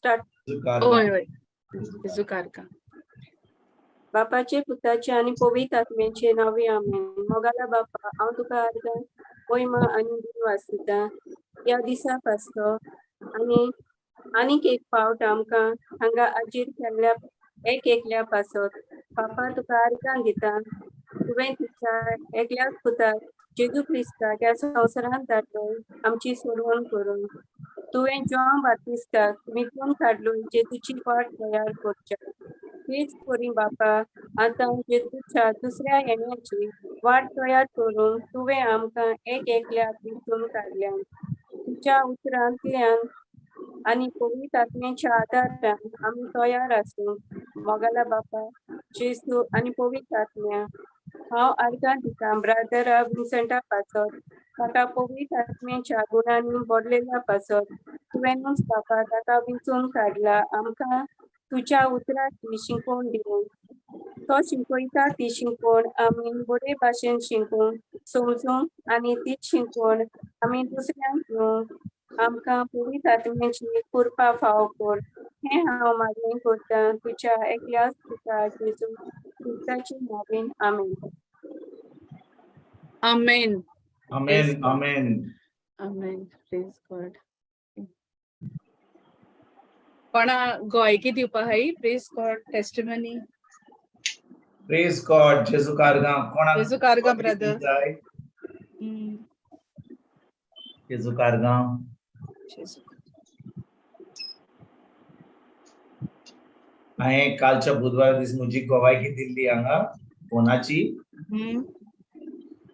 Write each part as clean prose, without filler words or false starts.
Start. होय होय जेजू कारका. बापाचे पुताचे आणि पवित्र आत्म्याचे नावे आमेन. मोगाला बापा हांव तुका आर्गां महिमा आनी दिन वाचता या दिसा पासतो आनीक एक फावट आमकां हांगा आजीर केल्ल्या एक एकल्या पासत बापा तुका आर्गां दिता. तुवें तुज्या एकल्याच पुताक जेजू क्रिस्ताक ह्या संवसारांत धाडलोय आमची सोडवण करून. तुवें जॉन बातिस्ताक मिटून काडलोय जेजूची वाट तयार करच्या. हेच करी बापा आतां जेजूच्या दुसऱ्या येण्याची वाट तयार करून तुवें आमकां एक एकल्याक मिटून काडल्या. तुज्या उतरांतल्यान आनी पवित्र आत्म्याच्या आदारान आमी तयार आसूं. मोगाला बापा जेजू आनी पवित्र आत्म्या हांव आर्गां दिता ब्रादरा विन्संटा पासत ताका पवित्र आत्म्याच्या गुणांनी भरलेल्या पासत तुवेंनूच बापा ताका विंचून काडला. आमकां तुज्या उतरांतली शिकवण दिवं. तो शिकयता ती शिकवण आमी बरे भाशेन शिकूंक समजूंक आनी तीच शिकवण आमी दुसऱ्यांक दिवंक आमकां पवित्र आत्म्याची कृपा फावो कर. हें हांव मागणी करतां तुज्या एकल्याच पुता जेजू क्रिस्ताच्या नांवान amen. Amen. Amen. Amen. Amen. Praise God. कोणा गोंयकी दिवपा हाय praise God testimony. Praise God. जेजू कारगां कोणाक जेजू कारगां ब्रदर. जाय जेजू कारगां. हांवें कालच्या बुधवारा दीस म्हजी गोवायकी दिल्ली हांगा फोनाची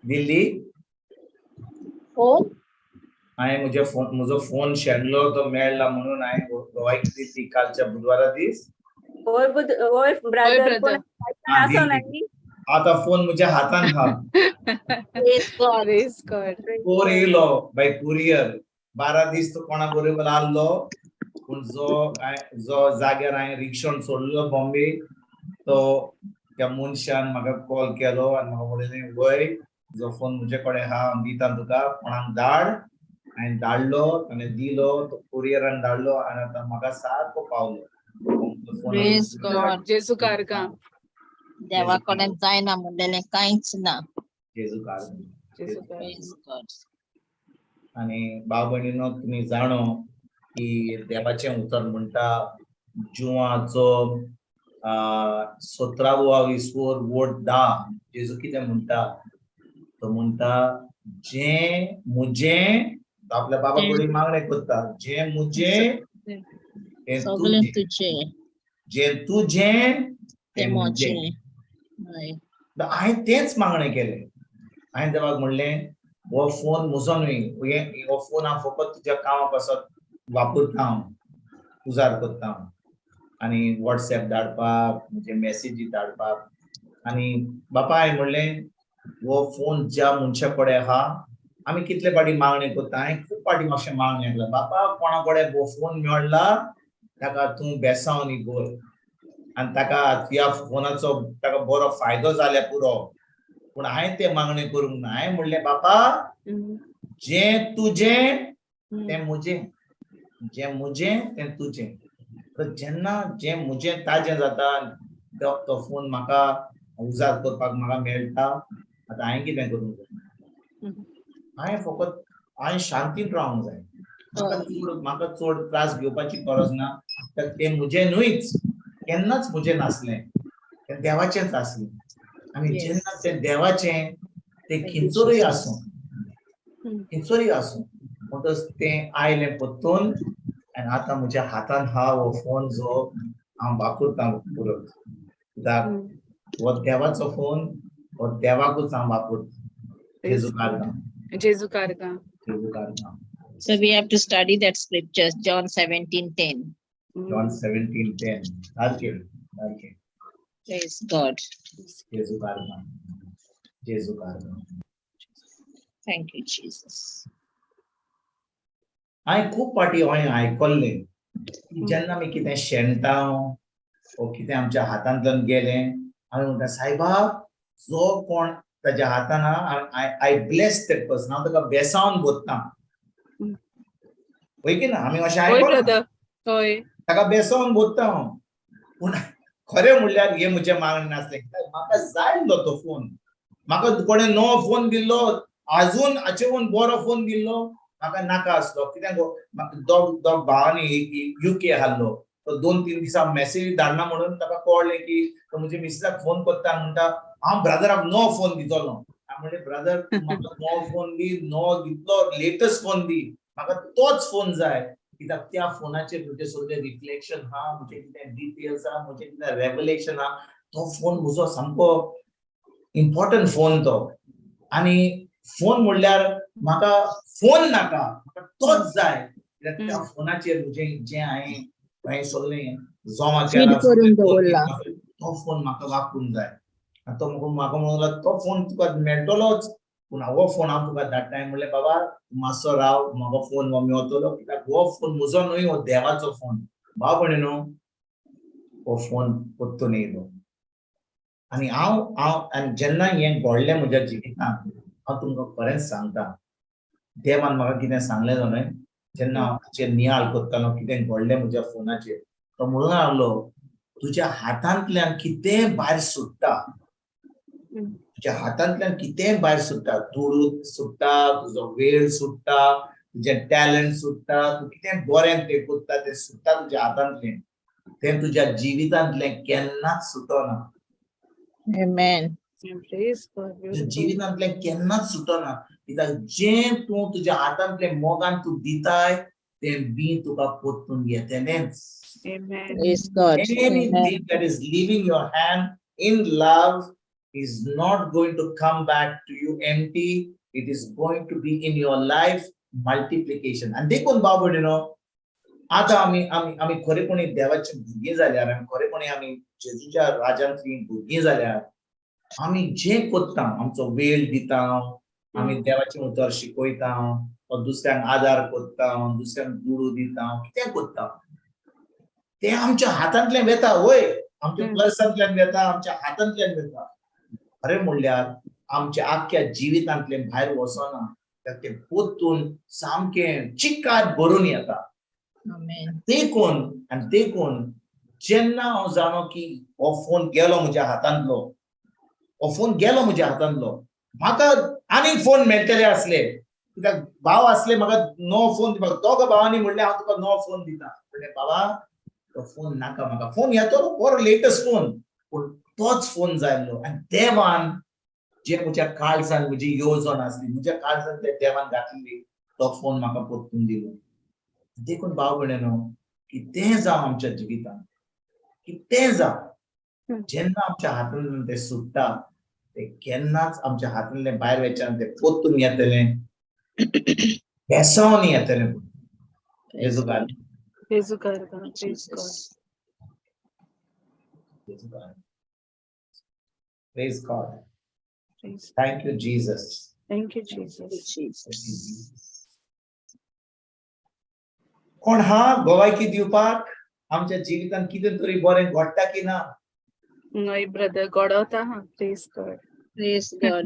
दिल्ली. हांवें म्हजो फोन शेणलो तो मेळ्ळा म्हणून हांवें गोवायकी दिल्ली कालच्या बुधवारा दीस. ओय ब्रादर कोण आसा नाही. आता फोन म्हज्या हातान हा. Praise God. कोर येयलो बाय कुरियर 12 दीस तो कोणा बरोबर आसलो पूण जो जाग्यार हांवें रिक्षान सोडलो बॉम्बे तो त्या मनशान म्हाका कॉल केलो आनी म्हाका म्हणलें वय जो फोन म्हजे कडेन आहा हांव दिता तुका कोणाक धाड. हांवें धाडलो ताणें दिलो तो कुरियरान धाडलो आनी आतां म्हाका सारको पावलो. Praise God. जेजू कारगां. देवा कडेन जायना म्हणलेलें कांयच ना. जेजू कारगां. Praise God. आनी भाव भयणीनो तुमी जाणो की देवाचें उतर म्हणटा जुवाचो 17वा विस्वोर वोट 10 जेजू कितें म्हणटा तो म्हणटा जें मुजें आपल्या बाबा कडेन मागणें करता जें मुजें सगळें तुजें जें तुजें तें मुजें. हांवें तेंच मागणें केलें. हांवें देवाक म्हणलें हो फोन म्हजो न्हय हो फोन हांव फकत तुज्या कामा पासत वापरता हांव उजार करता हांव आनी व्हॉट्सएप धाडपाक म्हणजे मेसेजी धाडपाक. आनी बापा हांवें म्हणलें हो फोन ज्या मनशा कडेन आहा आमी कितले फाटी मागणें करता. हांवें खूब फाटी मातशें मागणें केलां बापा कोणा कडेन हो फोन मेळ्ळा ताका तूं बेसांवनी कर आनी ताका ह्या फोनाचो ताका बरो फायदो जाल्या पुरो. पूण हांवें तें मागणें करूंक ना. हांवें म्हणलें बापा जें तुजें तें मुजें जें मुजें तें तुजें. तर जेन्ना जें मुजें ताजें जाता तो फोन म्हाका उजार करपाक म्हाका मेळटा आतां हांवें कितें करूंक जाय. हांवें फकत हांवें शांतीन रावंक जाय. म्हाका चड त्रास घेवपाची गरज ना. तें मुजें न्हूच केन्नाच मुजें नासलें तें देवाचेंच आसलें. आनी जेन्ना तें देवाचें तें खिंचोरूय आसूं म्हणटच तें आयलें परतून आनी आतां म्हज्या हातान हा हो फोन जो हांव वापरतां परत. कित्याक हो देवाचो फोन हो देवाकूच हांव वापरतां. जेजू कारगां. जेजू कारगां. जेजू कारगां. So we have to study that scriptures, John 17:10. John 17:10. सारकें. Praise God. जेजू कारगां. जेजू कारगां. Thank you, Jesus. हांवें खूब फाटी हांवें आयकल्लें जेन्ना आमी कितें शेणटा वो कितें आमच्या हातांतल्यान गेलें हांवें म्हणटा सायबा जो कोण ताज्या हातान आहा आय ब्लेस दॅट पर्सन हांव ताका बेसावन भरतां. वय की ना आमी अशें आयकलां. ताका बेसोन बोलता हांव पूण खरें म्हणल्यार हे म्हजें मागणें नासलें म्हाका जाय आसलो तो फोन म्हाका कोणें नवो फोन दिल्लो अजून हाचेवन बरो फोन दिल्लो म्हाका नाका आसलो कित्याक दोग भावांनी UK आहलो तो 2-3 दिसा मेसेज धाडना म्हणून ताका कळ्ळें की तो म्हजे मिस्टराक फोन करता म्हणटा हांव ब्रदराक नवो फोन दितलो हांव म्हणलें ब्रदर म्हाका नवो फोन दी नवो दितलो लेटस्ट फोन दी म्हाका तोच फोन जाय कित्याक त्या फोनाचेर म्हजे सगळे रिफ्लेक्शन आहा म्हजे कितें डिटेल्स आहा म्हजे कितें रेवलेशन आहा तो फोन म्हजो सामको इम्पॉर्टंट फोन तो आनी फोन म्हणल्यार म्हाका फोन नाका म्हाका तोच जाय कित्याक त्या फोनाचेर म्हजें जें हांवें सगळें जमा केलां तो फोन म्हाका वापरूंक जाय आनी तो म्हाका म्हणून तो फोन तुका मेळटलोच पूण हो फोन हांव तुका धाडटा म्हणलें बाबा मातसो राव म्हाका फोन हो मेळटलो कित्याक हो फोन म्हजो न्हय हो देवाचो फोन भाव भयणीनो हो फोन परतून येयलो आनी हांव जेन्ना हें घडलें म्हज्या जिवितांत हांव तुमकां खरेंच सांगता देवान म्हाका कितें सांगलें जाणां जेन्ना हांव हाचेर नियाळ करतालो कितें घडलें म्हज्या फोनाचेर तो म्हणून लागलो तुज्या हातांतल्यान कितेंय भायर सुट्टा तुज्या हातांतल्यान कितेंय भायर सुट्टा दुडू सुट्टा तुजो वेळ सुट्टा तुजें टॅलंट सुट्टा तूं कितें बरें तें करता तें सुट्टा तुज्या हातांतल्यान तें तुज्या जिवितांतलें केन्नाच सुटना Amen. Praise God. तुज्या जिवितांतलें केन्नाच सुटना कित्याक जें तूं तुज्या हातांतलें मोगान तूं दिताय तें बी तुका परतून येतलेंच Amen. Praise God. anything Amen. that is leaving your hand in love is not going to come back to you empty. It is going to be in your life multiplication. And देखून बाबू न्हू आता आमी खरेपणी देवाची भुरगीं जाल्यार आनी खरेपणी आमी जेजूच्या राजांतली भुरगीं जाल्यार आमी जें कोत्ता आमचो वेळ दिता आमी देवाचे उतर शिकयता दुसऱ्यांक आदार कोत्ता दुसऱ्यांक दुडू दिता कितें कोत्ता तें आमच्या हातांतल्यान वेता वय आमच्या पर्सांतल्यान वेता आमच्या हातांतल्यान वेता खरें म्हणल्यार आमच्या आख्या जिवितांतल्यान भायर वचना तें पोत्तून सामकें चिकाट भरून येता Amen. देखून जेन्ना हांव जाणो की हो फोन गेलो म्हज्या हातांतलो हो फोन गेलो म्हज्या हातांतलो म्हाका आनीक फोन मेळटले आसले कित्याक भाव आसले म्हाका नवो फोन दिवपाक दोग भावांनी म्हणलें हांव तुका नवो फोन दिता म्हणलें बाबा तो फोन नाका म्हाका फोन येतलो बरो लेटस्ट फोन पूण तोच फोन जाय आसलो आनी देवान जे म्हज्या काळजान म्हजी येवजण आसली म्हज्या काळजान ते देवान घातलेली तो फोन म्हाका परतून दिलो देखून भाव भयणीनो कितें जावं आमच्या जिवितांत कितें जावं जेन्ना आमच्या हातांतल्यान तें सुट्टा तें केन्नाच आमच्या हातांतलें भायर वयच्यान तें परतून येतलें बेसावन येतलें Praise God. Praise God. Praise God. Jesus. Praise God. Praise. Thank you, Jesus. Thank you, Thank you, Jesus. Jesus. कोण हा गोवायकी दिवपाक आमच्या जिवितांत कितें तरी बरें घडटा की ना No, brother. God out. Praise God. Praise God.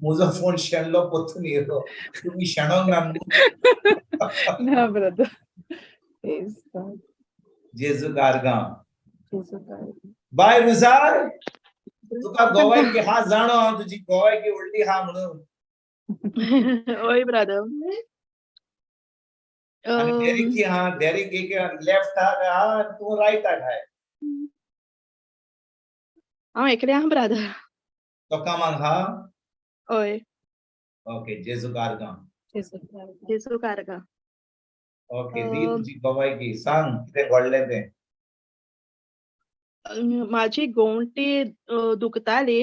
म्हजो फोन शेणलो परतून येयलो तुमी शेणोंक ना न्हू No, brother. Praise God. जेजू कारगांव Praise God. बाय रुजार तुका गोवायकी हा जाणो हांव तुजी गोवायकी व्हडली हा म्हणून Oi, brother. आनी डेरिकी हा डेरिक एक लेफ्ट हा तूं रायटाक हाय हांव एकलें आहा brother. तो कामाक हा Oi. ओके जेजू कारगांव जेसू कारगा. ओके दी तुजी गोवायकी सांग कितें घडलें तें माझी गोंवटी दुखताली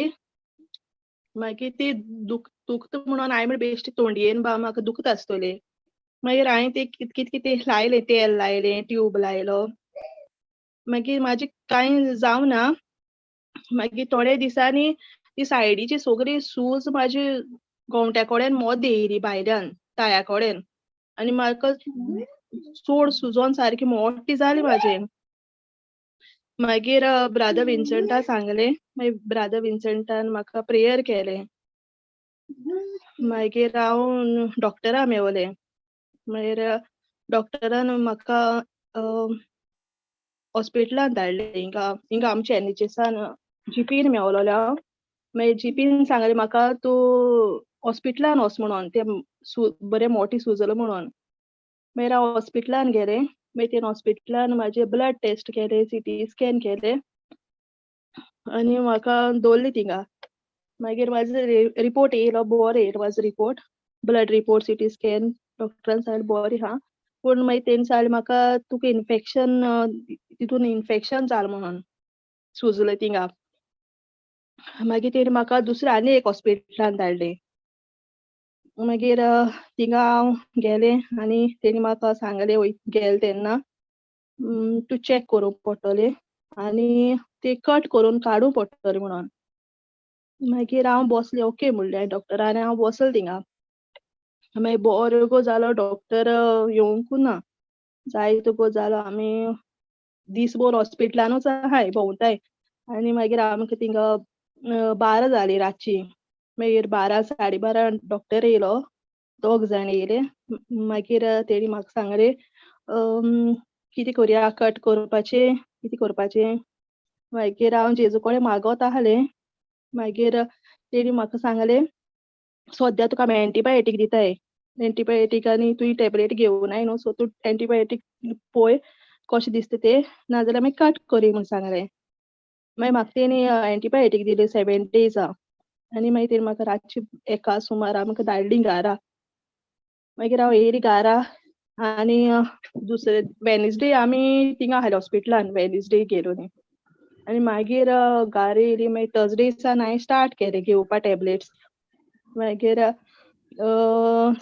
मागीर ती दुखता म्हणून हांवें म्हण बेश्टी तोंडयेन बा म्हाका दुखत आसतली मागीर हांवें ते कितें लायलें तेल लायलें ट्यूब लायलो मागीर म्हाजी कांय जावना मागीर थोड्या दिसांनी ती सायडीची सगळी सूज म्हाजी गोंवट्या कडेन मोद येयली भायल्यान ताळ्या कडेन आनी म्हाका चड सुजोन सारकी मोठी जाली म्हाजी मागीर ब्रादर विन्संटा सांगलें मागीर ब्रादर विन्संटान म्हाका प्रेयर केलें मागीर हांव डॉक्टरा मेवलें मागीर डॉक्टरान म्हाका हॉस्पिटलान धाडले हिंगा आमच्या NHSान जीपीन मेवलोले हांव. मागीर जीपीन सांगले म्हाका तूं हॉस्पिटलान वच म्हणून, ते बरें मोटी सुजलो म्हणून. मागीर हांव हॉस्पिटलान गेलें. मागीर ते हॉस्पिटलान म्हाजे ब्लड टेस्ट केले, CT स्कॅन केले आनी म्हाका दवरली थिंगा. मागीर म्हाजो रिपोर्ट येयलो, बरो येयलो म्हाजो report, blood report, CT scan. डॉक्टरान सांगलें बरें आहा, पूण मागीर तेणी सांगलें म्हाका तुका तितून इन्फेक्शन जालें म्हणून, सुजलें थिंगा. मागीर तेणी म्हाका दुसऱ्या आनी एक हॉस्पिटलान धाडलें. मागीर थिंगा हांव गेलें आनी तेणी म्हाका सांगलें गेलें तेन्ना तूं चॅक करूंक पडटलें आनी ते कट करून काडूंक पडटलें म्हणून. मागीर हांव बसलें, ओके म्हणलें डॉक्टरान, हांव बसलें थिंगा. मागीर बरो जालो, डॉक्टर येवंकू ना. जायतो गो जालो, आमी दिसभर हॉस्पिटलानूच आहाय, भोंवताय. आनी मागीर आमकां थिंगा 12 जालीं रातची. मागीर 12 12:30 डॉक्टर येयलो, 2 जाण येयले. मागीर तेणी म्हाका सांगलें कितें करया, कट करपाचें, कितें करपाचें. मागीर हांव जेजू कडेन मागोत आहलें. मागीर तेणी म्हाका सांगलें सद्या तुका हांव एंटीबायोटीक दिताय, एंटीबायोटीक आनी तुवें टॅबलेट घेवनाय न्हू, सो तूं एंटीबायोटीक पळय कशें दिसता तें, नाजाल्यार मागीर कट करी म्हूण सांगलें. मागीर म्हाका तेणी एंटीबायोटीक दिली 7 days. आनी मागीर तेणी म्हाका रातची 1 सुमार म्हाका धाडली घारा. मागीर हांव येयली घारा आनी दुसरे वेनसडे आमी थिंगा आहले हॉस्पिटलान, वेनसडे गेलोलीं. आनी मागीर घारा येयली. मागीर थर्सडे सावन हांवें स्टार्ट केलें घेवपा टॅबलेट्स. मागीर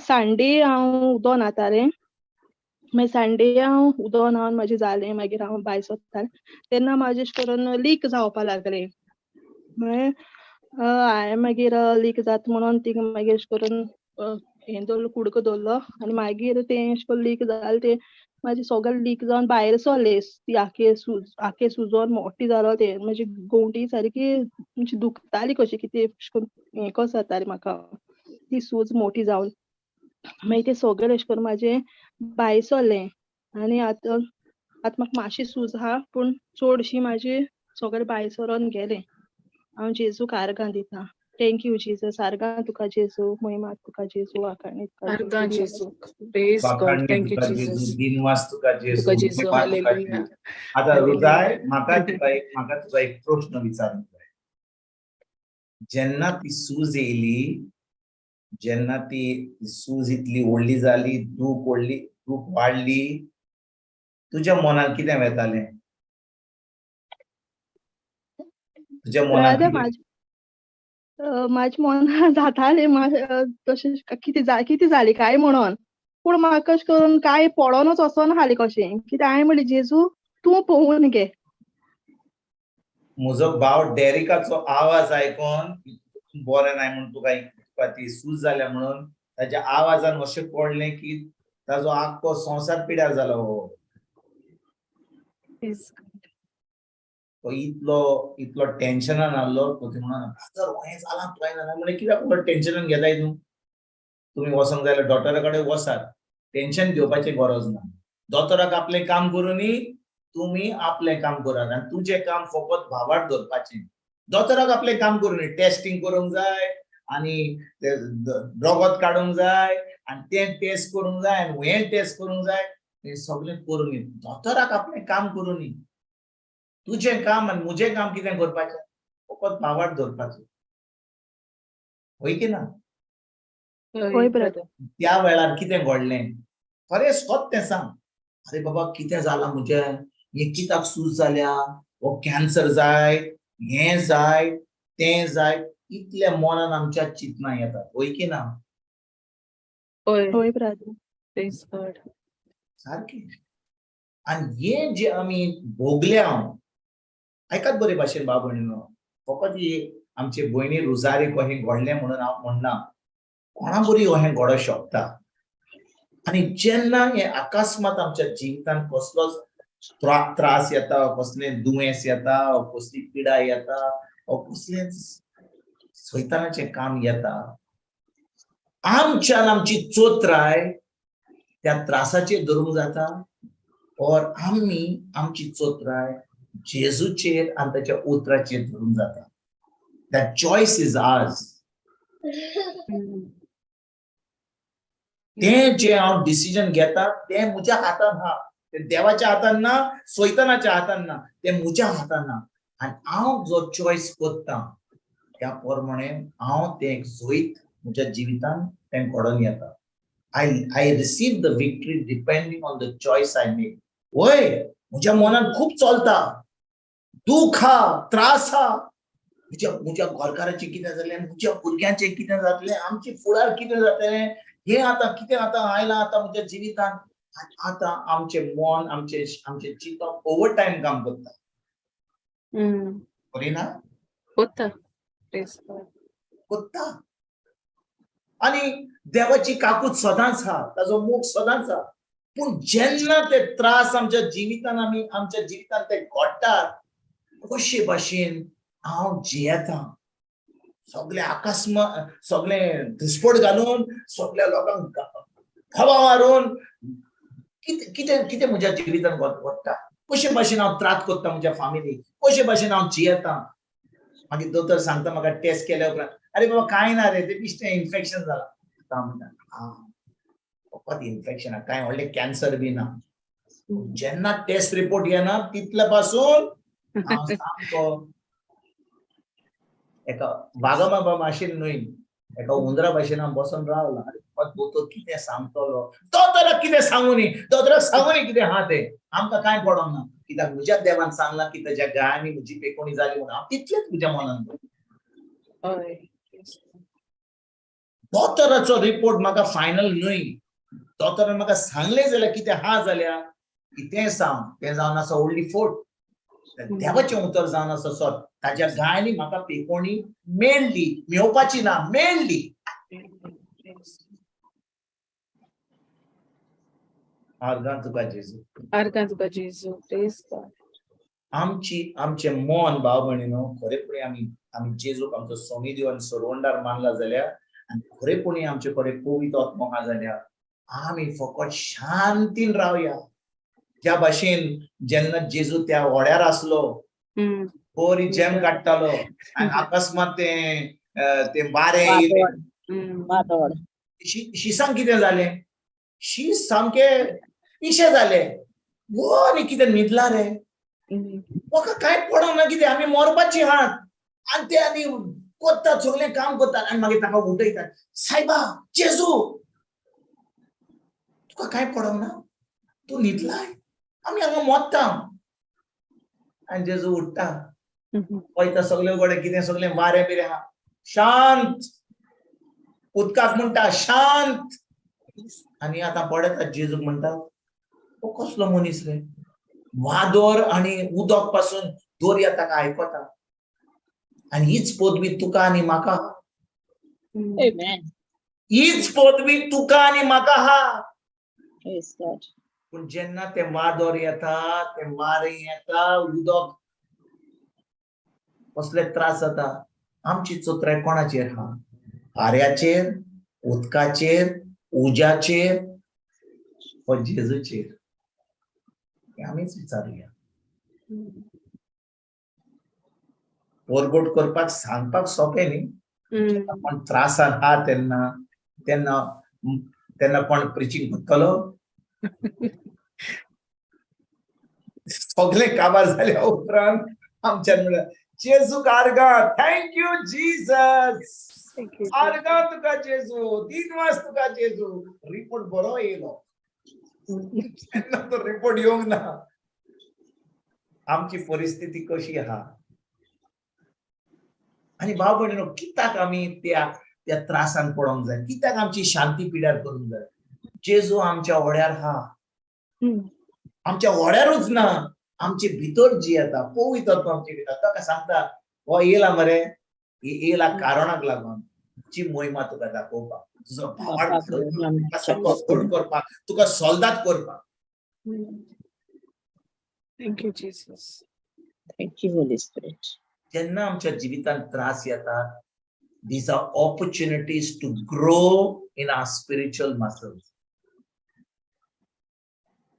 संडे हांव उदो न्हातालें. मागीर संडे हांव उदो न्हावन म्हाजें जालें. मागीर हांव भायर सरतालें तेन्ना म्हाजें अशें करून लीक जावपा लागलें. मागीर हांवें मागीर लीक जाता म्हणून थिंगा मागीर अशें करून हें दवरलो, कुडको दवरलो. आनी मागीर तें अशें करून लीक जालें, तें म्हाजें सगळें लीक जावन भायर सरलें. ती आखे सुजोन मोटी जालो तें. म्हाजी गोंवटी सारकी म्हणजे दुखताली कशी, कितें अशें करून हें कसो जातालें म्हाका, ती सूज मोटी जावन. मागीर तें सगळें अशें करून म्हाजें भायर सरलें. आनी आतां म्हाका मातशी सूज आहा, पूण चडशी म्हाजी सगळें भायर सरोन गेलें. हांव जेजूक आर्गां दितां. Thank you Jesus. आर्गां तुका जेजू, महिमा तुका जेजू, वाखाणणी तुका आर्गां जेजू. जेजू. Praise God. वाखाणणी थँक यू तुका जीसस. जेजू, दिनवास तुका जेजू, तुका जेजू. महिमा तुका हालेलुया. जेजू. आता हृदय, म्हाका तुका एक प्रश्न विचारूंक जाय. जेन्ना ती सूज येयली, जेन्ना ती सूज इतली व्हडली जाली, दूख वाडली, तुज्या मनान कितें वेतालें? तुज्या मनान ब्रदर कितें? म्हाज्या मनान जातालें तशें कितें जालें काय म्हणून. पूण म्हाका अशें करून काय पडोनूच वचोना आहलें कशें, कित्याक हांवें म्हणलें जेजू तूं पळोवन घे. म्हजो भाव डॅरिकाचो आवाज आयकोन बरें नाय म्हणून तुका ती सूज जाल्या म्हणून ताच्या आवाजान अशें कळ्ळें की ताजो आख्खो संवसार पिड्यार जालो. तो इतलो टेन्शनान आहलो. तो म्हणून हें जालां तुवें जालां म्हणलें कित्याक टेन्शनान घेताय तूं? तुमी वचोंक जाय जाल्यार डॉक्टरा कडेन वचात. टेन्शन घेवपाची गरज ना. दोतोराक आपलें काम करूनी तुमी आपलें काम करात आनी तुजें काम फकत भावार्थ धरपाचें. दोतोराक आपलें काम करूनी, टेस्टिंग करूंक जाय आनी रगत काडूंक जाय आनी तें टेस्ट करूंक जाय आनी हें टेस्ट करूंक जाय, हें सगळें करूनी. दोतोराक आपलें काम करूनी. तुजें काम आनी म्हजें काम कितें करपाचें? फकत भावार्थ धरपाचो. होय की ना? होय ब्रदर. त्या वेळार कितें घडलें खरें सत्य सांग. अरे बाबा कितें जालां म्हजें? हें कित्याक सूज जाल्या? हो कॅन्सर जाय, हें जाय, तें जाय, इतलें मनान आमच्या चिंतना येतात. होय की ना? होय ब्रदर. Praise God. सारकें. आनी हें जें आमी भोगल्या, आयकात बरे भाशेन भाव भयणीनो, फकत ही आमचे भयणी रुजारीक अशें घडलें म्हणून हांव म्हणना. कोणा बरी अशें घडोंक शकता. आनी जेन्ना हें अकस्मात आमच्या जिवितांत कसलोच त्रास येता, कसलें दुयेंस येता, कसली पिडा येता, कसलेंच सैतानाचें काम येता, आमच्यान आमची चोत्राय त्या त्रासाचेर धरूंक जाता? और आम्ही आमची चोत्राय जेजूचेर आणि त्याच्या उतराचेर धरून जाता. That choice is ours. ते जे हांव डिसिजन घेता ते म्हज्या हातान हा. ते देवाच्या हातान ना, सैतानाच्या हातान ना, ते म्हज्या हातान ना. आणि हांव जो चॉयस करता त्या प्रमाणे हांव ते जोईत म्हज्या जिवितान ते घडोवन येता. I receive the victory depending on the choice I make. होय, म्हज्या मनान खूप चलता. दुख हा, त्रास हा. म्हज्या घरकाराचे कितें जालें, म्हज्या भुरग्यांचे कितें जातलें, आमचे फुडार कितें जातलें, हे आता कितें आता आयलां आता म्हज्या जिवितान. आता आमचे मन आमचे चित्त ओव्हर टाइम काम करता. करिना? होता. करता. आणि देवाची काकूट सदांच हा, ताजो मोग सदांच हा. पूण जेन्ना ते त्रास आमच्या जिवितान आमच्या जिवितान ते घडटात, कशे भाशेन हांव जियेता. सगळे अकस्मात सगळे घुसपट घालून सगळ्या लोकांक हवा मारून कितें म्हज्या जिवितान घडटा. कशे भाशेन हांव त्रास करता म्हज्या फॅमिलीक, कशे भाशेन हांव जियेता. मागीर दोतोर सांगता म्हाका टेस्ट केल्या उपरांत, अरे बाबा कांय ना रे, ते बिश्टें इन्फेक्शन जाला. हांव म्हणटा फकत इन्फेक्शन, कांय व्हडलें कॅन्सर बी ना. जेन्ना टेस्ट रिपोर्ट येना तितले पासून हांव सामको एका वागमा भाशेन न्हय, एका हुंदरा भाशेन हांव बसून रावला. दोतोर कितें सांगतलो, दोतोराक कितें सांगू न्ही, दोतोराक सांगू न्ही कितें हा तें, आमकां कांय पडोंक ना. कित्याक म्हज्या देवान सांगलां की ताच्या गायांनी म्हजी पेकोवणी जाली म्हणून हांव तितलेंच म्हज्या मनान. दोतोराचो रिपोर्ट म्हाका फायनल न्हय. दोतोरान म्हाका सांगलें जाल्यार कितें हा जाल्यार कितें सांग, तें जावन आसा व्हडली फोट. देवाचें उतर जावन आसा सर. ताच्या गायांनी म्हाका पेकोवणी मेळ्ळी, मेवपाची ना, मेळ्ळी. आर्गां तुका जेजू. आर्गां तुका जेजू. Praise God. आमचे मन भाव भयणीनो, खरेपणी आमी जेजूक आमचो स्वामी देव आनी सरवंडार मानला जाल्यार, आनी खरेपणी आमचे कडेन पवित्र आत्मो आहा जाल्यार आमी फकत शांतीन रावया. ज्या भाशेन जेन्ना जेजू त्या व्हड्यार आसलो, बरी जेम काडटालो आनी अकस्मात ते वारें येयलें, शिसांक कितें जालें, शीस सामकें पिशें जालें. बरी कितें न्हिदला रे, म्हाका कांय पडोंक ना. कितें आमी मरपाची आहात आनी ते आनी कोत्तात, सगळें काम करतात. आनी मागीर ताका उठयतात, सायबा जेजू तुका कांय पडोंक ना, तूं न्हिदलाय, आमी हांगा मरता. आनी जेजू उठता, पळयता सगळे कडेन कितें सगळें वारें बिरें आहा, शांत. उदकाक म्हणटा शांत. आनी आतां पळयता जेजूक म्हणटा, हो कसलो मनीस रे, वादोर आनी उदक पासून दर्या ताका आयकता. आनी हीच पदवी तुका आनी म्हाका. हीच पदवी तुका आनी म्हाका आहा. पूण जेन्ना ते वादोर येता, ते वारें येता, उदक कसले त्रास जाता, आमची चोत्राय कोणाचेर आहा? आर्याचेर, उदकाचेर, उज्याचेर, वा जेजूचेर? आमीच विचारुया. परगोट करपाक सांगपाक सोंपें न्ही. पण त्रासान हा तेन्ना कोण प्रिचींग करतलो? सगळे काबार जाल्या उपरांत आमच्यान म्हणल्यार जेजूक आर्गां, थँक यू जीसस. आर्गां तुका जेजू, दिनवास तुका जेजू. रिपोर्ट बरो येयलो. तेन्ना तो रिपोर्ट येवंक ना. आमची परिस्थिती कशी आहा? आनी भाव भयणीनो, कित्याक आमी त्या त्रासान पडोंक जाय? कित्याक आमची शांती पिड्यार करूंक जाय? जेजू आमच्या व्हड्यार आहा. आमच्या व्हड्यारूच ना, आमचे भितर जी येता पवित्र आत्मा आमचे भितर. ताका सांगता, हो येयला मरे, येयला कारोणाक लागून. तुजी महिमा तुका दाखोवपाक, तुजो भावार्थ करपाक, तुका सोल्दाद करपाक. Thank you Jesus. Thank you, Holy Spirit. जेन्ना आमच्या जिवितान त्रास येतात, these are opportunities to grow in our spiritual muscles.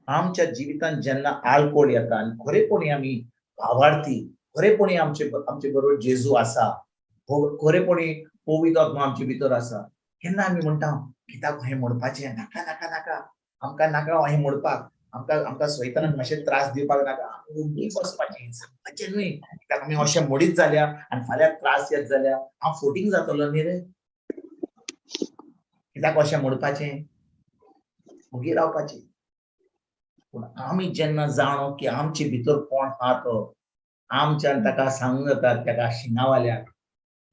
आमच्या जिवितांत जेन्ना आळकोळ येता आनी खरेपणी आमी भावार्थी, खरेपणी आमचे बरोबर जेजू आसा, खरेपणी पवित्र आत्मा आमचे भितर आसा, केन्ना आमी म्हणटा कित्याक हें म्हणपाचें, नाका नाका नाका, आमकां नाका हें म्हणपाक, आमकां सैतानाक मातशे त्रास दिवपाक नाका, आमी ओग्गी बसपाचें, सांगपाचें न्हय, कित्याक आमी अशें म्हणीत जाल्या आनी फाल्यां त्रास येत जाल्यार हांव फोटींग जातलो न्ही रे, कित्याक अशें म्हणपाचें, ओगी रावपाचें. पूण आमी जेन्ना जाणो की आमचे भितर कोण आहा तो, आमच्यान ताका सांगूंक जाता ताका शिंगावाल्याक,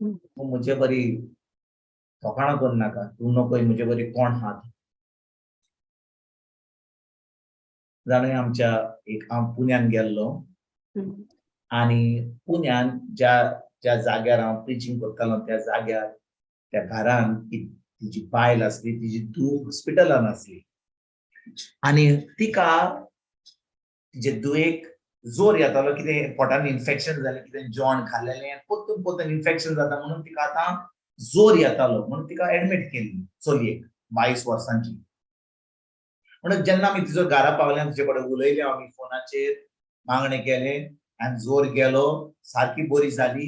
तूं म्हजे बरी तोखणां करूं नाका, तूं नकोय म्हजे बरी कोण आहा. जाणा हांव पुण्यान गेल्लो आनी पुण्यान ज्या जाग्यार हांव प्रिचींग करतालो त्या जाग्यार त्या घरान तिची बायल आसली, तिची धूव हॉस्पिटलान आसली आनी तिका तिचे धुवेक जोर येतालो, कितें पोटान इन्फेक्शन जालें, कितें जेवण खाल्लेलें पोत्तून पोत्तून इन्फेक्शन जाता म्हणून तिका आतां जोर येतालो म्हणून तिका एडमीट केल्ली चलयेक 22 वर्सांची. म्हणून जेन्ना आमी तिजो घरा पावले तिचे कडेन उलयले आमी फोनाचेर, मागणें केलें आनी जोर गेलो, सारकी बरी जाली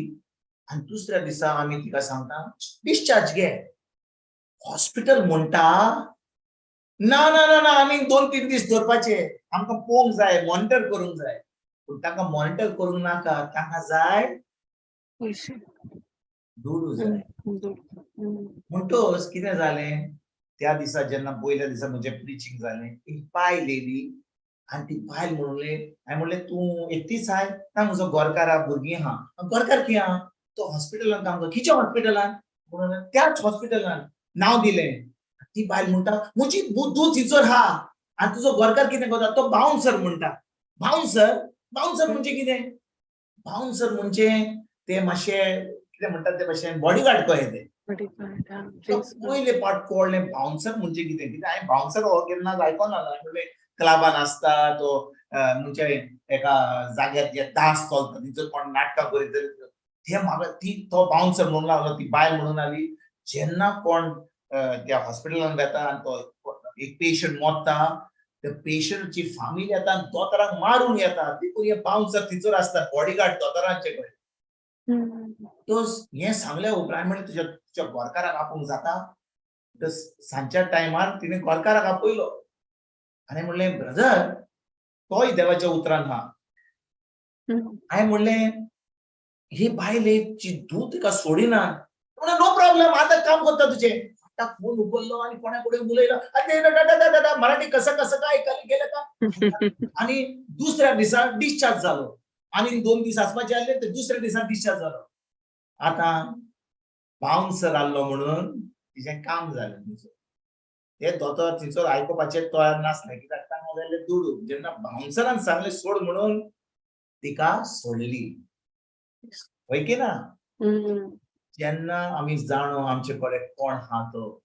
आनी दुसऱ्या दिसा आमी तिका सांगता डिस्चार्ज घे. हॉस्पिटल म्हणटा ना ना ना ना आनी 2-3 दीस दवरपाचे, आमकां पळोवंक जाय, मॉनिटर करूंक जाय. पूण ताका मॉनिटर करूंक नाका, ताका जाय दुडू जाय. म्हणटोच कितें जालें, त्या दिसा जेन्ना पयल्या दिसा म्हजें प्रिचींग जालें, एक बायल येयली आनी ती बायल म्हणलें, हांवें म्हणलें तूं एकटीच आहाय? ना म्हजो घरकार आहा, भुरगीं आहा. घरकार खंय आहा? तो हॉस्पिटलान काम करता. खंयच्या हॉस्पिटलान? म्हणून त्याच हॉस्पिटलान नांव दिलें. ती बायल म्हणटा म्हजी धूव थिंचर आहा आनी तुजो घरकार कितें करता? तो बाउन्सर म्हणटा. बाउन्सर? बाउन्सर म्हणजे कितें? बाउन्सर म्हणजे ते मातशें कितें म्हणटात ते भाशेन बॉडीगार्ड कशे ते. पयले पाट कळ्ळें बाउन्सर म्हणजे कितें, कित्याक हांवें बाउन्सर हो केन्ना आयको ना. म्हणजे क्लबान आसता तो म्हणजे एका जाग्यार जे डान्स चलता तितूर कोण नाटकां करीत ते म्हाका तो बाउन्सर म्हणून लागलो, ती बायल म्हणून लागली. जेन्ना कोण त्या हॉस्पिटलान वता आनी तो एक पेशंट मरता, त्या पेशंटची फामील येता आनी दोतोराक मारूंक येता, देखून हे बाउन्सर थिंचर आसता, बॉडीगार्ड दोतोरांचे कडेन. हें सांगल्या उपरांत म्हणलें तुज्या घरकाराक आपोवंक जाता? सांजच्या टायमार तिणें घरकाराक आपयलो आनी म्हणलें ब्रदर तोय देवाच्या उतरान आहा. हांवें म्हणलें ही बायलेची धूव तिका सोडिना. म्हणलें नो प्रॉब्लेम, आतां काम करता तुजें. ताका फोन उखल्लो आनी कोणा कडेन उलयलो, मराठी कसं कसं काय गेलं का आनी दुसऱ्या दिसा डिस्चार्ज जालो. आनी 2 दीस आसपाचे आसले ते दुसऱ्या दिसा डिस्चार्ज जालो. आतां बाउन्सर आसलो म्हणून तिचें काम जालें. ते दोतोर थिंचर आयकोपाचें तयार नासले, कित्याक तांकां जाय दुडू. जेन्ना बाउन्सरान सांगलें सोड म्हणून तिका सोडली. होय की ना? जेन्ना आमी जाणो आमचे कडेन कोण आहा तो,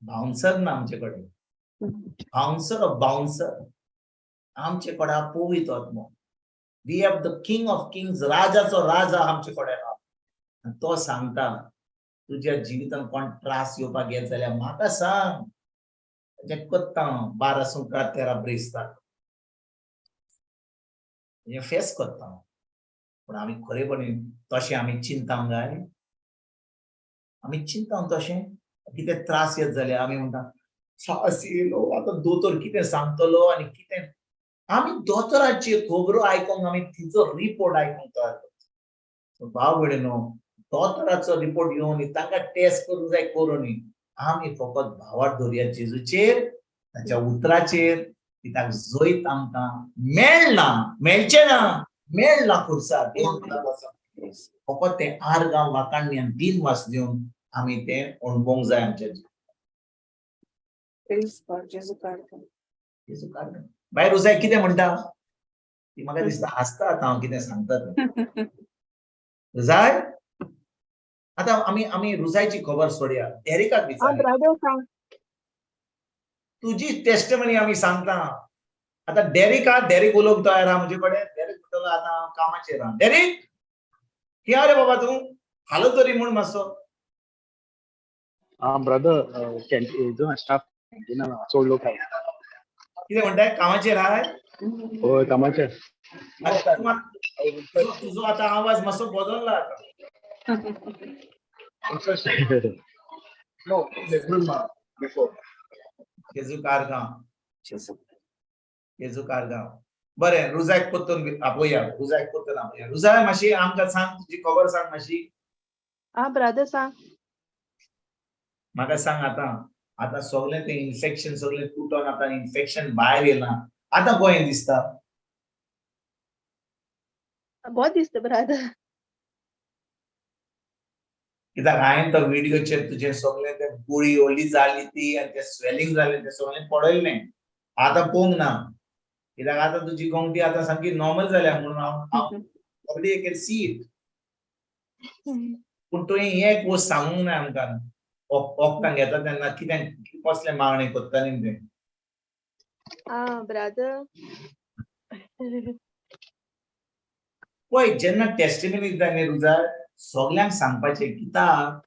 बाउन्सर ना आमचे कडेन, बाउन्सर ऑफ बाउन्सर आमचे कडेन आहा पवित्र आत्मा. We have the king of kings, राजाचो राजा आमचे कडेन आहा. आनी तो सांगता तुज्या जिवितांत कोण त्रास येवपाक येत जाल्यार म्हाका सांग, तें करता हांव 12 सुंकां 13 ब्रेस्तार हें फेस करता हांव. पूण आमी खरेपणी तशें आमी चिंतांक जाय. आमी चिंतांक तशें कितें त्रास येत जाल्यार आमी म्हणटा त्रास येयलो आतां दोतोर कितें सांगतलो आनी कितें. आमी दोतोराची खबरो आयकोंक आमी तिचो रिपोर्ट आयकोंक तयार करता. भाव भयणीनो, दोतोराचो रिपोर्ट घेवन तांकां टेस्ट करूंक जाय कोरोनी. आमी फकत भावार धरया जेजूचेर, ताच्या उतराचेर, कित्याक जैत आमकां मेळना, मेळचें ना, मेळना खुर्सा. फकत तें आर्गां वाकाणणी आनी दिनवास दिवन आमी तें अणभवूंक जाय आमच्या जेजू काढता. बाय रुजाय कितें म्हणटा ती म्हाका दिसता हासता आतां हांव कितें सांगता तें. रुजाय आतां आमी रुजायची खबर सोडया. डेरिकाक विचारया, तुजी टेस्टमनी आमी सांगता. आतां डेरिक उलोवंक तयार आहा म्हजे कडेन. डेरिक म्हणटलो आतां हांव कामाचेर आहा. डेरिक खंय आहा रे बाबा तूं? हालो तरी म्हूण मातसो. ब्रदर, स्टाफ सोडलो काय? कितें म्हणटाय कामाचेर हाय होय कामाचे तुझो आता आवाज मातसो बदलला आता जेजू कारगांव बरें रुजाक परतून आपोवया रुजा मातशी आमकां सांग तुजी खबर सांग मातशी ब्रदर सांग म्हाका सांग आता सगळें तें इन्फेक्शन सगळें तुटोन आता इन्फेक्शन भायर येयलां आता गोंय दिसता बहुत दिसता ब्रदर कित्याक हांवें तो व्हिडिओचेर तुजें सगळें तें गुळी व्हडली जाली ती आनी तें स्वेलिंग जालें तें सगळें पळयलें आतां पळोवंक ना कित्याक आतां तुजी गोंगटी आतां सामकी नॉर्मल जाल्या म्हणून हांव ऑलरेडी कॅन सी इट पूण तुवें एक वस्त सांगूंक ना आमकां वखदां घेता तेन्ना कितें कसले मागणे करताली ते ब्रदर पळय जेन्ना टेस्टिमनी दिता न्ही रुजा सगळ्यांक सांगपाचें कित्याक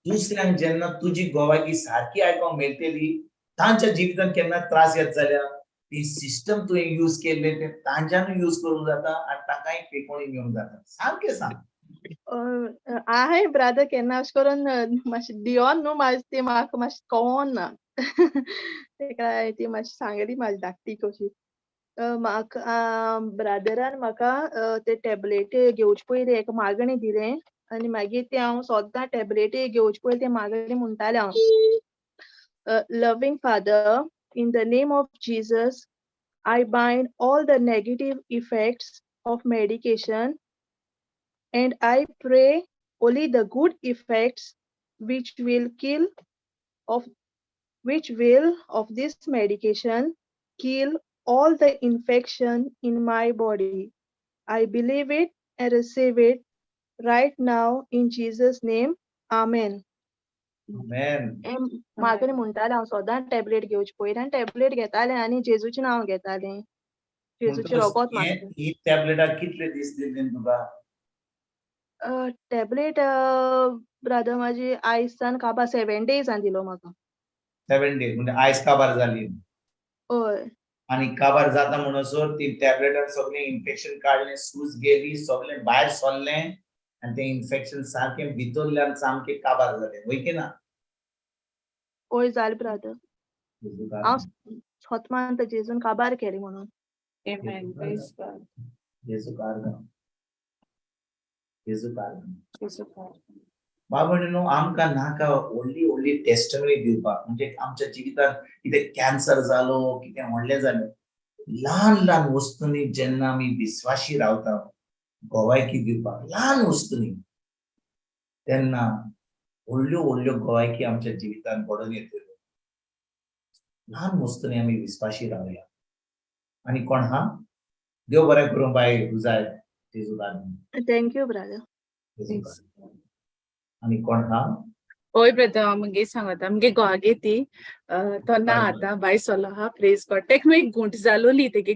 दुसऱ्यांक जेन्ना तुजी गोवाकी सारकी आयकोंक मेळटली तांच्या जिवितांत केन्ना त्रास येत जाल्यार ती सिस्टम तुवें यूज केल्ले ते तांच्यानूय यूज करूंक जाता आनी तांकांय पेकोवणी घेवंक जाता सारकें सांग आहे ब्रदर केन्ना अशें करून मातशें दियोन न्हू ती म्हाका मातशें कळोन ना तेका ती मातशी सांगली म्हाजी धाकटी कशी म्हाका ब्रदरान म्हाका ते टॅबलेटी घेवचे पयलीं एक मागणी दिलें आनी मागीर ते हांव सोद्दां टॅबलेटी घेवचे पयलीं ते मागणी म्हणटालें हांव loving father in the name of Jesus I bind all the negative effects of medication and I pray only the good effects which will of this medication kill all the infection in my body. I believe it and receive it right now in Jesus' name. Amen. मागणी म्हणटालें हांव सदां tablet घेवचे पयलीं आनी tablet घेतालें आनी जेजूचें नांव घेतालें जेजूचें रोगोत मारतालें ही टॅबलेटां कितले दीस दिल्ली तुका टॅबलेट ब्रदर म्हाजी आयसान काबार 7 डेजान दिलो म्हाका 7 डेज म्हणजे आयज काबार जाली हय आनी काबार जाता म्हणसर ती टॅबलेटान सगळें इन्फेक्शन काडलें सूज गेली सगळें भायर सरलें आनी तें इन्फेक्शन सारकें भितरल्यान सामकें काबार जालें वय की ना हय जालें ब्रदर हांव स्वत मानता जेजून काबार केलें म्हणून Amen. Praise God. जेजू कारगांव Praise God. बाबा आमकां नाका व्हडली व्हडली टेस्टमनी दिवपाक म्हणजे आमच्या जिवितांत कितें कॅन्सर जालो कितें व्हडलें जालें ल्हान ल्हान वस्तूंनी जेन्ना आमी विस्वाशी रावता गोवायकी दिवपाक ल्हान वस्तूंनी तेन्ना व्हडल्यो व्हडल्यो गोवायकी आमच्या जिवितांत घडोवन येतल्यो ल्हान वस्तूंनी आमी विस्वाशी रावया आनी कोण हा देव बरें करूं बाय रुजाय जेजू थँक्यू ब्रदर आनी कोण हा ओय ब्रदर मुगे सांगता मुगे गोवागे ती तो ना आता बाय सोलो हा प्रेज गॉड तेक न्हू एक गुंट जालोली तेगे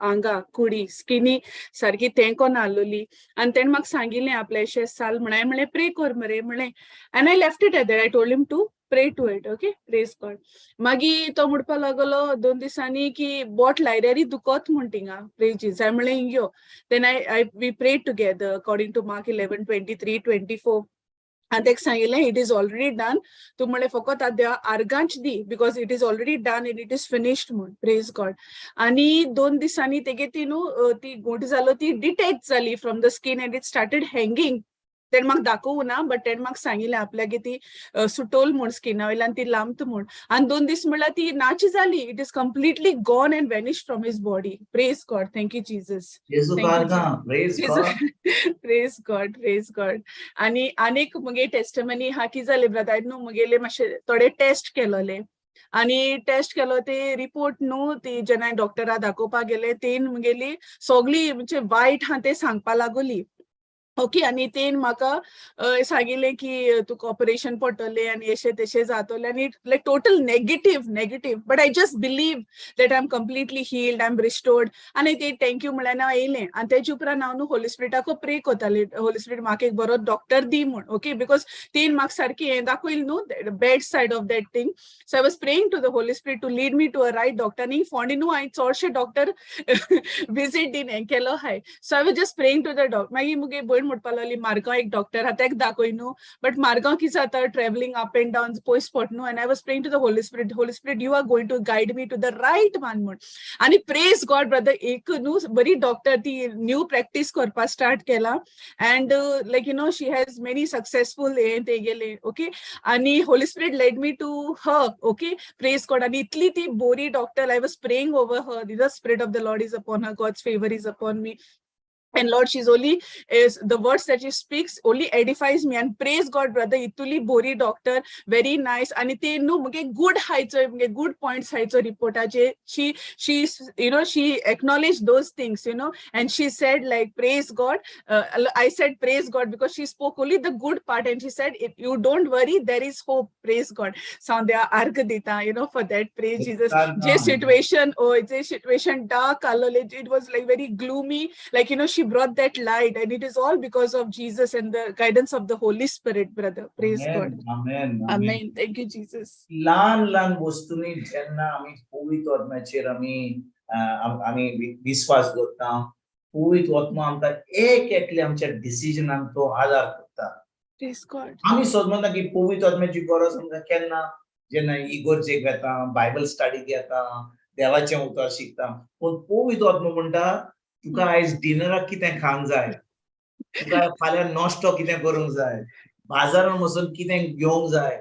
आंगा कुडी स्किनी सारकी तें कोन आलोली आनी तेणें म्हाका सांगिल्लें आपलें अशें साल म्हळें प्रे कर मरे म्हळें आनी I left it at I told him to pray to it okay praise God मागीर तो म्हणपा लागलो 2 दिसांनी की बोट लायल्यारी दुखोत म्हण थिंगा प्रेजीस हांवें म्हळें यो then we pray together according to mark 11:23-24 and they सांगिल्लें it is already done तू म्हळें फकत आद्या आर्गांच दी because it is already done and it is finished म्हण praise God आनी 2 दिसांनी तेगे ती न्हू ती गोट जालो ती डिटॅच जाली from the skin and it started hanging तेणें म्हाका दाखोवं ना बट तेणें म्हाका सांगिल्लें आपल्यागे ती सुटोल म्हूण स्किना वयल्यान ती लांबत म्हूण आनी 2 दीस म्हणल्यार ती नाची जाली it is completely gone and vanish from his body praise God thank you Jesus praise God आनी आनीक मुगे टेस्टमनी हा की जालें ब्रदर न्हू मुगेले मातशे थोडे टेस्ट केलोले आनी टेस्ट केलो ते रिपोर्ट न्हू ती जेन्ना डॉक्टरा दाखोवपाक गेले तेन मुगेली सगळी म्हणजे वायट हा ते सांगपा लागोली ओके आनी तेन म्हाका सांगिल्लें की तुका ऑपरेशन पडटलें आनी अशें तशें जातलें आनी like total negative but I just believe that I am completely healed I am restored आनी ते थँक्यू म्हळ्यार हांव येयलें आनी तेजे उपरांत हांव न्हू होली स्पिरिटाक प्रे कोत्तालें होली स्पिरिट म्हाका एक बरो डॉक्टर दी म्हूण ओके बिकॉज तेन म्हाका सारकी हें दाखयलें न्हू bad side of that thing so I was praying to the holy spirit to lead me to a right doctor आनी फोंडी न्हू हांवें चडशे डॉक्टर विजीट दिन हें केलो हाय so I was just praying to the doctor मागीर मुगे भयण म्हणपा लागली मारगांव एक डॉक्टर आहा तेका दाखय न्हू बट मारगांव कितें जाता ट्रॅव्हलिंग अप एंड डावन पयस पड न्हू आनी I was praying to the holy spirit you are going to guide me to the right one म्हूण आनी प्रेज गॉड ब्रदर एक न्हू बरी डॉक्टर ती न्यू प्रॅक्टीस करपाक स्टार्ट केला and like you know she has many successful हे ते गेले ओके आनी holy spirit led me to her okay praise God आनी इतली ती बरी doctor I was praying over her the spirit of the lord is upon her god's favour is upon me and Lord, she's only is the words that she speaks only edifies me and praise God, brother. Ituli bori doctor, very nice. And it no good heights, good points heights or report. She's you know she acknowledged those things, you know, and she said like praise God. I said praise God because she spoke only the good part, and she said if you don't worry, there is hope. Praise God. Sandhya argadita, you know, for that praise Jesus. J situation, J situation dark, it was like very gloomy, like you know. She brought that light, and it is all because of Jesus and the guidance of the Holy Spirit, brother. Praise God. Amen. Thank you, Jesus. ल्हान वस्तूंनी जेन्ना आमी पवित्र आत्म्याचेर आमी विश्वास दवरता पवित्र आत्मा आमकां एक एकले आमच्या डिसिजनाक तो आदार करता. Praise God. आमी समजता की पवित्र आत्म्याची गरज आमकां केन्ना जेन्ना इगोर्जेक वेता बायबल स्टडी घेता देवाचें उतर शिकता पूण पवित्र आत्मा म्हणटा तुका आयज डिनराक कितें खावंक जाय तुका फाल्यां नाश्तो कितें करूंक जाय बाजारान वचून कितें घेवंक जाय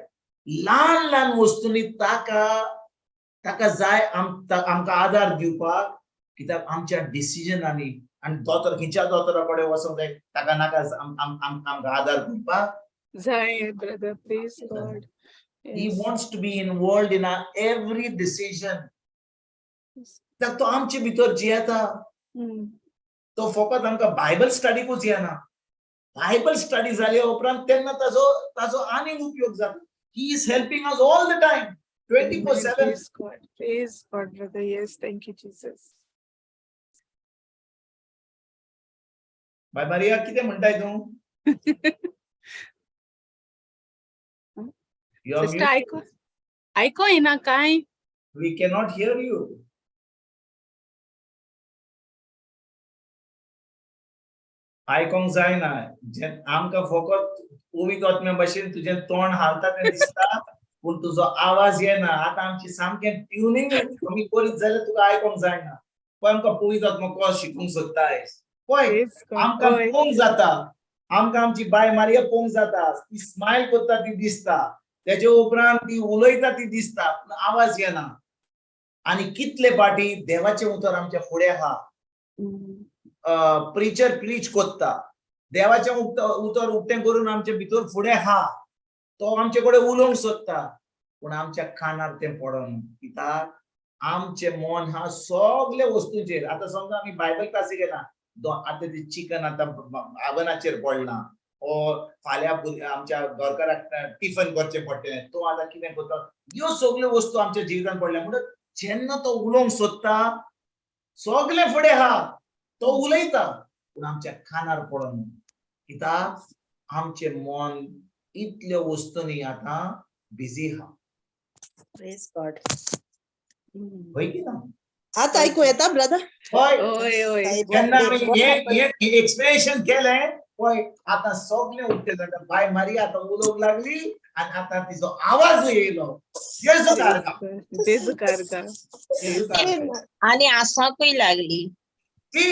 ल्हान वस्तूंनी ताका जाय आमकां आदार दिवपाक कित्याक आमच्या डिसिजनांनी आनी दोतोर खंयच्या दोतोरा कडेन वचोंक जाय ताका नाका आमकां आदार करपाक जाय brother. Praise God. He wants to be involved in our every decision. तो आमचे भितर जियेता तो फकत आमकां बायबल स्टडीकूच येना बायबल स्टडी जाल्या उपरांत तेन्ना ताजो आनीक उपयोग जाता. He is helping us all the time 24/7. Praise God, brother. Yes, thank you, Jesus. बाय मारिया कितें म्हणटाय तूं Sister, ऐको येना काय We cannot hear you. आयकोंक जायना आमकां फकत पवित्र आत्म्या भाशेन तुजें तोंड हालता तें दिसता पूण तुजो आवाज येना आतां आमची सामकें ट्युनिंग आमी करीत जाल्यार तुका आयकोंक जायना पळय आमकां पवित्र आत्मा कसो शिकूंक सोदता आयज पळय आमकां पळोवंक जाता आमकां आमची बाय मारिया पळोवंक जाता ती स्मायल करता ती दिसता तेजे उपरांत ती उलयता ती दिसता पूण आवाज येना आनी कितले फाटी देवाचें उतर आमच्या फुडें आहा प्रीचर प्रीच कोत्ता देवाचें उतर उक्तें करून आमचे भितर फुडें आहा तो आमचे कडेन उलोवंक सोदता पूण आमच्या कानार तें पडना कित्याक आमचें मन हा सगळे वस्तूंचेर आतां समजा आमी बायबल क्लासी गेला आतां ती चिकन आतां आव्हनाचेर पडलां ओ फाल्यां आमच्या घरकाराक टिफन करचें पडटलें तो आतां कितें करता ह्यो सगळ्यो वस्तू आमच्या जिवितांत पडल्या म्हणटच जेन्ना तो उलोवंक सोदता सगळे फुडें आहा तो उलयता पूण आमच्या कानार पडना कित्याक आमचें मन इतल्यो वस्तूंनी आतां बिजी आहा. Praise God. होय की ना आता ऐकू येता ब्रदर होय जेन्ना आमी हे एक्सप्लेनेशन केलें पळय आतां सगळे उठते जाता बाय मारी आतां उलोवंक लागली आनी आतां तिजो आवाज येयलो जेजू कारका आनी आसाकूय लागली ती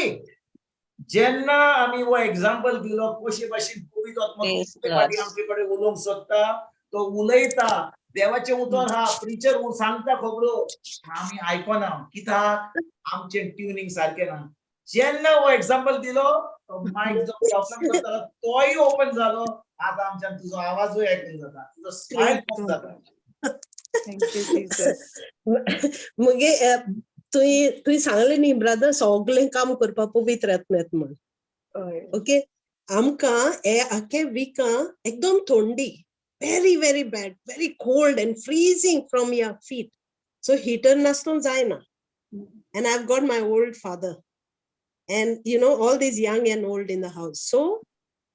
जेन्ना आमी हो एग्जाम्पल दिलो कशे भाशेन पवित्र आत्मा आमचे कडेन उलोवंक सोदता तो उलयता देवाचें उतर हा प्रिचर सांगता खबरो आमी आयकना कित्याक आमचें ट्युनिंग सारकें ना जेन्ना हो एग्जाम्पल दिलो मायक जो प्रॉब्लेम करतालो तोय ओपन जालो आतां आमच्यान तुजो आवाजूय आयकूंक जाता तुजो स्मायल पळोवंक जाता. Thank you Jesus. मगे तुई सांगलें न्ही ब्रदर सगळें काम करपाक पवित्र आत्म्यात म्हण ओके आमकां हे आखे विका एकदम थंडी, very very bad, very cold and freezing from your feet. So heater नासलो जायना. And I've got my old father and all these young and old in the house. So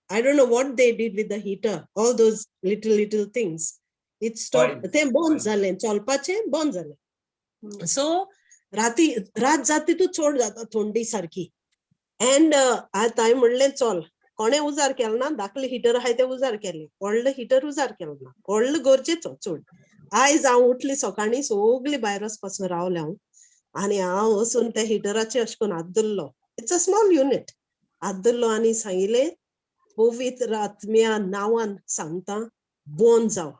I don't know what they did with the heater, all those little things. It stopped. ते बंद जालें, चलपाचें बंद जालें. So रात जाती तू चड जाता थंडी सारकी. And आतां हांवें म्हणलें चल कोणें उजार केलो ना, धाकलें हिटर आहाय ते उजार केलें, व्हडलें हिटर उजार केलो ना, व्हडलो गरजेचो चड. आयज हांव उठली सकाळीं सगळीं भायर वचपासून रावलें हांव आनी हांव वचून त्या हिटराचेर अशें करून हात धरलो. It's a small unit. हात धरलो आनी सांगिल्लें पवित्र आत्म्या नांवान सांगता बंद जाव,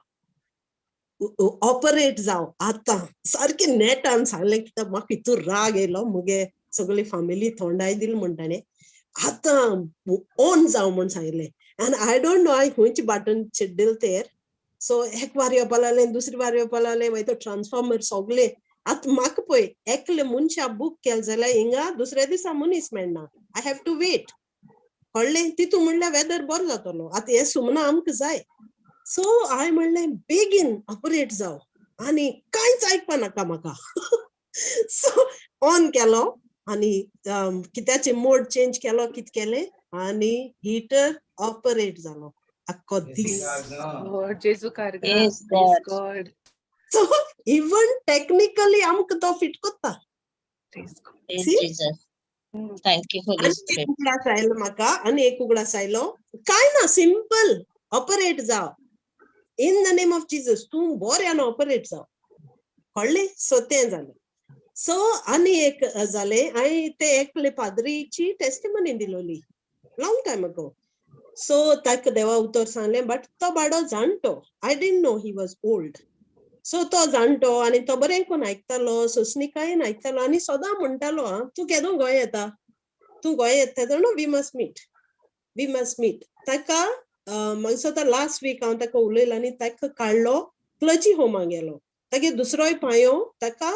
ऑपरेट जाव आतां. सारकें नेटान सांगलें कित्याक म्हाका हितून राग येयलो, मुगे सगळी फॅमिली थोंडाय दिली म्हणटाणे. आतां ऑन जाव म्हूण सांगिल्लें. आनी आय डोंट नो हांवें खंयची बटन चिड्डिल्लें तेर. सो एक वार येवपा लागलें, दुसरी वार येवपा लागलें, मागीर तो ट्रान्सफॉर्मर सगळे. आतां म्हाका पळय एकले मनशा बूक केलें जाल्यार हिंगा दुसऱ्या दिसा मनीस मेळना. I have to wait. कळ्ळें? तितू म्हणल्यार वेदर बरो जातलो. आतां हे सुमना आमकां जाय. सो हांवें म्हणलें बेगीन ऑपरेट जाव आनी कांयच आयकपा नाका म्हाका. सो ऑन केलो आनी कित्याचें मोड चेंज केलो, कितें केलें आनी हिटर ऑपरेट जालो आख्खो दीस. Lord जेजू कारगा. Praise Praise God. God. So even technically आमकां तो फिट कोत्ता. Praise God. Praise See? Jesus. Thank you, Holy आनी Spirit. एक उगडास आयलो म्हाका, आनी एक उगडास आयलो. कांय ना, सिंपल ऑपरेट जाव in the name of Jesus. तूं बऱ्यान ऑपरेट जाव. कळ्ळें? सो तें जालें. सो आनी एक जालें, हांवें ते एकले पाद्रीची टेस्टिमनी दिलोली लॉंग टायम अगो. सो ताका देवा उतर सांगलें, बट तो बाडो जाणटो. I didn't know he was old. So तो जाणटो आनी तो बरें कोन्न आयकतालो, सोसणीकायेन आयकतालो आनी सदां म्हणटालो, तूं केदो गोंय येता, तूं गोंय येता जाणा, वी मस्ट मीट. ताका मागीर तो लास्ट वीक हांव ताका उलयलो आनी ताका काडलो क्लर्जी होमान गेलो. तागे दुसरोय पांयो ताका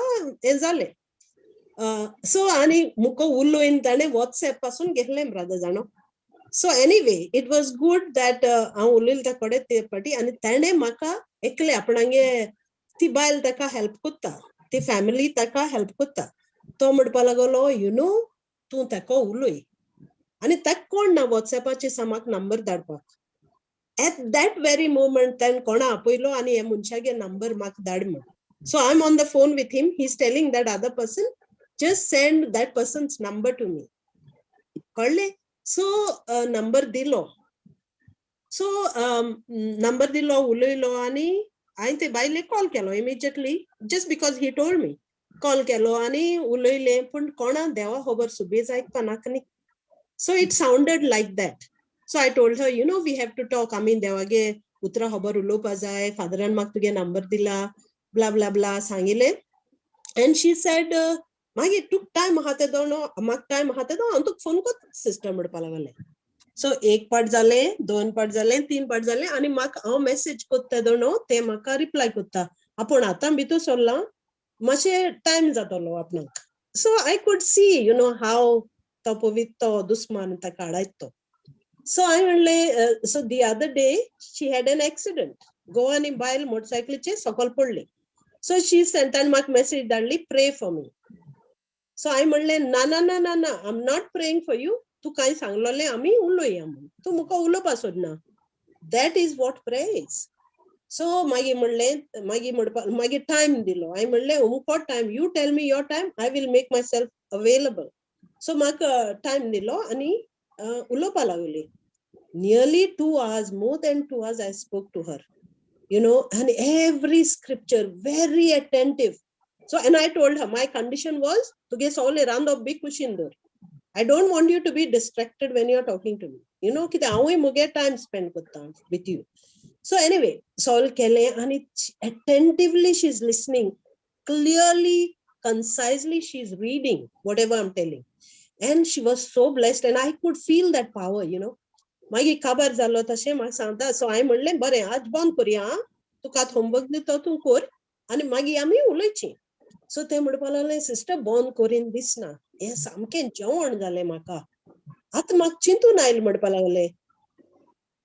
हें जालें. सो आनी मुको उलोयन ताणें वॉट्सएप पासून घेतलें ब्रदर जाणो. So anyway it was good that हांव उलयलें त्या कडेन ते फाटी आनी ताणें म्हाका एकले आपणागे ती बायल ताका हेल्प कोत्ता, ती फॅमिली ताका हेल्प कोत्ता. तो म्हणपा लागलो तूं ताका उलय. आनी ताका कोण ना वॉट्सएपाचेर सामाक नंबर धाडपाक. एट दॅट वेरी मोमेंट ताणें कोणा आपयलो आनी हे मनशागे नंबर म्हाका धाड म्हण. So I am on the phone with him. He is telling that other person just send that person's number to me. कळ्ळें? सो नंबर दिलो. सो नंबर दिलो, उलयलो आनी हांवें ते बायले कॉल केलो immediately, just because he told me. Call केलो आनी उलयलें, पूण कोणा देवा खबर सुबेज आयकपा नाका न्ही. So it sounded like that. So I told her we have to talk. आमी देवागे उतरां खबर उलोवपा जाय. फादरान म्हाका तुगे नंबर दिला, ब्ला ब्ला ब्ला सांगिल्लें. एंड शी सेड मागीर तुका टायम आहा ते दोनो, म्हाका टायम आहा ते हांव तुका फोन कोत्ता सिस्टर म्हणपा लागलें. सो एक पाट जालें, दोन पाट जालें, तीन पाट जालें आनी म्हाका हांव मेसेज कोत्ता दोनो ते म्हाका रिप्लाय कोत्ता, आपूण आतां भितर सरलां, मातशें टायम जातलो आपणाक. So I could see how तो पवित्र दुस्मान ताका हाडायत तो. सो हांवें म्हणलें, so the other day she had an accident. घोव आनी बायल मोटरसायकलीचेर सकयल पडली. सो शी सेंट आनी म्हाका मेसेज धाडली, प्रे फॉर मी. सो हांवें म्हणलें ना ना ना ना ना, I am not praying for you. तूं कांय सांगलोलें आमी उलोवया म्हूण, तूं म्हाका उलोवपा सोदना. That is what prayer is. So मागीर म्हणलें, मागीर टायम दिलो. हांवें म्हणलें अमको time, you tell me your time, I will make myself available. So म्हाका टायम दिलो आनी उलोवपा लागली. Nearly 2 hours, more than 2 hours I spoke to her. And every scripture very attentive. So, and I told her my condition was to get all around of big kushindur. I don't want you to be distracted when you're talking to me. Kida awi muge time spend with you. So anyway, Saul kele and attentively she's listening, clearly, concisely she's reading whatever I'm telling. And she was so blessed and I could feel that power, मागीर खबर जालो तशें म्हाका सांगता. So हांवें म्हणलें बरें आज बंद करुया, तुका आतां होमवर्क दिता तूं कर आनी मागीर आमी उलयची. सो ते म्हणपा लागलें सिस्टर बंद करीन दिसना, हें सामकें जेवण जालें म्हाका. आतां म्हाका चिंतून आयलें म्हणपा लागलें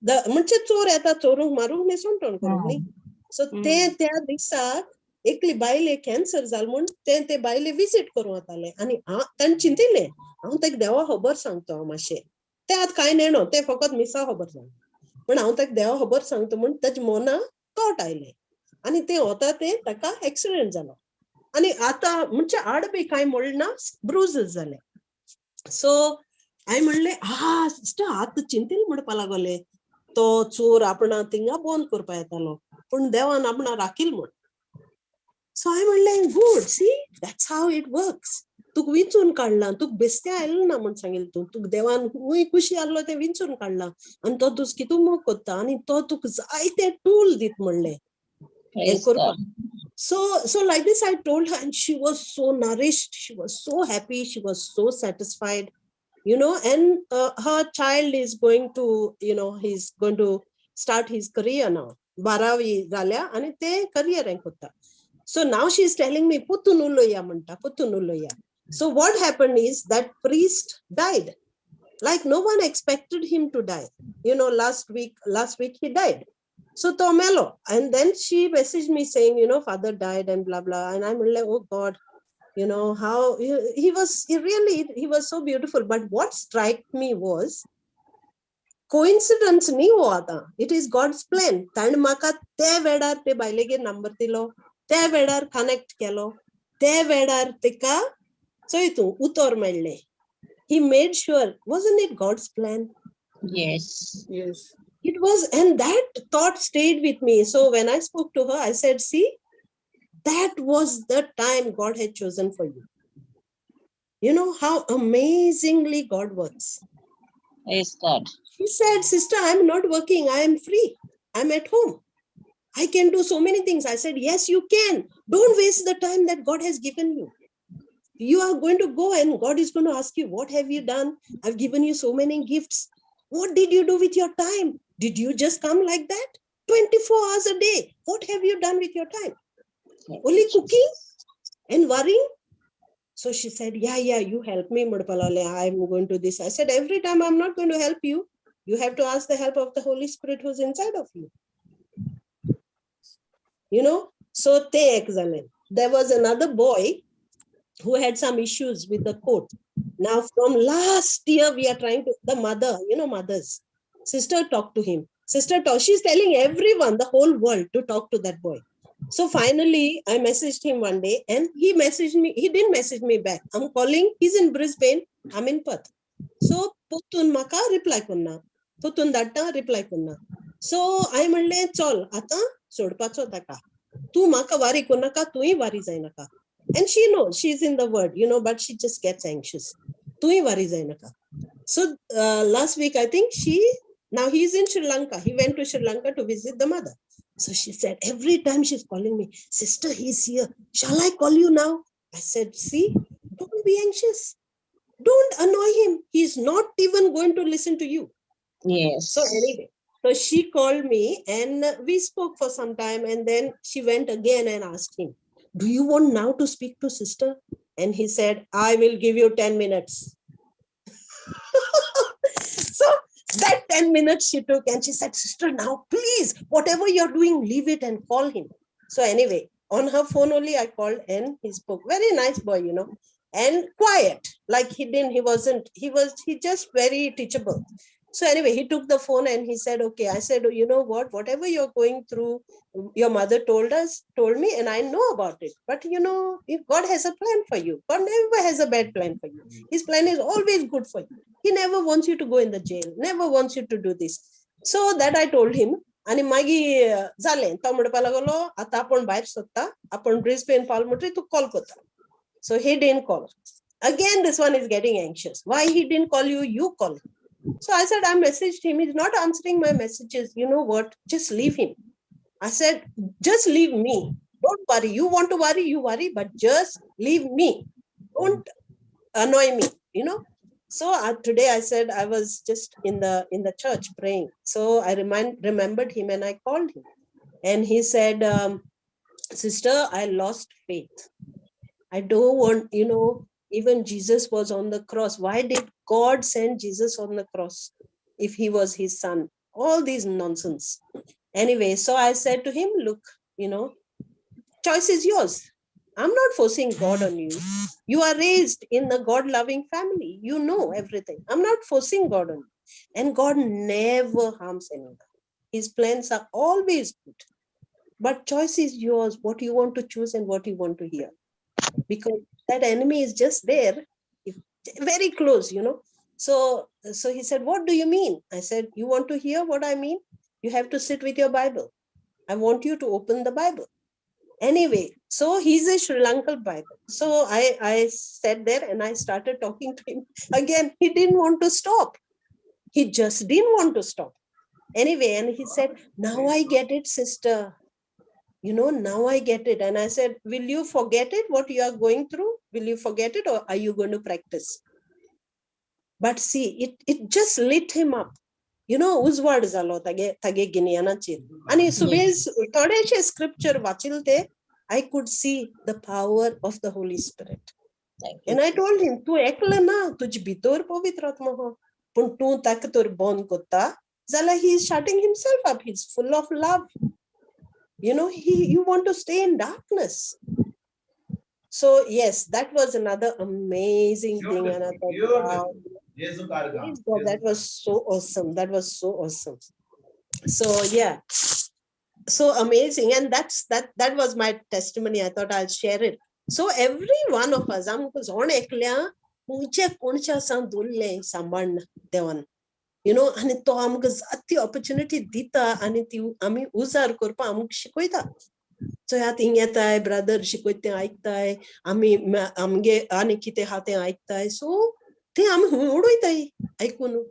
म्हणजे चोर येता चोरूंक मारूंक न्ही सोंटोन करूंक न्ही. सो ते त्या दिसाक एकली बायले कॅन्सर जाल म्हूण ते बायले विजीट करूं वताले आनी ताणें चिंतिल्लें हांव तेका देवा खबर सांगता हांव मातशें. ते आतां कांय नेणो ते फकत मिसा खबर सांगता पूण हांव तेका देवा खबर सांगता म्हूण तेज्या मना थॉट आयले आनी ते वता ते ताका एक्सिडेंट जालो आनी आतां म्हणजे आड बी कांय मोडलें ना, ब्रुजीस जाले. सो हांवें म्हणलें सिस्टर आतां चिंतिल्लें म्हणपा लागोले तो चोर आपणा थिंगा बंद करपा येतालो पूण देवान आपणा राखील म्हूण. सो हांवें म्हणलें good see that's how it works. तुका विंचून काडलां, तुका बेश्टें आयलें ना म्हूण सांगिल्लें तुका देवान खूंय खुशी आहलो तें विंचून काडलां आनी तो तुज कितू मोग कोत्ता आनी तो तुका जायते टूल दित म्हणलें हें Praise करपाक. God. So like this I told her and she was so nourished, she was so happy, she was so satisfied, and her child is going to, he's going to start his career now. 12वी जाल्या आणि ते career कोत्ता. So now she is telling me पुतून उलोया म्हणटा पुतून उलोया. So what happened is that priest died. Like no one expected him to die. Last week he died. So Tomelo, and then she messaged me saying, father died and blah blah, and I'm like, oh God, how he was so beautiful. But what struck me was coincidence न्ही हो आता. It is God's plan. ताण म्हाका त्या वेळार ते बायलेगेर number दिलो, त्या वेळार कनेक्ट केलो, त्या वेळार तिका चोयतू उतर मेळ्ळें. He made sure, wasn't it God's plan? Yes. Yes. It was, and that thought stayed with me. So when I spoke to her, I said, see, that was the time God had chosen for you. You know how amazingly God works. Praise God. She said, sister, I'm not working. I am free. I'm at home. I can do so many things. I said, yes, you can. Don't waste the time that God has given you. You are going to go and God is going to ask you, what have you done? I've given you so many gifts. What did you do with your time? Did you just come like that? 24 hours a day. What have you done with your time? Only cooking and worrying? So she said, yeah, you help me, Mudpalale. I'm going to this. I said, every time I'm not going to help you. You have to ask the help of the Holy Spirit who's inside of you. So there was another boy who had some issues with the court. Now from last year, we are trying to, the mother, mothers, sister talked to him. She's telling everyone, the whole world, to talk to that boy. So finally, I messaged him one day and he messaged me. He didn't message me back. I'm calling, he's in Brisbane, I'm in Perth. So Putun maka reply kunna. Putun datta reply kunna. So I म्हणले चल आता सोडपाचो ताका. तू म्हाका वारी कोनाका, तूय वारी जायनाका. And she knows, she's in the word, but she just gets anxious. Tui wari zainaka. So last week, I think now he's in Sri Lanka. He went to Sri Lanka to visit the mother. So she said, every time she's calling me, sister, he's here. Shall I call you now? I said, see, don't be anxious. Don't annoy him. He's not even going to listen to you. Yes. So anyway, so she called me and we spoke for some time. And then she went again and asked him, do you want now to speak to sister? And he said, I will give you 10 minutes. So that 10 minutes she took and she said, sister, now please, whatever you're doing, leave it and call him. So anyway, on her phone only I called and he spoke. Very nice boy, and quiet. Like he just very teachable. So anyway, he took the phone and he said, okay. I said, you know what, whatever you're going through, your mother told me, and I know about it. But if God has a plan for you, God never has a bad plan for you. His plan is always good for you. He never wants you to go in the jail, never wants you to do this. So that I told him. आणि मागीर जालें तो म्हणपाक लागलो आतां आपण भायर सरता आपण ब्रिस्बेन पावल म्हणटरी तूं कॉल करता. So he didn't call. Again, this one is getting anxious. Why he didn't call you? You call him. So I said, I messaged him. He's not answering my messages. You know what? Just leave him. I said, just leave me. Don't worry. You want to worry, you worry, but just leave me. Don't annoy me, So today I said I was just in the church praying. So I remembered him and I called him. And he said, sister, I lost faith. I don't want, even Jesus was on the cross. Why did God send Jesus on the cross if he was his son? all these nonsense. Anyway, so I said to him, look, choice is yours. I'm not forcing God on you. You are raised in a God-loving family. You know everything. I'm not forcing God on you. And God never harms anyone. His plans are always good. But choice is yours, what you want to choose and what you want to hear. Because that enemy is just there, very close, So he said, what do you mean? I said, you want to hear what I mean? You have to sit with your Bible. I want you to open the Bible. Anyway, so he's a Sri Lankan Bible. So I sat there and I started talking to him. Again, he didn't want to stop. He just didn't want to stop. Anyway, and he said, now I get it, sister. Now I get it. And I said, will you forget it, what you are going through? Will you forget it or are you going to practice? But see, it just lit him up. उजवाड झालो तागे गिन्यानाचेर आणि सुबेज थोडेशे scripture वाचिल ते I could see the power of the Holy Spirit. And I told him, तू एकलो ना, तुझे भितर पवित्र आत्मा हा. पण तू ताका तर बंद करता, जाल्यार he is shutting himself up. He's full of love. You want to stay in darkness. So yes, that was another amazing thing. And I thought, wow, that was so awesome. That was so awesome. So yeah, so amazing. And that was my testimony. I thought I'll share it. So every one of us, आणि तो आमकां जाती opportunity दिता आणि ती आमी उजार करपा आमकां शिकयता. सो ह्या थिंग येताय, ब्रदर शिकयता तें आयकताय, आमगे आनी कितें आहा तें आयकताय. सो तें आमी उडयताय आयकून.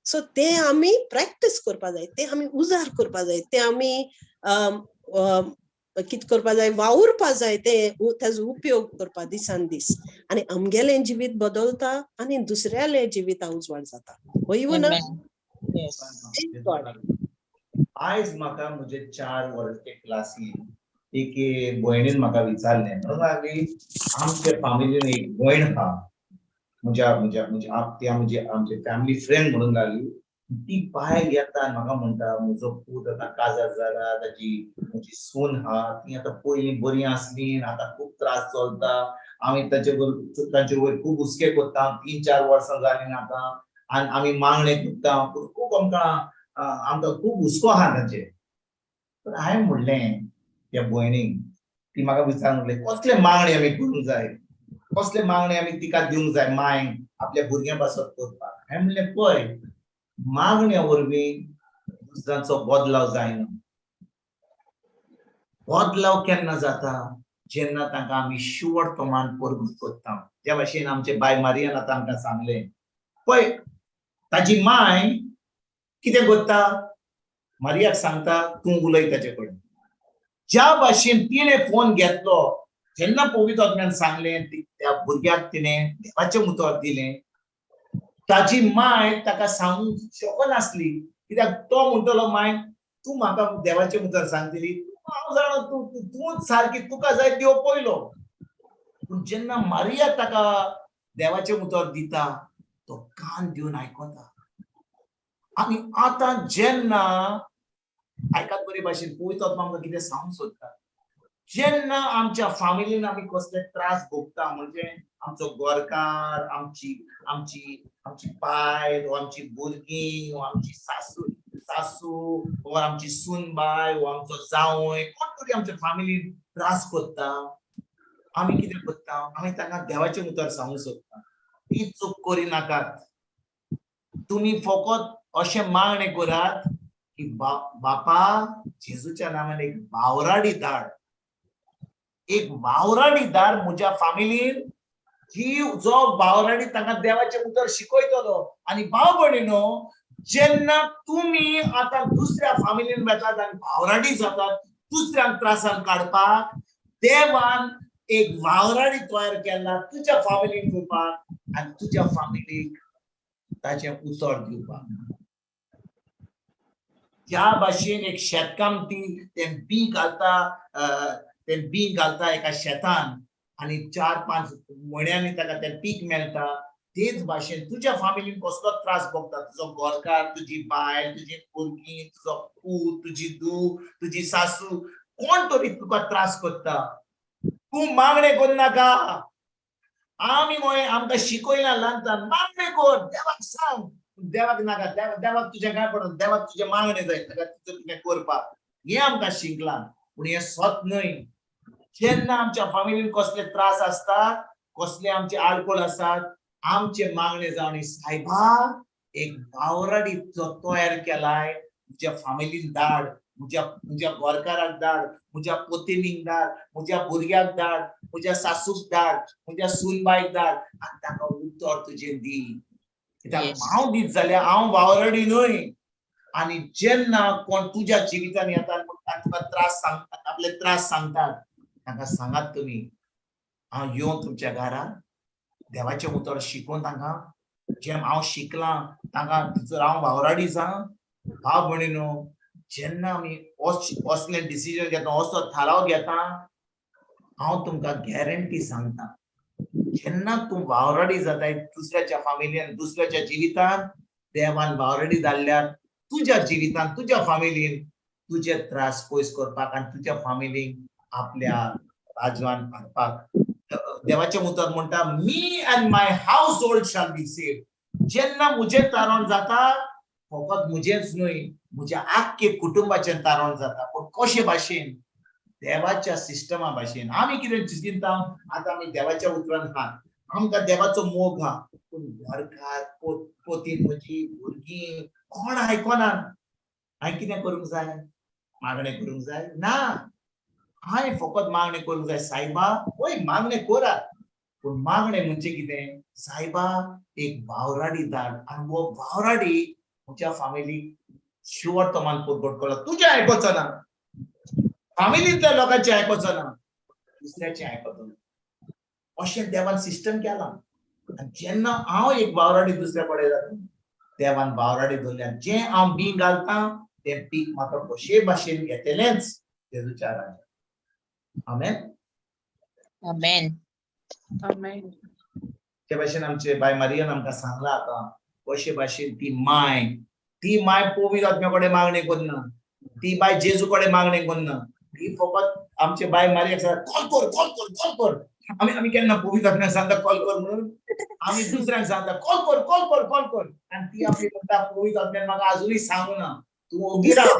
सो तें आमी प्रॅक्टीस करपा जाय, तें आमी उजार करपा जाय, तें आमी कितें करपा जाय, वावुरपा जाय, तेजो उपयोग करपा दिसान दीस. आणि आमगेलें जिवीत बदलता आणि दुसऱ्याले जिविता उजवाड जाता. होय ना? आयज म्हाका म्हजे 4 वर्साचे क्लासीन एक भयणीन म्हाका विचारलें, आमच्या फॅमिलीन एक भयण आहा, आमचे फॅमिली फ्रेंड म्हणून लागली. ती भायर येता आनी म्हाका म्हणटा, म्हजो पूत आतां काजार जाला, म्हजी सून आहा, ती आतां पयलीं बरी आसली, आतां खूब त्रास चलता. आमी तांचे वयर खूब हुस्के करता, 3-4 वर्सां जालीं आतां, आनी आमी मागणे करता, खूब आमकां खूब हुस्को आहा तांचे. तर हांवें म्हणलें त्या भयणीक, ती म्हाका विचारून म्हणलें, कसले मागणे आमी करूंक जाय, कसले मागणे आमी तिका दिवंक जाय मायक आपल्या भुरग्यां पासत करपाक. हांवें म्हणलें, पळय, मागण्या वरवीं दुसऱ्यांचो बदलाव जायना. बदलाव केन्ना जाता, जेन्ना तांकां आमी शुवर तोमान परगूत करता. त्या भाशेन आमचे बाय मारियान आतां आमकां सांगलें, पळय, ताजी माय कितें करता, मारियाक सांगता, तूं उलय ताचे कडेन. ज्या भाशेन तिणें फोन घेतलो, जेन्ना पवित्र आत्म्यान सांगलें, त्या भुरग्याक तिणें देवाचें उतर दिलें, ताजी माय ताका सांगूंक शकनासली, कित्याक तो म्हणटलो, माय, तूं म्हाका देवाचें उतर सांगतली, हांव जाणा तूंच सारकी, तुका जाय देव पयलो. पूण जेन्ना मारिया ताका देवाचें उतर दिता, तो कान दिवन आयकता. आनी आतां जेन्ना आयकात बरे भाशेन पवित्र आत्मा आमकां कितें सांगूंक सोदता, जेन्ना आमच्या फॅमिलीन आमी कसले त्रास भोगता, म्हणजे आमचो गोरकार, आमची बायल, वा आमची भुरगीं, वा आमची सासू, वा आमची सूनबाय, वा आमचो जावय, कोण तरी आमच्या फॅमिलीन त्रास करता, आमी कितें करता, आमी तांकां देवाचें उतर सांगूंक सोदता. ती चूक करिनाकात. तुमी फकत अशें मागणें करात की बापा, जेजूच्या नांवान एक वावराडी धाड, एक वावराडी धाड म्हज्या फॅमिलीन, जो वावराडी तांकां देवाचें उतर शिकयतलो. आनी भाव भयणीनो, जेन्ना तुमी आतां दुसऱ्या फॅमिलीन वेतात आनी वावराडी जातात, दुसऱ्यांक त्रासान काडपाक, देवान एक वावराडी तयार केला तुज्या फॅमिलीन दिवपाक आनी तुज्या फॅमिलीक ताचें उतर दिवपाक. ज्या भाशेन एक शेतकामती तें बी घालता एका शेतान, आनी 4-5 म्हयन्यांनी ताका तें पीक मेळटा, तेच भाशेन तुझ्या फॅमिलीन कसलो त्रास भोगता तुजो घरकार, तुजी बायल, तुजी भुरगीं, तुजो पूत, तुजी धूव, तुजी सासू, कोण तरी तुका त्रास करता. तू मागणे करू नाका. आमी मोय आमकां शिकयला ल्हानसान मागणे कर, देवाक सांग. देवाक नाका, देवाक तुजें काय पडत, देवाक तुजें मागणे जाय, ताका तुजें करपाक. हें आमकां शिकलां, पूण हें सत न्हय. जेन्ना आमच्या फॅमिलीन कसले त्रास असतात, कसले आमचे आडकोळ आसात, आमचे मागणे जावन सायबा एक वावराडी तयार केलाय, तुज्या फॅमिलीन धाड, म्हज्या घरकाराक धाड, म्हज्या पोतेनीक धाड, म्हज्या भुरग्याक धाड, म्हज्या सासूक धाड, म्हज्या सूनबायक धाड आनी ताका उतर तुजें दी. कित्याक Yes. हांव दीत जाल्यार हांव वावराडी न्हय. आनी जेन्ना कोण तुज्या जिवितान येतात तुका त्रास सांगतात, आपले त्रास सांगतात, तांकां सांगात तुमी हांव येवन तुमच्या घरान देवाचें उतर शिकोवन तांकां जें हांव शिकलां तांकां जर हांव वावराडी जां. भाव भयणीनो, जेन्ना आमी असलें डिसिजन घेता, असो थाराव घेता, हांव तुमकां गॅरंटी सांगता, जेन्ना तूं वावराडी जाताय दुसऱ्याच्या फॅमिलीन, दुसऱ्याच्या जिवितान, देवान वावराडी जाल्ल्यार तुज्या जिवितान, तुज्या फॅमिलीन तुजे त्रास पयस करपाक आनी तुज्या फॅमिलीक आपल्या राजवान हाडपाक. देवाचें उतर म्हणटा, me and my house hold shall be saved. जेन्ना म्हजें तारण जाता, फकत म्हजेंच न्हय, म्हज्या आख्खे कुटुंबाचें तारण जाता. पूण कशे भाशेन? देवाच्या सिस्टमा भाशेन. आमी कितें चिंता, आतां आमी देवाच्या उतरान आहात, आमकां देवाचो मोग आहा, पूण घरकार, पोतीन म्हजी, भुरगीं कोण आयकनात. हांवें कितें करूंक जाय? मागणें करूंक जाय? ना, हांवें फकत मागणें करूंक जाय, सायबा वय मागणें करात, पूण मागणें म्हणजे कितें? सायबा एक वावराडी धाड आनी वो वावराडी म्हज्या फॅमिलीक शुअर तोमान परगट करता. तुजें आयकोचो ना, फॅमिलींतल्या लोकांचें आयकोचो ना, दुसऱ्याचें आयकोचो. अशें देवान सिस्टम केलां. आनी जेन्ना हांव एक वावराडी दुसऱ्या कडेन जाता, देवान वावराडी धरल्यार जें हांव बी घालतां तें पीक म्हाका कशे भाशेन घेतलेंच जेजूच्या राज्यांत. आमेन. Amen. Amen. ते भाशेन आमचे बाय मारियान आमकां सांगलां आतां कशे भाशेन ती माय पवित्र आत्म्या कडेन मागणी करना, ती बाय जेजू कडेन मागणी करना. ती फकत आमचे बाय मारियाक सांगता कॉल कर. आमी केन्ना पवित्र आत्म्याक सांगता कॉल कर म्हणून? आमी दुसऱ्यांक सांगता कॉल कर. आनी ती आपली म्हणटा पवित्र आत्म्यान म्हाका अजुनूय सांगूना, तूं ओगी राव.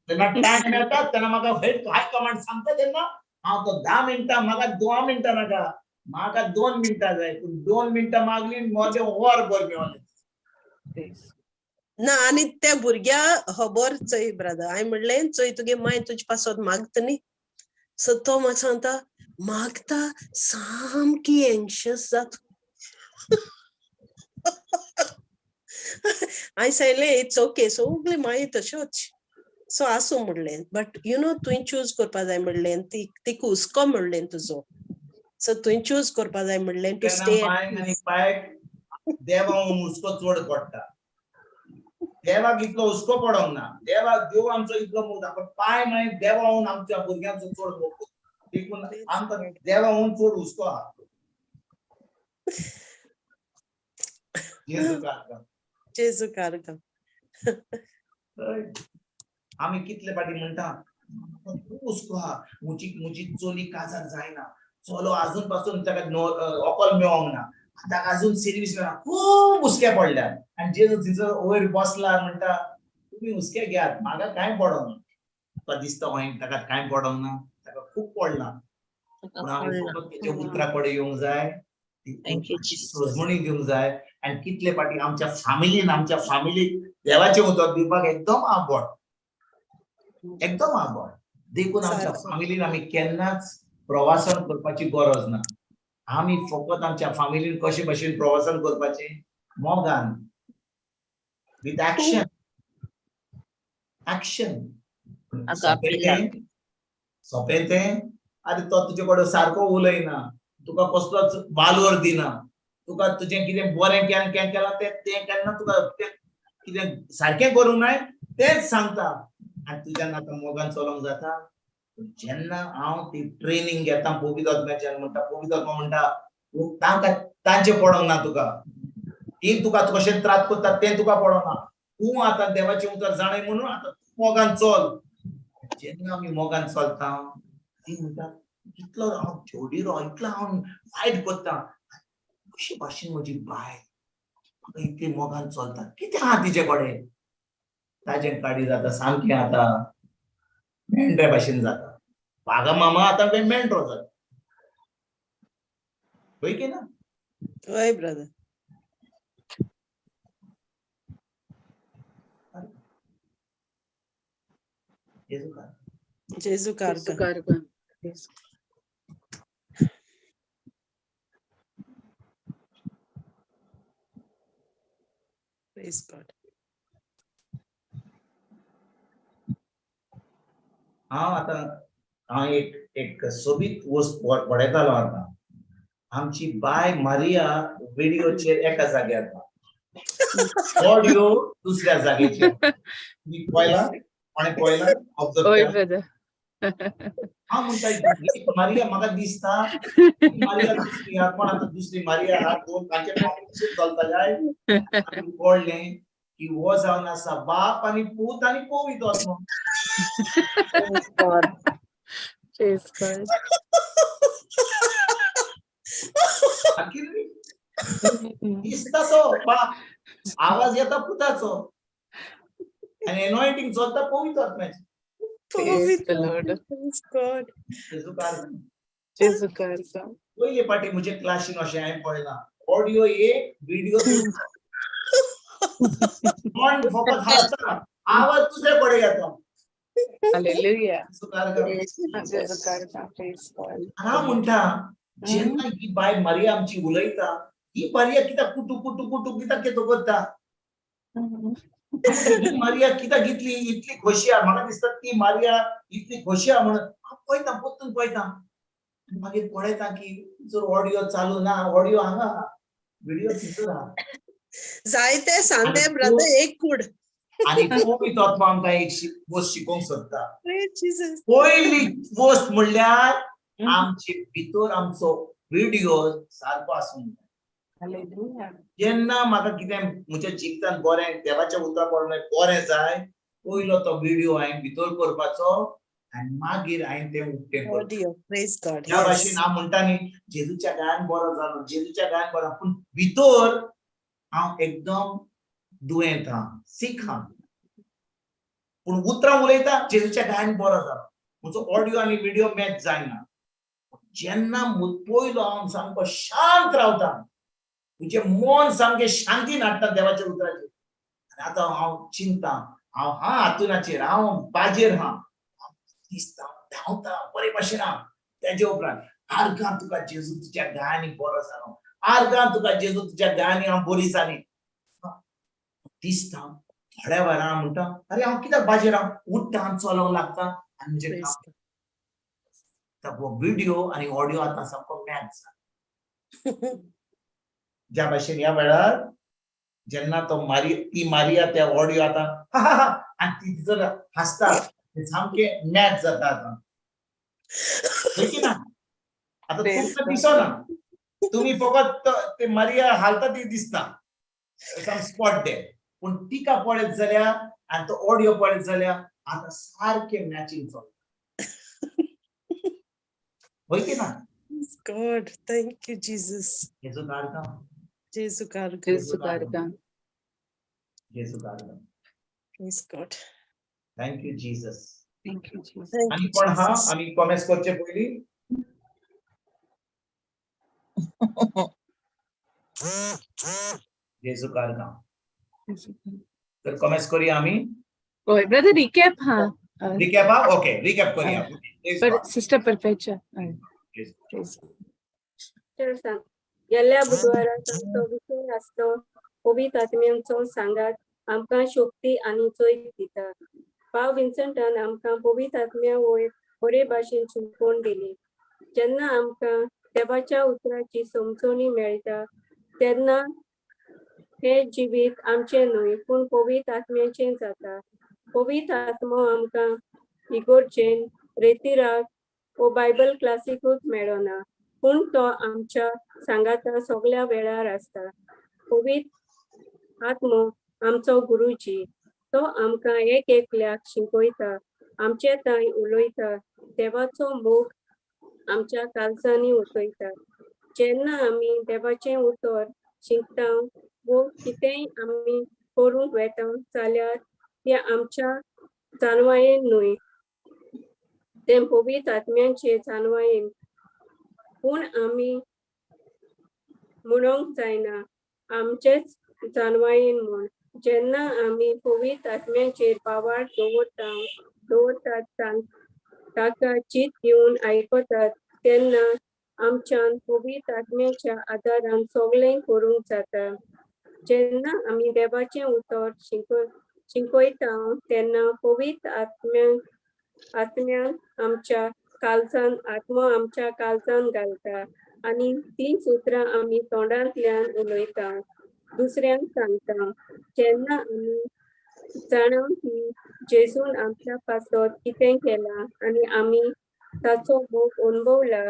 तेन्ना टायम मेळटा तेन्ना म्हाका हाय कमांड सांगता तेन्ना हांव तो 10 मिनटां, म्हाका 2 मिनटां नाका, म्हाका 2 मिनटां जाय. पूण 2 मिनटां मागली मोदें वरभर मेळोलें. Yes. ना आनी त्या भुरग्या खबर चोय ब्रदर, हांवें म्हणलें चोय तुगे माय तुजे पासत मागता न्ही. सो तो म्हाका सांगता मागता सामकी एंशियस जाता. हांवें सांगलें इट्स ओके, सगळी माय तश्योच. सो आसूं म्हणलें, बट यू नो तुवें चूज करपा जाय म्हणलें, ती हुस्को म्हणलें तुजो. सो तुवें चूज करपा जाय म्हणलें टू केन्ना स्टे. मांयक आनी पायक देवाक हुस्को चड पडटा. देवाक इतलो हुस्को पडोंक ना. देव आमचो इतलो मोग ना, पण पाय मांय देवाहून आमच्या भुरग्यांचो चड मोग. देखून आमकां देवाहून चड हुस्को आहा. जेजू कारगा. आमी कितले फाटी म्हणटा खूब हुस्को आहा, म्हजी चोली काजार जायना, चलो अजून पासून ताका अकल मेळोंक ना, ताका अजून सर्वीस मेळना, खूब हुस्के पडल्यात. आनी जेजू थंयसर वयर बसला म्हणटा तुमी हुस्के घेयात, म्हाका कांय पडोंक ना. तुका दिसता ताका कांय पडोंक ना, ताका खूब पडला. पूण आमी फकत तेच्या उतरा कडेन येवंक जाय, Thank you, Jesus. सोजमणी दिवंक जाय. आनी कितले फाटी आमच्या फॅमिलीक देवाचें उतर दिवपाक एकदम आवड. देखून आमच्या फॅमिलीन आमी केन्नाच प्रवासन करपाची गरज ना. आमी फकत आमच्या फॅमिलीन कशे भाशेन प्रवासन करपाचें? मोगान, विथ एक्शन. सोंपें तें. आनी तो तुजे कडेन सारको उलयना, तुका कसलोच वालोर दिना, तुका तुजें कितें बरें केलां तें केन्ना तुका कितें सारकें करूंक जाय तेंच सांगता. आनी तुज्यान आतां मोगान चलोंक जाता? जेन्ना हांव ती ट्रेनिंग घेता पवित्र आत्म्याच्यान, म्हणटा पवित्र आत्मा म्हणटा तांचे पडोंक ना तुका, ती तुका कशें त्रास करता तें तुका पडना. तूं आतां देवाचें उतर जाणय म्हणून आतां मोगान चल. जेन्ना आमी मोगान चलता ती म्हणटा इतलो हांव जेवढी इतलो हांव वायट करता कशे भाशेन म्हजी बाय म्हाका इतली मोगान चलता कितें आहा तिचे कडेन. ताजें काडी जाता सामकें आतां मेंढ्या भाशेन जाता. भागा मामा आतां मेंढरो जाता. होय की ना. होय ब्रदर. जेजू का जेजू कारका. Sukarga. Yes. Praise God. हांव एक सोबीत वस्त पळयतालो आतां. आमची बाय मारिया व्हिडिओचेर एका जाग्यार ऑडिओ दुसऱ्या जाग्याचेर. तुम्ही पळयला कोणें पळयला ऑब्जर्व Oi, केला. brother. हांव म्हणटा एक मारिया म्हाका दिसता मारिया दुसरी आहा पण आतां दुसरी मारिया आहा दोन तांचे कॉम्पिटिशन चलता काय. आमी पळयलें की हो जावन आसा बाप आनी पूत आनी पवित्र आत्मा. Praise God. Praise God. दिसता तो बाप आवाज येता पुताचो आनी एनॉयंटिंग चलता पवित्र आत्म्याची. Praise the Lord. Praise God. जेजू कार Jesu Karga. पयले पाटी म्हजे क्लासीन अशें हांवें पळयलां ऑडिओ एक व्हिडिओ दुसरो. मन फकत हालता आवाज दुसरे कडेन येता. Hallelujah. जेजू कार कर. Jesu Karga. Praise God. हांव म्हणटा जेन्ना ही बाय मारिया आमची उलयता ही मारिया कित्याक कुटू कुटू कुटू कित्याक केतो करता. ही मारिया कित्याक इतली खोशी आहा. म्हाका दिसता ती मारिया इतली खोशी आहा म्हणून हांव पळयता परतून पळयता आनी मागीर पळयता की जर ऑडिओ चालू ना ऑडिओ हांगा आहा व्हिडिओ थिंगसर आहा. जायते सांगते आनी ब्रदर एक कूड. आनी पवित्र आत्मा आमकां एक गोष्ट शिकोवंक सोदता. Praise Jesus. पयली गोष्ट म्हणल्यार आमचे भितर आमचो व्हिडिओ सारको आसूंक जाय. Hallelujah. जेन्ना म्हाका कितें म्हज्या जिवितांत बरें देवाच्या उतरा पडलें बरें जाय पयलो तो व्हिडिओ हांवें भितर करपाचो आनी मागीर हांवें तें उक्तें करपाचें. Audio. Praise God. ह्या भाशेन हांव म्हणटा न्ही जेजूच्या गायन बरो जालो जेजूच्या गायन बरो पूण भितर हांव एकदम दुयेंत आहा सीख आहा. पूण उतरां उलयता जेजूच्या गायन बरो जालो म्हजो ऑडिओ आनी व्हिडिओ मॅच जायना. जेन्ना पयलो हांव सामको शांत रावता तुजें मन सामकें शांतीन हाडटा देवाच्या उतराचेर. आनी आतां हांव चिंता हांव हातूनाचेर हांव बाजेर आहा दिसता धांवता बरे भाशेन आहा. तेजे उपरांत आर्गां तुका जेजू तुज्या गायांनी बरो जालो आर्गां तुका जेजू तुज्या गायांनी हांव बरी जाली. दिसता थोड्या वेळान हांव म्हणटा अरे हांव कित्याक बाजेर हांव उठ्ठा आनी चलोंक लागता आनी म्हजें Praise काम. God. हो व्हिडिओ आनी ऑडिओ आतां सामको मॅच जाला. ज्या भाशेन ह्या वेळार जेन्ना तो ती मारिया त्या ऑडिओ आतां आनी ती जर हांसता सामकें मॅच जाता आतां. होय की ना. आतां तुमकां दिसना तुमी फकत ते मारिया हालता ती दिसता सम स्पॉट डे पूण तिका पळयत जाल्यार आनी तो ऑडिओ पळयत जाल्यार आतां सारकें मॅचिंग चलता. होय की ना. Praise God. Thank you, Jesus. जेजू कारका. Jesu कारका. Jesu Karga. जेजू कारका. Praise God. Thank you Jesus. Thank you, Jesus. Thank आनी you, कोण आहा Jesus. आमी कॉमेंट्स करचे पयली. जेजू कारका. तर कॉमेंट्स करूया आमी. Oi, brother, recap, ha. Recap हा ओके रिकॅप करूया. But Sister Perpetua. Praise God. तर सांग गेल्ल्या बुधवाराक आमचो विशय आसलो पवित्र आत्म्यांचो सांगात आमकां शक्ती आनी चैत दिता. भाव विन्संटान आमकां पवित्र आत्म्या वयर बरे भाशेन शिकवण दिली. जेन्ना आमकां देवाच्या उतराची समजणी मेळटा तेन्ना हे जिवीत आमचें न्हय पूण पवित्र आत्म्याचें जाता. पवित्र आत्मो आमकां इगोर्जेन रेतीराक वो बायबल क्लासीकूच मेळना पूण तो आमच्या सांगाता सगळ्या वेळार आसता. पवित्र आत्मो आमचो गुरुजी, तो आमकां एक एकल्याक शिकयता, आमचे थंय उलयता, देवाचो मोग आमच्या काळजांनी उतयता. जेन्ना आमी देवाचें उतर शिकता वो कितेंय आमी करूंक वेता जाल्यार तें आमच्या जानवायेन न्हय, तें पवित्र आत्म्याचे जानवायेन. पूण आमी म्हणोंक जायना आमचेच जानवायेन म्हूण. जेन्ना आमी पवित्र आत्म्याचेर पावार दवरतात ताका चित दिवन आयकतात तेन्ना आमच्यान पवित्र आत्म्याच्या आदारान सगळें करूंक जाता. जेन्ना आमी देवाचें उतर शिकयता तेन्ना पवित्र आत्म्यान आमच्या काळजान आत्मो आमच्या काळजान घालता आनी तीं सुत्रां आमी तोंडांतल्यान उलयता, दुसऱ्यांक सांगता. जेन्ना आमी जाणा की जेजून आमच्या पासत कितें केलां आनी आमी ताचो मोग अनुभवला,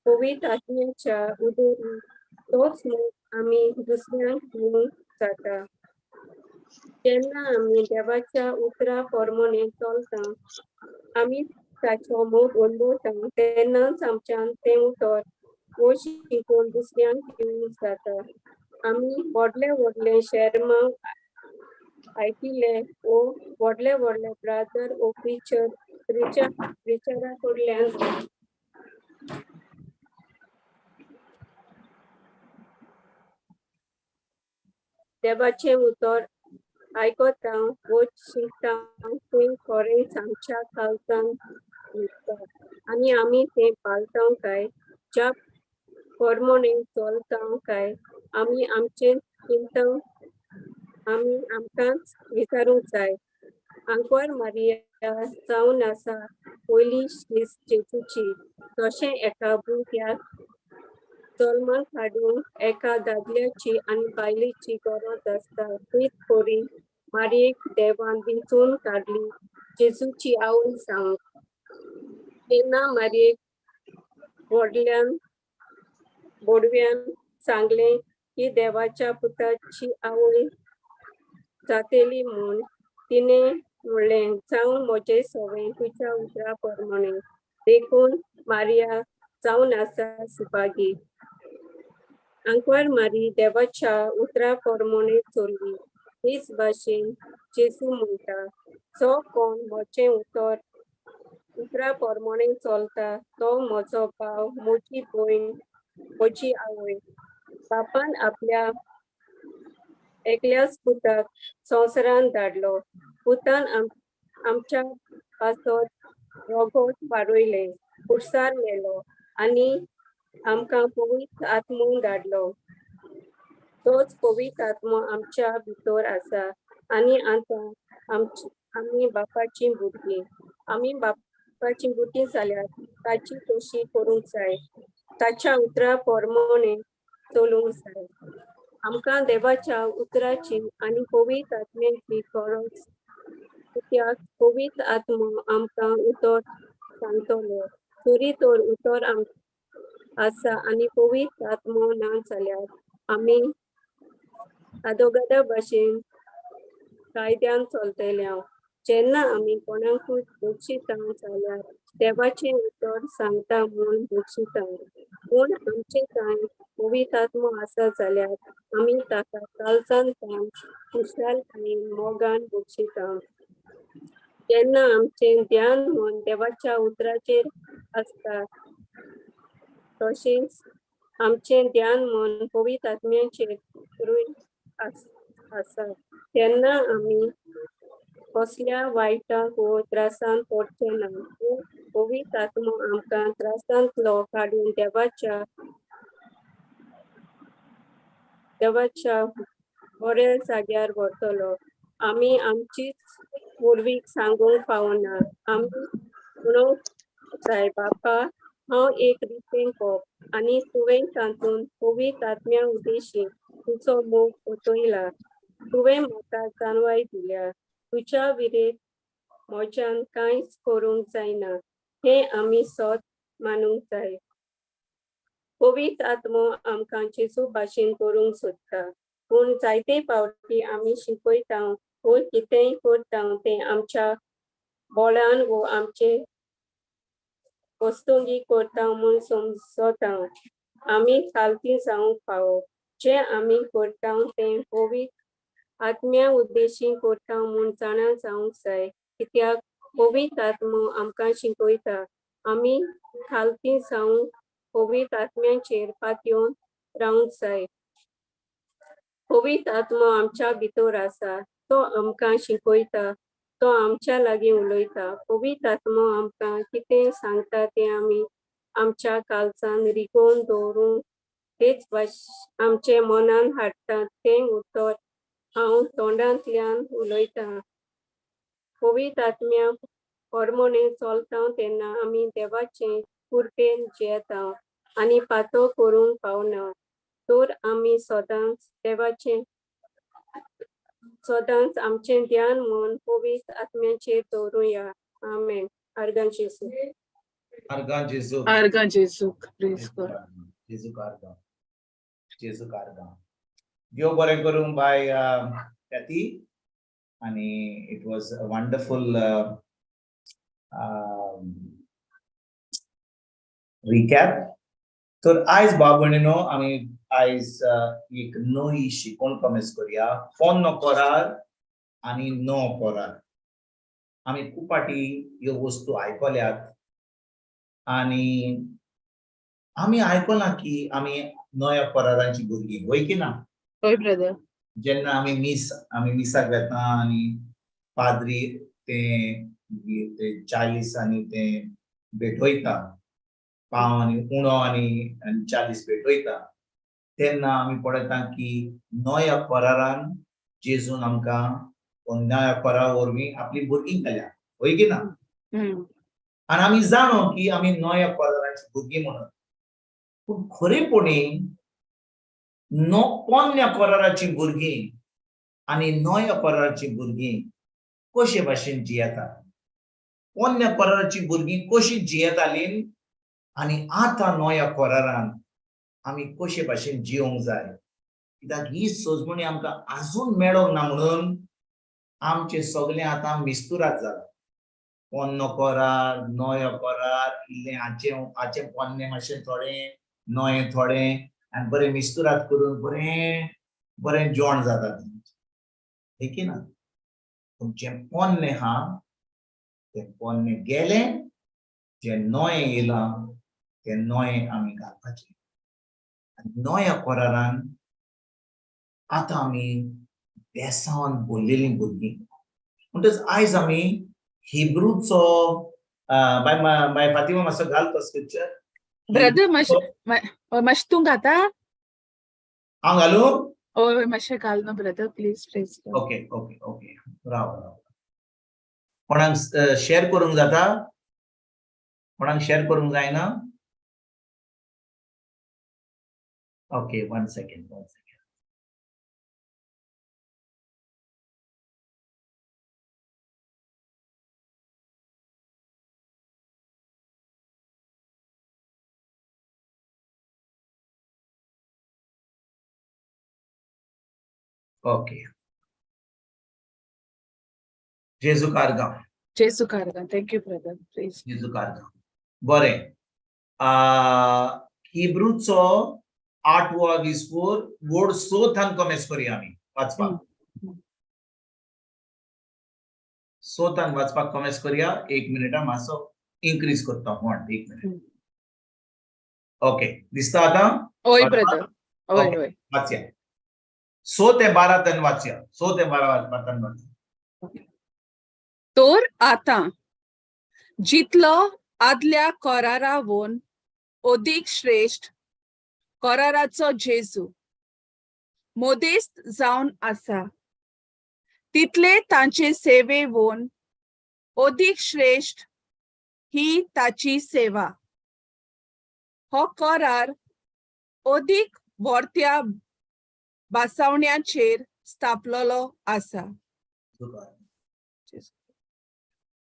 पवित्र आत्म्याच्या उदोरी तोच मोग आमी दुसऱ्यांक दिवंक जाता. जेन्ना आमी देवाच्या उतरा प्रमाणें चलता आमी ताचो मोग अनुभवता तेन्नाच आमच्यान तें उतर वो शिकून दुसऱ्यांक दिवंक जाता. आमी व्हडले व्हडले शर्मांक आयकिल्ले वो व्हडले व्हडले ब्रादर वो प्रिचरा कडल्यान देवाचें उतर आयकता वो शिकता तें खरेंच आमच्या काळजान न्हिदता आनी आमी तें पाळटा काय, ज्या प्रमाणें चलता काय, आमी आमचें चिंता आमी आमकांच विचारूंक जाय. आंकवार मारिया जावन आसा पयली श्रीस्त जेजूची, तशें एका भुरग्याक जल्माक हाडूंक एका दादल्याची आनी बायलेची गरज आसता. तीच परी मारयेक देवान विंचून काडली जेजूची आवय जावंक. तेन्ना मारयेक बोडव्यान सांगलें की देवाच्या पुताची आवय जातेली म्हूण. तिणें म्हणलें, जावं म्हजे सवें तुज्या उतरा प्रमाणें. देखून मारिया जावन आसा सुभागी. आंकवार मारी देवाच्या उतरा प्रमाणें चलली. हेच भाशेन जेजू म्हणटा, जो कोण म्हजें उतरा प्रमाणें चलता तो म्हजो भाव, म्हजी भयण, म्हजी आवय. बापान आपल्या एकल्याच पुताक संवसारान धाडलो. पुतान आमच्या पासत रगत वाडयलें, खुरसार मेलो आनी आमकां पवित्र आत्मो धाडलो. तोच पवित्र आत्मो आमच्या भितर आसा आनी आतां आमी बापाचीं भुरगीं. आमी बापाचीं भुरगीं जाल्यार ताची कशी करूंक जाय, ताच्या उतरा प्रमाणें चलूंक जाय. आमकां देवाच्या उतराची आनी पवित्र आत्म्याची गरज, कित्याक पवित्र आत्मो आमकां उतर सांगतलो. जरी तर उतर आसा आनी पवित्र आत्मो ना जाल्यार आमी आदोगादा भाशेन कायद्यान चलतले. जेन्ना आमी कोणाकूय बक्षिता जाल्यार देवाचें उतर सांगता म्हूण बक्षिता. पूण आमचे थंय पवित्र आत्मो आसा जाल्यार आमी ताका काळजांतल्यान खुशालकायेन मोगान बक्षिता. जेन्ना आमचें ध्यान मन देवाच्या उतराचेर आसता तशेंच आमचें ध्यान मन पवित्र आत्म्याचेरूय आसा तेन्ना आमी कसल्या वायटाक वो त्रासान पडचे ना. पवित्र आत्मो आमकां त्रासांतलो काडून देवाच्या बऱ्या जाग्यार व्हरतलो. आमी आमचीच पुर्वीक सांगूंक पावना. आमी म्हणूंक जाय, बापा, हांव एक रितीन कोप आनी तुवें तातूंत पवित्र आत्म्या उदेशीं तुजो मोग ओतयला. तुवें म्हाका जानवाय दिल्या. तुज्या विरेध म्हज्यान कांयच करूंक जायना हें आमी सोत मानूंक जाय. पवित्र आत्मो आमकां जेजू भाशेन करूंक सोदता. पूण जायते फावटी आमी शिकयता वा कितेंय करता तें आमच्या बोळ्यान वा आमचे वस्तुंगी करता म्हूण समजता. आमी खालती जावंक फावो. जे आमी करता तें पवित्र आत्म्या उद्देशीं करता म्हूण जाणा जावंक जाय. कित्याक पवित्र आत्मो आमकां शिकयता आमी खालती जावन पवित्र आत्म्याचेर पातयेवन रावंक जाय. पवित्र आत्मो आमच्या भितर आसा. तो आमकां शिकयता. तो आमच्या लागीं उलयता. पवित्र आत्मो आमकां कितें सांगता तें आमी आमच्या काळजान रिगोवन दवरूंक तेच आमचे मनान हाडटा तें उतर हांव तोंडांतल्यान उलयता. पवित्र आत्म्या प्रमाणे चलता तेन्ना आमी देवाचे कृपेन जियेता आनी पातळ करूंक पावना. तर आमी सदांच आमचें ध्यान मन पवित्र आत्म्याचेर दवरुया. आमेन. अर्गां जेसू. अर्गां जेजू. अर्गां जेजू. Praise God. जेजू कारगा. जेजू कारगा. देव बरें करूं बाय कॅथी. आणि it was a wonderful recap. तर आयज बाबणीनो आमी आयज एक नवी शिकवण कमेस करूया. फोन नो कोरार आणि नो कोरार. आमी खूब फाटी ह्यो वस्तू आयकल्यात आणि आमी आयकलां की आमी नव्या कोरारांची भुरगीं, वय की ना? होय ब्रदर. जेन्ना आमी मिसाक वेता आणि पाद्री ते चालीस आणि ते भेटवयता, पाव आणि उणो आणि चालीस भेटवयता, तेन्ना आमी पळयता की नव्या कोरारान जेजून आमकां नव्या कोरारा वरवीं आपली भुरगीं केल्या, वय की ना? आणि आमी जाणो की आमी नव्या कोराराची भुरगीं म्हणून. पूण खरेपणी पोन्न्या कोराराची भुरगीं आणि नव्या कोराराची भुरगीं कशे भाशेन जियेता. पोन्न्या कोराराची भुरगीं कशी जियेताली आणि आतां नव्या कोरारान आमी कशे भाशेन जियोंक जाय. कित्याक ही सोजमणी आमकां आजून मेळोंक ना म्हणून आमचे सगळे आतां मिस्तुराद जाला. पोन्नो कोरार, नवो कोरार, इल्लें आचे पोन्ने मातशें थोडें, नवें थोडें, आनी बरें मिस्तुराद करून बरें जेवण जाता. ठीक ना? पूण जें पोन्नें आहा तें पोन्नें गेलें, जें नवें येयलां तें नवें आमी घालपाचें. नव्या कोरारान आतां आमी बेसांवन भरलेलीं भुरगीं. म्हणटच आयज आमी हिब्रूचो बाय फातिमा मातसो घाल तो स्क्रिप्चर. ब्रदर मातशें तूं घाता? हांव घालूं? हय मातशें घाल न्हू ब्रदर प्लीज. प्लीज. ओके. राव. कोणाक शेअर करूंक जाता? कोणाक शेअर करूंक जायना? Okay, 1 second. ओके. जेजू कारगा. जेजू कारगा. Thank you brother. प्लीज. जेजू कारगा. बरें. हिब्रूचो 8वा विस्पूर वोड 6 कमेस करूया आमी वाचपाक. 6 वाचपाक कमेस करूया. 1 मिनिटां मातसो इन्क्रीज करता. 1 मिनिट. ओके. दिसता आतां? हय ब्रदर. हय. वाचया. 6 ते 12 तन वाचया. 6 ते 12 तन वाचया. तर आतां जितलो आदल्या कोरारा वोन अदीक श्रेष्ठ कोराराचो जेजू मोदेस्त जावन आसा, तितले तांचे सेवे वोन अदीक श्रेष्ठ ही ताची सेवा. हो कोरार अदीक बोरत्या बासावण्याचेर स्थापलोलो आसा.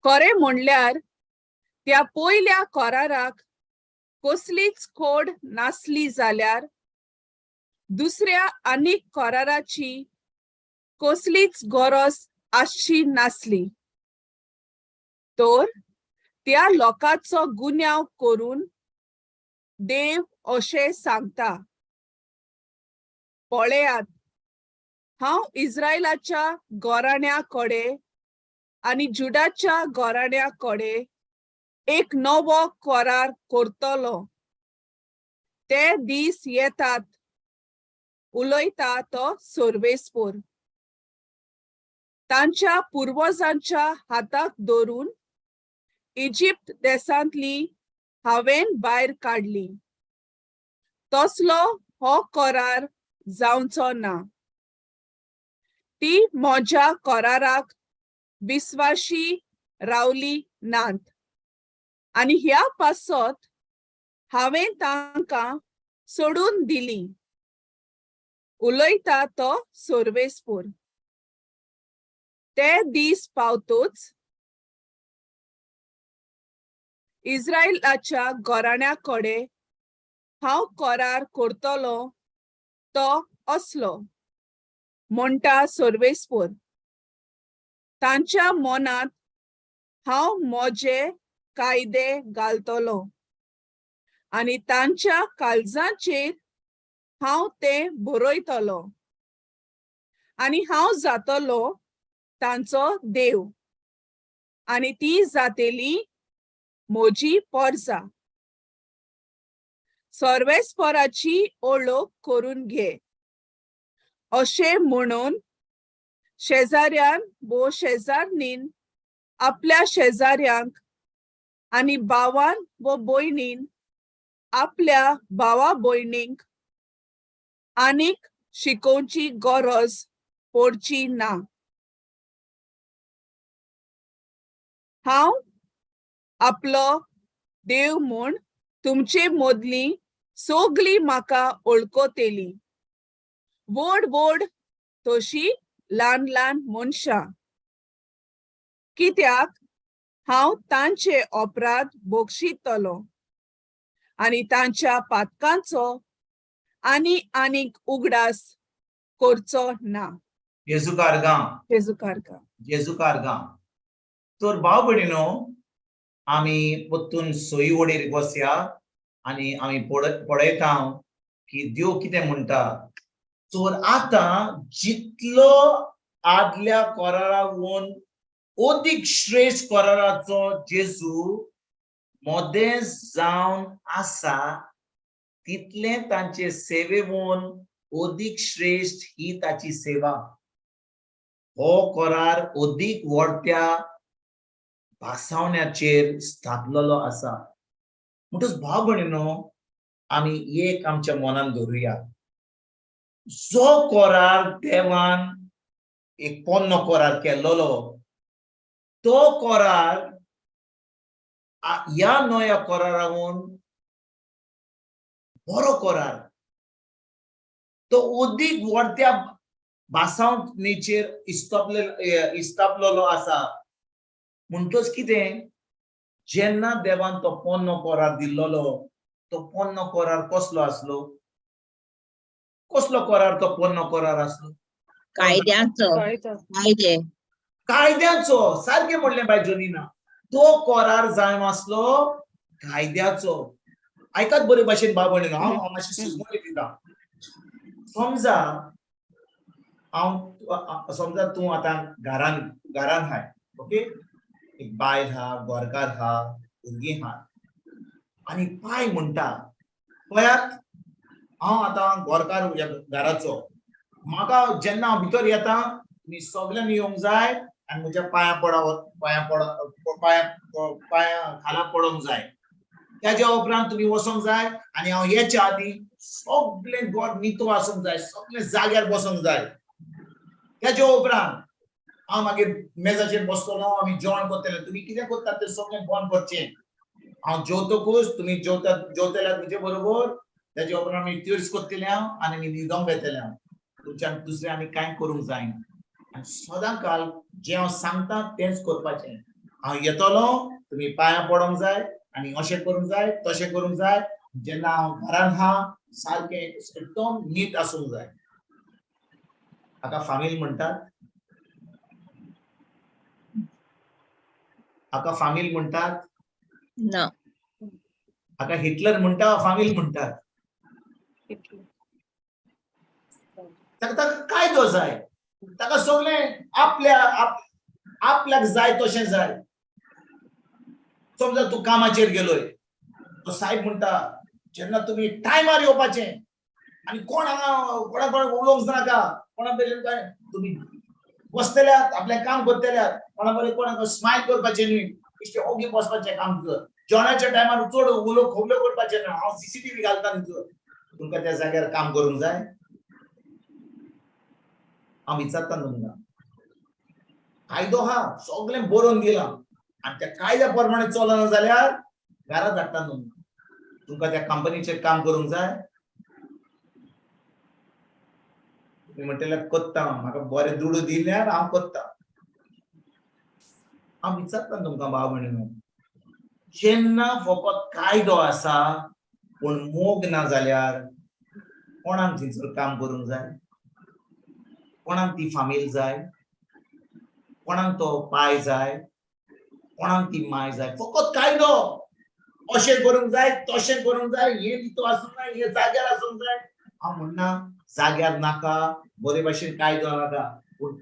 खरें म्हणल्यार त्या पयल्या कोराराक कसलीच खोड नासली जाल्यार दुसऱ्या आनीक कोराराची कसलीच गरज आसची नासली, तर त्या लोकांचो गुन्यांव करून देव अशें सांगता, पळयात, हांव इस्रायलाच्या घराण्या कडेन आनी जुडाच्या घराण्या कडेन एक नवो कोरार करतलो. ते दीस येतात, उलयता तो सर्वेस्पर. तांच्या पुर्वजांच्या हाताक धरून इजिप्त देशांतली हांवें भायर काडली. तसलो हो कोरार जावचो ना. ती म्हज्या कोराराक विस्वाशी रावली नात, आनी ह्या पासत हांवें तांकां सोडून दिली, उलयता तो सर्वेस्पर. ते दीस पावतूच इस्रायलाच्या घराण्या कडेन हांव कोरार करतलो तो असलो, म्हणटा सर्वेस्पर. तांच्या मनांत हांव म्हजे कायदे घालतलो, आनी तांच्या काळजाचेर हांव ते बरयतलो, आनी हांव जातलो तांचो देव, आनी ती जातेली म्हजी परजा. सर्वेस्पराची ओळख करून घे. अशें म्हणून शेजाऱ्यान वो शेजारणीन आपल्या शेजाऱ्यांक आनी भावान वो भयणीन आपल्या भावा भयणींक आनीक शिकोवची गरज पडची ना. हांव आपलो देव म्हूण तुमचे मदली सगळी म्हाका वळखतली, व्हड व्हड तशी ल्हान ल्हान मनशां. कित्याक हांव तांचे अपराध बक्षितलो, आनी तांच्या पातकांचो आनीक उगडास करचो ना. जेजू कारगां. जेजू कारगां. जेजू कारगां. तर भाव भयणीनो, आमी परतून सोयी वडीर बसया आनी आमी पळयता की देव कितें म्हणटा. तर आतां जितलो आदल्या कोरारावून अदीक श्रेष्ठ कोराराचो जेजू मोदें जावन आसा, तितले तांचे सेवेवून अदीक श्रेष्ठ ही ताची सेवा. हो कोरार अदीक व्हडत्या भासावण्याचेर स्थापलेलो आसा. म्हणटच भाव भयणीनो, आमी एक आमच्या मनान धरुया. जो कोरार देवान एक पोन्नो कोरार केल्लो, तो कोरार ह्या नव्या कोरारावून बरो कोरार. तो अदीक व्हडत्या भासावणेचेर इस्तापलेलो आसा. म्हणटच कितें, जेन्ना देवान तो पोन्नो कोरार दिल्लो, तो पोन्नो कोरार कसलो आसलो? कसलो कोरार तो पोन्नो कोरार आसलो? कायद्याचो. कायदे. कायद्याचो. सारकें म्हणलें बाय जोनिना. तो कोरार जावन आसलो कायद्याचो. आयकात बरे भाशेन भाव भयणीनो, हांव मातशें सुचोवणी दिता. समजा तूं आतां घरान हाय, ओके. एक बायल हा, गोरकार हा, भुरगीं हा, आनी बाय म्हणटा, पळयात, हांव आतां गोरकार घराचो. म्हाका जेन्ना हांव भितर येता, तुमी सगळ्यांनी येवंक जाय आनी म्हज्या पांया खाला पडोंक जाय. त्याच्या उपरांत तुम्ही वचोंक जाय आनी हांव येच्या आदीं सगळें घर नितो आसूंक जाय, सगळें जाग्यार बसोंक जाय. त्याच्या उपरांत हांव मागीर मेजाचेर बसतलों, आमी जेवण करतले. तुमी कितें करतात तें सगळें बंद करचें. हांव जेवतकूच तुमी जेवतल्यात म्हजे बरोबर. त्याच्या उपरांत आमी तीर्स करतले आनी आमी न्हिदोंक घेतले. तुमच्यान दुसरें आनी कांय करूंक जायना. आनी सदां काल जें हांव सांगता तेंच करपाचें. हांव येतलों, तुमी पांयां पडोंक जाय आनी अशें करूंक जाय, तशें करूंक जाय. जेन्ना हांव घरांत हा सारकें एकदम नीट आसूंक जाय. हाका फामील म्हणटात. हाका फामील म्हणटात. No. हाका हिटलर म्हणटा फामील म्हणटात. ताका कायदो जाय. ताका सगळें आपल्याक जाय तशें जाय. समजा तूं कामाचेर गेलोय, तो साहेब म्हणटा जेन्ना तुमी टायमार येवपाचें आनी कोणा उलोवंक नाका. कोणा बरें तुमी बसतल्यात आपलें काम करतल्यात. कोणा बरें कोणाक स्मायल करपाचें न्ही. इश्टे ओगी बसपाचें काम कर. जेवणाच्या टायमार चड उलो खोबल्यो करपाचें ना. हांव CCTV घालता न्ही. तुमकां त्या जाग्यार काम करूंक जाय. हांव विचारता तुमकां कायदो हा सगळें बरोवन दिलां आनी त्या कायद्या प्रमाणे चलना जाल्यार घरा धाडटा तुमकां त्या कंपनीचेर काम करूंक जाय. तुम्ही म्हणटल्यार कोत्ता म्हाका बरें दुडू दिल्यार हांव कोत्ता. हांव विचारता तुमकां भाव भयणीनो, जेन्ना फकत कायदो आसा पूण मोग ना जाल्यार कोणाक थंयसर काम करूंक जाय? कोणाक ती फामील जाय? कोणाक तो पाय जाय? कोणाक ती माय जाय? फकत कायदो अशें करूंक जाय तशें करूंक जाय. हे तितू आसूंक जाय, हे जाग्यार आसूंक जाय. हांव म्हणना जाग्यार नाका, बरे भाशेन कायदो नाका, पूण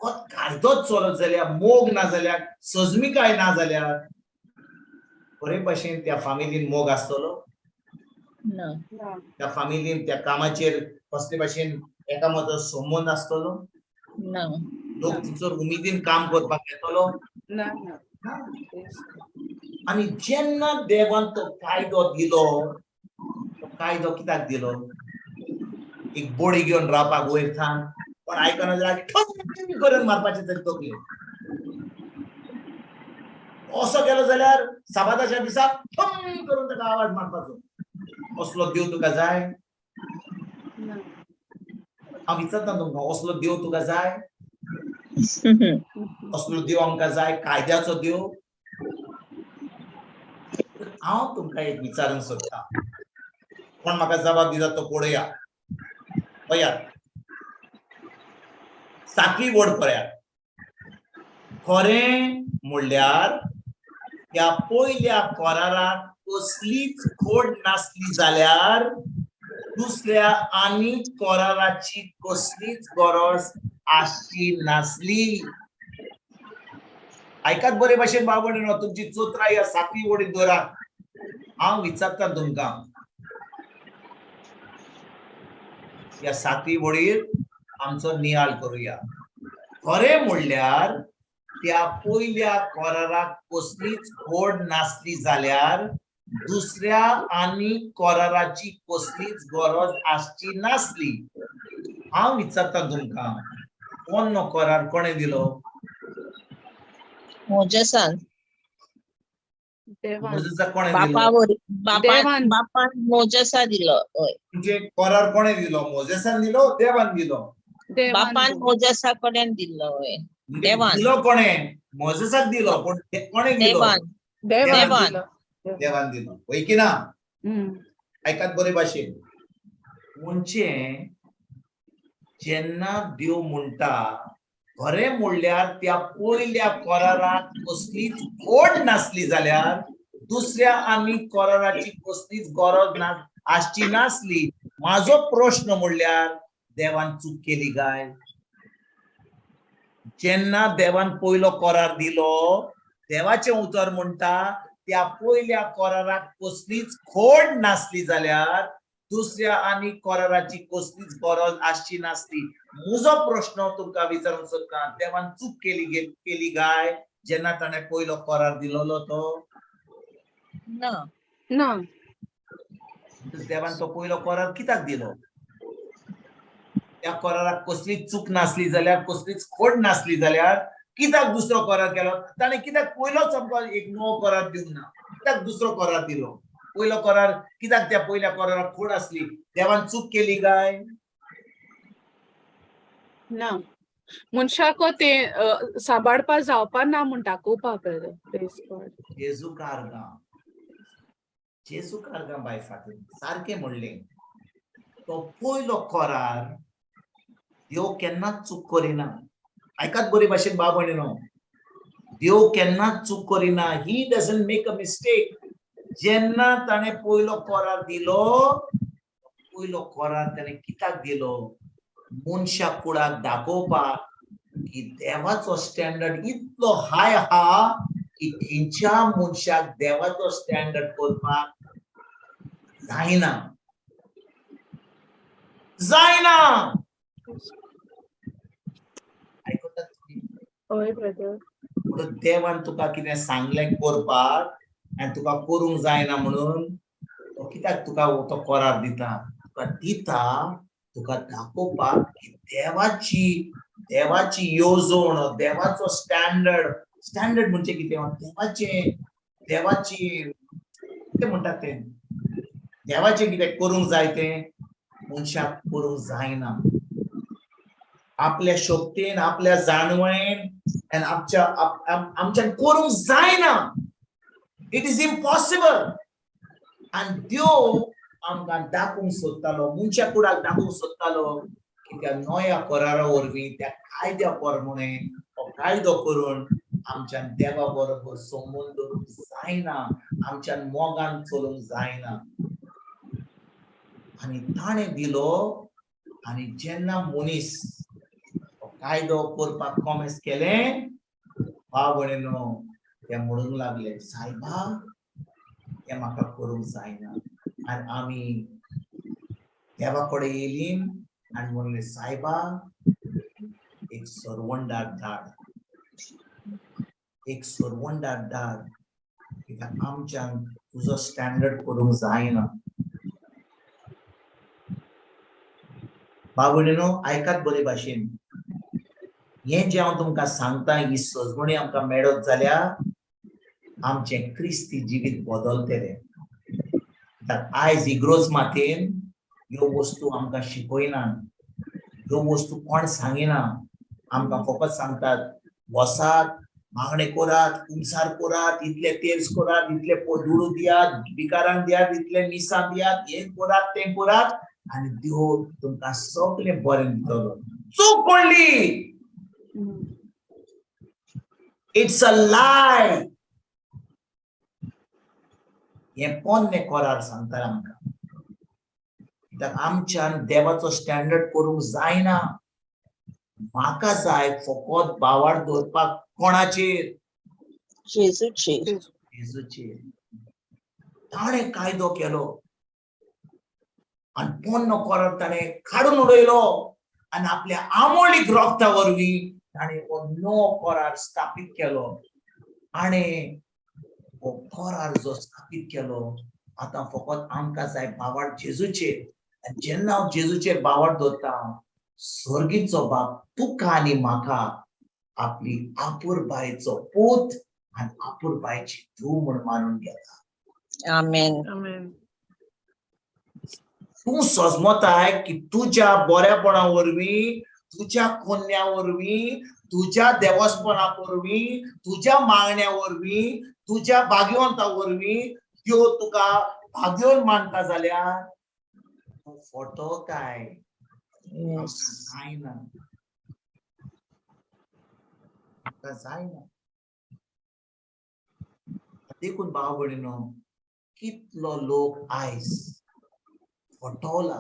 फकत कायदोच चलत जाल्यार मोग ना जाल्यार सजमीकाय ना जाल्यार बरे भाशेन त्या फामिलीन मोग आसतलो. No. त्या फामिलीन त्या कामाचेर कसले भाशेन एकामेकाचो संबंध आसतलो. No. लोक तिचर उमेदीन काम करपाक येतलो. आनी जेन्ना देवान तो कायदो दिलो, तो कायदो कित्याक दिलो? एक बोडी घेवन रावपाक वयर थान पण आयकना जाल्यार ठम करून मारपाचें तरी तकलेर. असो केलो जाल्यार साबाताच्या दिसा ठम करून ताका आवाज मारपाचो. असलो देव तुका जाय? हांव विचारता तुमकां असलो देव तुका जाय? असलो देव आमकां जाय कायद्याचो देव? हांव तुमकां एक विचारूंक सोदतां. कोण म्हाका जबाब दिता तो पळोवया. पळयात 7वी वड पळयात. खरें म्हणल्यार त्या पयल्या कोराराक कसलीच खोड नासली जाल्यार दुसऱ्या आनी कोराराची कसलीच गरज आसची नासली. आयकात बरे भाशेन भाव भयणीनो, तुमची चोत्रा ह्या 7वी वडीत दवरात. हांव विचारता तुमकां या 7वी वडीर आमचो नियाळ करूया. खरें म्हणल्यार त्या पयल्या कोराराक कसलीच खोड नासली जाल्यार दुसऱ्या आनी कोराराची कसलीच गरज आसची नासली. हांव विचारता तुमकां कोण कोरार कोणे दिलो? मोजेसान. मोजेसाक कोणे दिलो? बापान मोजेसा दिलो. हय. म्हणजे कोरार कोणे दिलो? मोजेसान दिलो देवान दिलो? बापान मोजेसा कडेन दिलो. हय. देवान दिलो कोणे? मोजेसाक दिलो पण कोणे दिलो? देवान दिलो. होय की ना? आयकात बरे भाशेन. म्हणजे जेन्ना देव म्हणटा खरें म्हणल्यार त्या पयल्या कोराराक कसलीच खोड नासली जाल्यार दुसऱ्या आनी कोराराची कसलीच गरज आसची नासली. म्हाजो प्रश्न म्हणल्यार देवान चूक केली काय? जेन्ना देवान पयलो कोरार दिलो देवाचें उतर म्हणटा त्या पयल्या कोराराक कसलीच खोड नासली जाल्यार दुसऱ्या आनी कोराराची कसलीच गरज आसची नासली. म्हजो प्रश्न तुमकां विचारूंक सोदता, देवान चूक केली काय जेन्ना ताणें पयलो कोरार दिलोलो तो? ना. देवान तो पयलो कोरार कित्याक दिलो? त्या कोराराक कसलीच चूक नासली जाल्यार कसलीच खोड नासली जाल्यार कित्याक दुसरो कोरार केलो? ताणें कित्याक पयलोच आमकां एक नवो कोरार दिवंक ना? कित्याक दुसरो कोरार दिलो? पयलो कोरार कित्याक त्या पयल्या कोराराक खोड आसली? देवान चूक केली काय? ना. मनशाक ते सांबाळपा जावपा ना म्हण दाखोवपा. जेजू कारगा जेजू कारगा बाय फाटीं सारकें म्हणलें तो पयलो कोरार देव केन्नाच चूक करिना. आयकात बरे भाशेन भाव भयणीनो, देव केन्नाच चूक करिना. He doesn't make a mistake. जेन्ना ताणें पयलो कोरार दिलो, पयलो कोरार ताणें कित्याक दिलो? मनशा कुळाक दाखोवपाक की देवाचो स्टँडर्ड इतलो हाय आहा की खंयच्या मनशाक देवाचो स्टँडर्ड करपाक जायना. जायना. आयकतात तुम्ही? होय ब्रदर. म्हणून देवान तुका कितें सांगलें करपाक आनी तुका करूंक जायना म्हणून तो कित्याक तुका तो कोरार दिता? तुका दाखोवपाक की देवाची येवजण, देवाचो स्टँडर्ड म्हणजे कितें? देवाची कितें म्हणटात तें? देवाचें कितें करूंक जाय तें मनशाक करूंक जायना. आपल्या शक्तीन, आपल्या जाणवळेन आनी आमच्यान करूंक जायना. It is impossible. आनी देव आमकां दाखोवंक सोदतालो, मनशा कुळाक दाखोवंक सोदतालो की त्या नव्या कोरारा वरवीं, त्या कायद्या प्रमाणें हो कायदो करून आमच्यान देवा बरोबर संबंद दवरूंक जायना, आमच्यान मोगान चलूंक जायना. आनी ताणें दिलो. आनी जेन्ना मनीस हो कायदो करपाक कॉमेस केलें, भाव भयणीनो, ते म्हणूंक लागले, सायबा हें म्हाका करूंक जायना. आनी आमी देवा कडेन येयलीं आनी म्हणलें, सायबा एक सर्वंटाक धाड, एक सर्वंटाक धाड, कित्याक आमच्यान तुजो स्टँडर्ड करूंक जायना. भाव भयणीनो, आयकात बरे भाशेन. हें जें हांव तुमकां सांगता, ही सजमणी आमकां मेळत जाल्यार आमचें क्रिस्ती जिवीत बदलतलें. आयज इग्रोज मातेन ह्यो वस्तू आमकां शिकयनात, ह्यो वस्तू कोण सांगिना. आमकां फकत सांगतात, वसात, मागणें करात, उमसार करात, इतले तेर्स करात, इतले दुडू दियात, भिकारांक दियात, इतले मिसां दियात, हें करात, तें करात, आनी देव तुमकां सगळें बरें दितलो. चूक पडली. इट्स अ लाय. हें पोन्नें कोरार सांगता आमकां. कित्याक आमच्यान देवाचो स्टँडर्ड करूंक जायना. म्हाका जाय फकत बावाड दवरपाक कोणाचेर? जेजूचेर. ताणें कायदो केलो आनी पोन्नो कोरार ताणें काडून उडयलो आनी आपल्या आमोळीक रोगता वरवीं ताणें हो नवो कोरार स्थापीत केलो. आनी हो कोरार जो स्थापीत केलो, आतां फकत आमकां जाय बावाड जेजूचेर. आनी जेन्ना हांव जेजूचेर बावाड दवरता, स्वर्गीचो बाप तुका आनी म्हाका आपली आपुरबायेचो पूत आनी आपुरबायेची धूव म्हूण मानून घेता. Amen. आमेन. तूं सजमताय की तुज्या बरेपणा वरवीं, तुज्या कोन्या वरवीं, तुज्या देवस्पणा वरवीं, तुज्या मागण्या वरवीं, तुज्या भाग्यवंता वरवीं देव तुका भाग्यवन मानता जाल्यार तूं फोटो काय? Yes. जायना. जायना. देखून भाव भयणीनो, कितलो लोक आयज फटवला.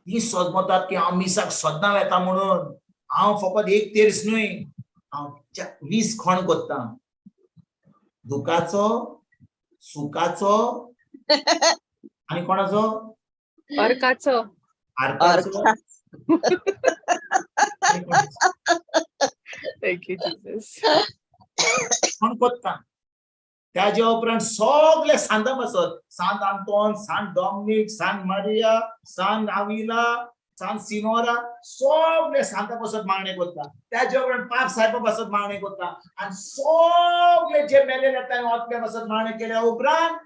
ती सजमतात की हांव मिसाक सदां येता म्हणून. हांव फकत एक तेर्स न्हय, हांव 20 खण करता. दुखाचो, सुखाचो आनी कोणाचो? अर्काचो. आरकाचो. Thank you, Jesus. खण करता. त्याच्या उपरांत सगळे सांता बसत. सांत आंतोन, सांत डॉमिनिक, सांत मारिया, सांत आविला, सांत सिनोरा, सगळे सांता बसत मागणे करता. त्याच्या उपरांत पाप साहेब बसत मागणे करता. आनी सगळे जे मेलेले ताणें वचले बसत मागणे केल्या उपरांत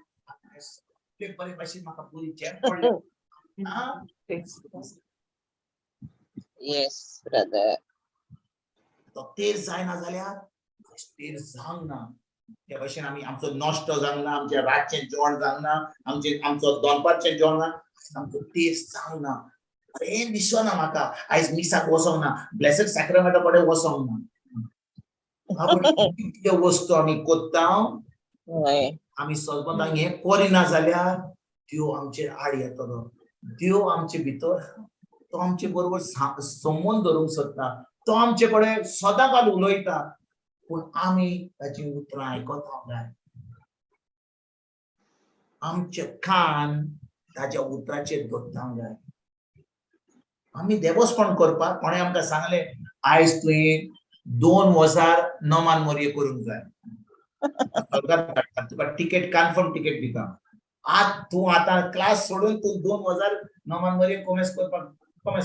ते बरे भाशेन म्हाका पुरी चॅक पडले. Yes, brother. तो तेर जायना जाल्यार तेर जावंक ना. त्या भाशेन आमी आमचो नाश्तो जावना, आमचे रातचें जेवण जावना, आमचो दनपारचें जेवण ना, आमचो टेस्ट जावना. अरे दिसना म्हाका आयज मिसाक वसोंक ना, ब्लेसड सॅक्रामेंटा कडेन वसोंक ना. कितल्यो वस्तू आमी कोत्ता, आमी सलमतांक हे करिना जाल्यार देव आमचेर आड येतलो. देव आमचे भितर तो आमचे बरोबर संबंध धरूंक सोदता. तो आमचे कडेन सदांकाल उलयता, पूण आमी ताची उतरां आयकता जाय. आमचे कान ताच्या उतराचेर दवरतांक जाय. आमी देवस्पण करपाक कोणे आमकां सांगले आयज तुवें 2 वजार नोमान मोरये करूंक जाय. तुका टिकेट कन्फर्म टिकेट दिता. तूं आतां क्लास सोडून तूं 2 वजार नोमान मोरये कॉमर्स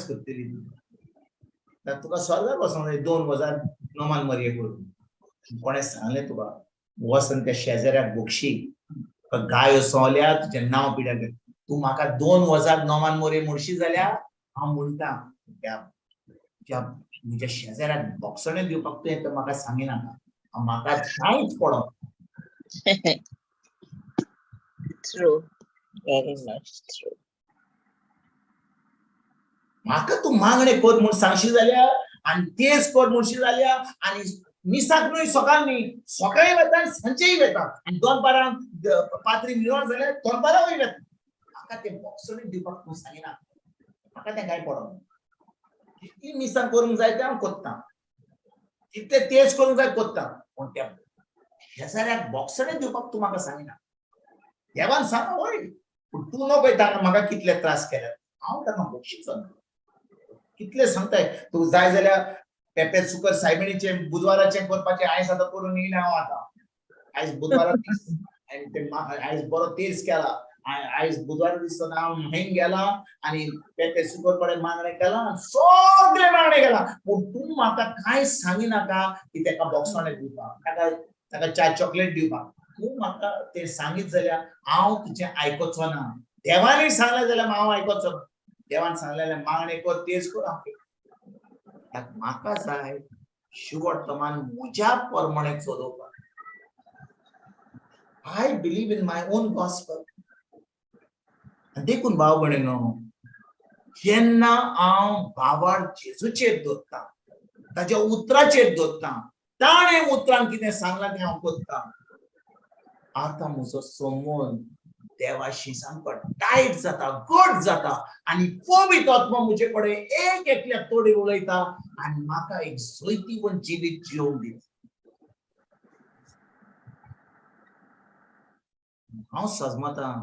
करतली. तुका स्वर्गाक वचोंक जाय 2 वजार नोमान मोरये करून. कोणे सांगलें तुका वचून त्या शेजाऱ्याक बोगशी गायो सोवल्या तुजें नांव पिड्यार कर. तूं म्हाका 2 वजार नोमान मोरये म्हणशी जाल्यार हांव म्हणटा म्हज्या शेजाऱ्याक बोगसणे दिवपाक तुवें तर म्हाका सांगिनाका. म्हाका कांयच पडोना. True. Very much true. म्हाका तूं मागणे कर म्हूण सांगशी जाल्यार आनी तेच कर म्हणशी जाल्यार आनी मिसाक न्हय सकाळ न्हय सकाळी वता आनी सांजेय वता आनी दनपारां पात्री मेळोन जाल्यार दनपारांय वता. म्हाका ते बोगसणे दिवपाक तूं सांगिना. म्हाका तें कांय पडोना. कितली मिसाक करूंक जाय तें हांव कोत्तां. कितले तेज करूंक जाय कोत्तां. पूण त्या शेजाऱ्याक बोगसणे दिवपाक तूं म्हाका सांगिना. देवान सांग वय पूण तूं नको ताका म्हाका कितले त्रास केल्यात. हांव ताका बक्षिचो ना. कितले सांगताय तूं जाय जाल्यार पेपर सुकर सायबिणीचे बुधवाराचें करपाचें आयज आतां करून येयलें हांव आतां. आयज बुधवारा आयज बरो तेज केला. आयज बुधवार दीस हांव न्हंयेन गेला आनी पेपर सुकर कडेन मागणें केलां. सगळे मागणें केलां पूण तूं म्हाका कांयच सांगिनाका की ताका बोगसणे दिवपाक ताका चाय चॉकलेट दिवपाक. तूं म्हाका तें सांगीत जाल्यार हांव तुजें आयकोचो ना. देवानूय सांगलें जाल्यार हांव आयकोचो ना. देवान सांगलें जाल्यार मागणें कर तेच कर हांव करतां. म्हाका जाय शिवोर्तमान म्हज्या प्रमाणे चलोवपाक. I believe in my on gospel. देखून भाव भयणीनो जेन्ना हांव भावार जेजूचेर दवरतां ताच्या उतराचेर दवरतां ताणें उतरान कितें सांगलां तें हांव कोत्तां. आतां म्हजो संबंद देवाशी सामको टायट जाता, घट जाता आनी पवित्र आत्मा म्हजे कडेन एक एकल्या तोडे उलयता आनी म्हाका एक जैतिवंत जिवीत जिवंक दिता. हांव सजमतां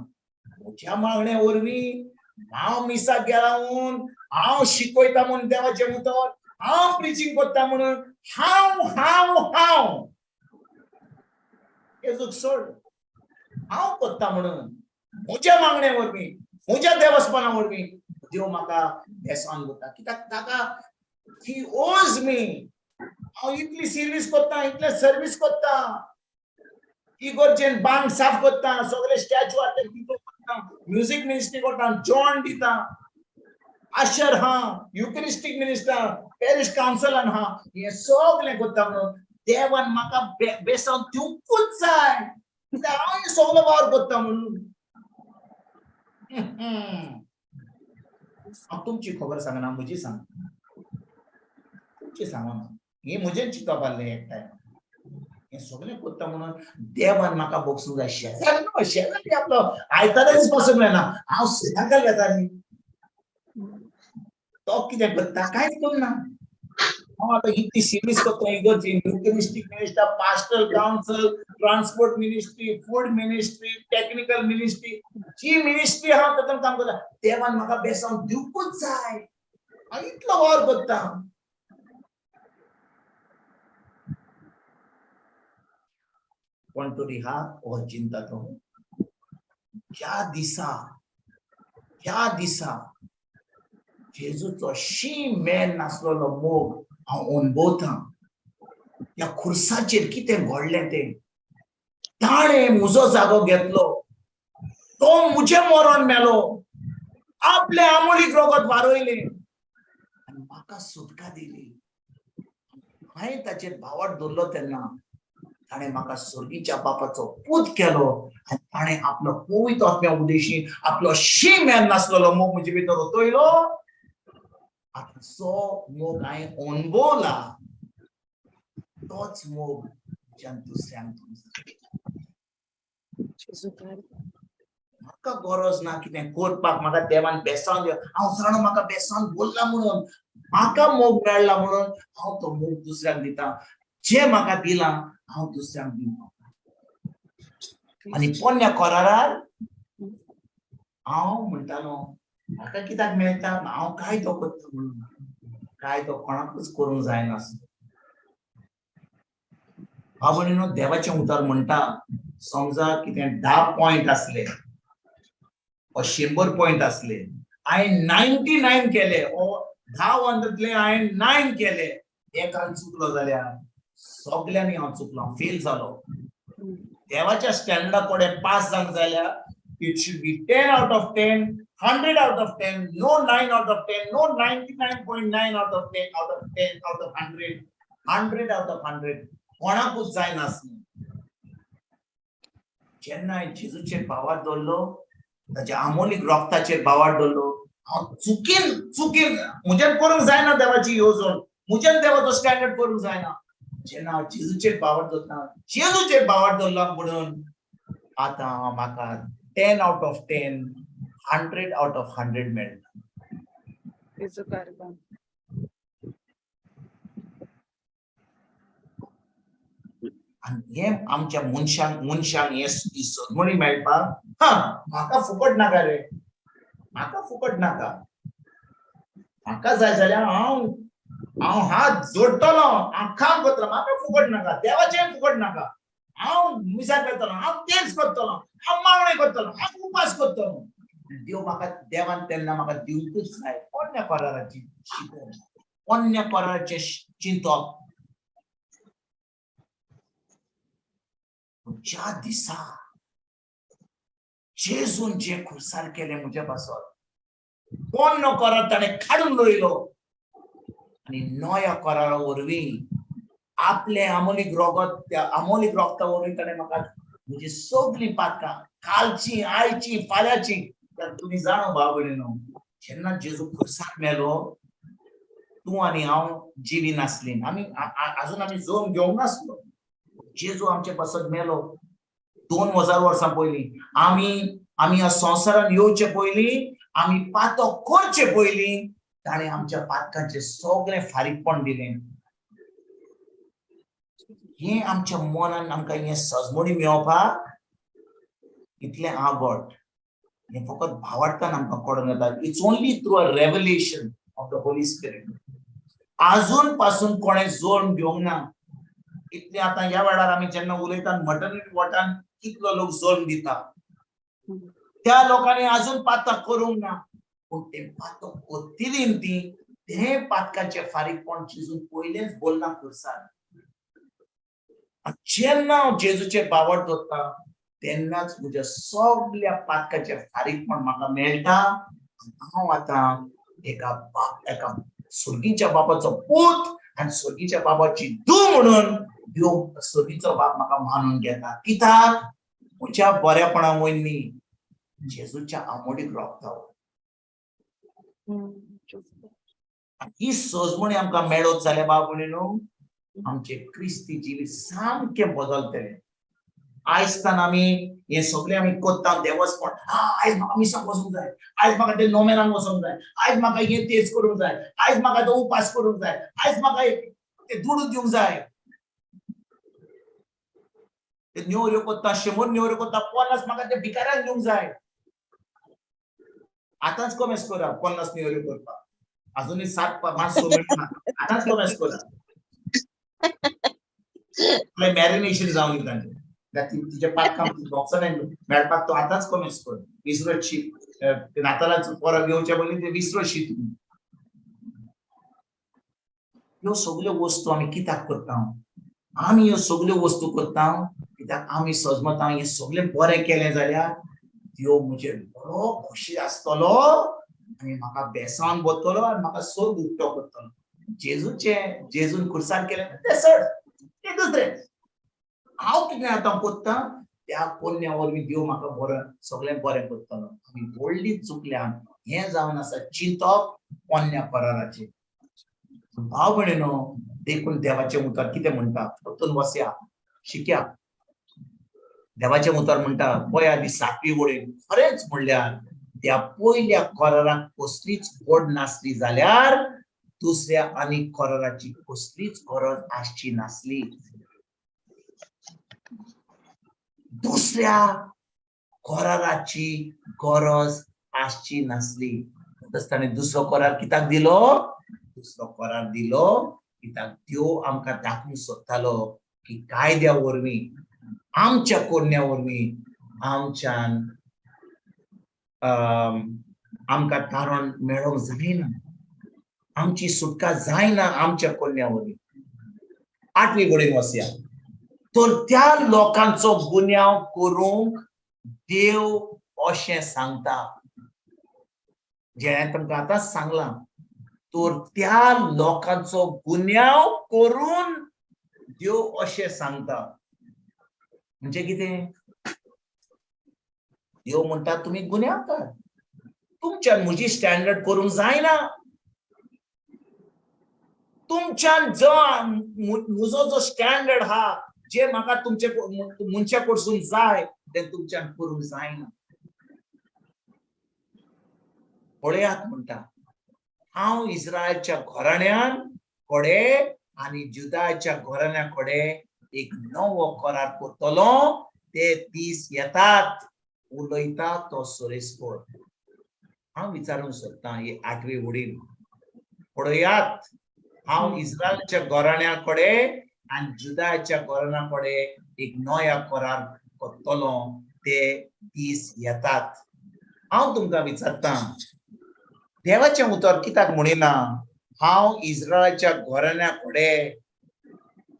म्हज्या मागण्या वरवीं हांव मिसाक गेला म्हूण हांव शिकयता म्हूण देवाचें उतर हांव प्रिचींग करता म्हणून हांव हांव हांव हेजूक सोड. हांव कोत्ता म्हणून म्हज्या मागण्या वरवीं म्हज्या देवस्पणा वरवीं देव म्हाका बेसान करता. कित्याक ताका ही ओज मी. हांव इतली सर्वीस कोत्ता, इतले सर्वीस कोत्ता. इगोर्जेन बांक साफ कोत्ता, सगळे स्टॅच्यू हाडटा तितून कोत्ता, म्युझिक मिनिस्ट्री कोत्ता, जेवण दिता, आशर हा, युकरिस्टीक मिनिस्टर, पॅरिश काउन्सिलन हा, हे सगळें कोत्ता म्हणून देवान म्हाका बेसान दिवंकूच जाय. हांव हे सगळो वावर कोत्ता म्हणून. हांव तुमची खबर सांगना, म्हजी सांग. तुमची सांगना. ही म्हजें चिंतप आसलें एक टायम. हे सगळें कोत्ता म्हणून देवान म्हाका बोगसूंक जाय. शेजारी आपलो आयतारच पासून मेळना. हांव सदांकाल येता न्ही. तो कितें करता कांयच करना. हांव आतां इतली सर्वीस कोत्ता इगर्जेन eucharistic minister, pastoral council, transport ministry, food ministry, technical ministry, जी मिनिस्ट्री हांव तातूंत काम करता देवान म्हाका बेसान दिवंकूच जाय. हांव इतलो वावर कोत्ता. पण तरी हा हो चिंता तो ह्या दिसा जेजूचो शी मेन नासलोलो मोग हांव अणभवतां. ह्या खुर्साचेर कितें घडलें तें ताणें म्हजो जागो घेतलो. तो म्हजें मरण मेलो. आपलें आमोलीक रगत वारयलें आनी म्हाका सुटका दिली. हांवें ताचेर भावार्थ दवरलो तेन्ना ताणे म्हाका स्वर्गीच्या बापाचो पूत केलो आनी ताणे आपलो पवित्र आत्म्या उदेशी आपलो शी मेन नासलेलो मोग म्हजे भितर ओतयलो. आता जो मोग हांवें अणभवला तोच मोग दुसऱ्यांक म्हाका गरज ना कितें करपाक. म्हाका देवान बेसान हांव जाणा म्हाका बेसान बोलला म्हणून म्हाका मोग मेळ्ळा म्हणून हांव तो मोग दुसऱ्याक दिता. जे म्हाका दिला हांव दुसऱ्यांक दिता. आनी पोन्न्या कोरारार हांव म्हणटालो म्हाका कित्याक मेळटा हांव काय तो करता म्हणून. काय तो कोणाकूच करूंक जायना. हांव म्हणून देवाचें उतर म्हणटा समजा कितें 10 पॉयंट आसले वा 100 पॉयंट आसले हांवें 99 केले ओ 10 वरांतले हांवें 9 केले एकान चुकलो जाल्यार सगळ्यांनी हांव चुकलो फेल जालो. देवाच्या स्टँडर्डा कडेन पास जावंक जाल्यार it should be 10 out of 10, 100 out of 10, no 9 out of 10, no 99.9 out of 10, out of 10, out of 100, 100 out of 100. कोणाकूच जायना आसलें. जेन्ना हांवें जेजूचेर भावार दवरलो ताच्या आमोलीक रोगताचेर भावार दवरलो हांव चुकीन म्हज्यान करूंक जायना देवाची येवजण. म्हज्यान देवाचो स्टँडर्ड करूंक जायना. जेन्ना हांव जेजूचेर भावार दवरता जेजूचेर भावार दवरला म्हणून आतां म्हाका 10 out of 10, 100 out of 100 मेळटा. आनी हे आमच्या मनशांक हे सदमणी मेळपाक म्हाका फुकट नाका रे. म्हाका फुकट नाका. म्हाका जाय जाल्यार हांव हात जोडटलो हांव काम करतलो. म्हाका फुकट नाका. देवाचें फुकट नाका. हांव मिसाल करतलो हांव तेंच करतलो हांव मागणें करतलो हांव उपास करतलो. देव म्हाका देवान तेन्ना म्हाका दिवंकूच जाय. पोन्न्या कोराराची शिकवण पोन्न्या कोराराचें चिंतप. ज्या दिसा जेजून जे खुर्सार केले म्हज्या पासत पोन्नो कोरार ताणें काडून दवरिलो आनी नव्या कोरारा वरवीं आपले आमोलीक रोगता वरवीं ताणें म्हाका म्हजी सगळीं पातकां कालची आयची फाल्यांची तुमी जाणो भाव भयणीनो जेन्ना जेजू खुर्सार मेलो तूं आनी हांव जिवी नासलीं. आमी जोन घेवंक नासलो. जेजू आमचे पासत मेलो 2000 वर्सां पयलीं. आमी ह्या संवसारान येवचे पयलीं आमी पातो करचे पयलीं ताणें आमच्या पातकांचें सगळें फारीकपण दिलें. हे आमच्या मनान आमकां हे सजमणी मेळोवपाक इतलें आगोट हें फकत भावार्थान आमकां कळून येता. It's only through a revelation of the Holy spirit. आजून पासून कोणें जोड घेवंक ना. इतले आतां ह्या वेळार आमी जेन्ना उलयता मटर्निटी वॉर्डान कितलो लोक जोड दिता त्या लोकांनी आजून पातक करूंक ना. पूण ते पातक करतलीं ती ते पातकाचें फारीकपण जेजून पयलेंच बोलना खुर्सार. जेन्ना हांव जेजूचेर भावार दवरता तेन्नाच म्हज्या सगळ्या पातकाचें फारीकपण म्हाका मेळटा. हांव आतां एका स्वर्गीच्या बापाचो पूत आनी स्वर्गीच्या बापाची धूव म्हणून देव स्वर्गीचो बाप म्हाका मानून घेता. कित्याक म्हज्या बरेपणा वयर न्ही जेजूच्या आमोलीक रोगता. ही सजमणी आमकां मेळत जाल्यार बाब भयणीनो आमचे क्रिस्ती जिवीत सामकें बदलतलें. आयजतान आमी हे सगळें आमी करता देवच म्हणटा आयज म्हाका मिसाक वचूंक जाय आयज म्हाका ते नोमेनान वचूंक जाय आयज म्हाका हे तेच करूंक जाय आयज म्हाका तो उपास करूंक जाय आयज म्हाका ते दुडू दिवंक जाय. ते नेवऱ्यो करता 100 नेवऱ्यो करता 50 म्हाका ते भिकाऱ्यांक दिवंक जाय. आतांच कमेस करा 50 नेवऱ्यो करपाक. अजूनही 7-5 मिनिट आतांच कमेस करा. मॅरिनेशन जावन तांचे तिचे पातकां बॉक्सान मेळपाक तो आतांच कमेस कर. विसरत शीत नातालांचो परब घेवचे पयलीं ते विसरत शीत. ह्यो सगळ्यो वस्तू आमी कित्याक करता? आमी ह्यो सगळ्यो वस्तू करता कित्याक आमी सजमता हे सगळें बरें केलें जाल्यार देव म्हजेर बरो खुशी आसतलो आनी म्हाका बेसान बसतलो आनी म्हाका सोद उक्तो करतलो. जेजून खुर्सार केलें ते सड ते दुसरें हांव कितें आतां कोत्ता त्या कोन्या वरवीं देव म्हाका बरें सगळें बरें करतलो. आमी व्हडलीं चुकल्यान हें जावन आसा चिंतप कोन्या कोराराचेर. भाव भयणीनो, देखून देवाचें उतर कितें म्हणटा तातूंत वसया, शिकया. देवाचें उतर म्हणटा पळय आदी 7वी वळेन खरेंच म्हणल्यार त्या पयल्या कोराराक कसलीच गोड नासली जाल्यार दुसऱ्या आनी कोराराची कसलीच गरज आसची नासली. दुसऱ्या कोराराची गरज आसची नासली. ताणें दुसरो कोरार कित्याक दिलो? दुसरो कोरार दिलो कित्याक देव आमकां दाखोवंक सोदतालो की कायद्या वरवीं आमच्या कोन्या वरवीं आमच्यान आमकां तारण मेळोवंक जायना, आमची सुटका जायना आमच्या कोन्या वरवीं. 8वी घडीन वसया. तर त्या लोकांचो गुन्यांव करूंक देव अशें सांगता, जे हांवें तुमकां आतांच सांगलां. तर त्या लोकांचो गुन्यांव करून देव अशें सांगता म्हणजे कितें? देव म्हणटा तुमी गुन्यांव कर, तुमच्यान म्हजी स्टँडर्ड करूंक जायना. तुमच्यान जो म्हजो जो स्टँडर्ड हा, जे म्हाका तुमचे मनशा कडसून जाय ते तुमच्यान करूंक जायना. पळयात म्हणटा हांव इस्रायलच्या घराण्यांक कोडे आनी जुदाच्या घराण्या कोडे एक नवो करार करतलो. ते दीस येतात, उलयता तो सोरेस्कोर. हांव विचारूंक सोदतां ही 8वी वडील पळयात, हांव इस्रायलच्या घराण्या कोडे आनी जुदाच्या घराण्या कोडे एक नया करार करतलो. ते दीस येतात. हांव तुमकां विचारतां, देवाचें उतर कित्याक म्हणिना हांव इस्रायलच्या घराण्या कोडे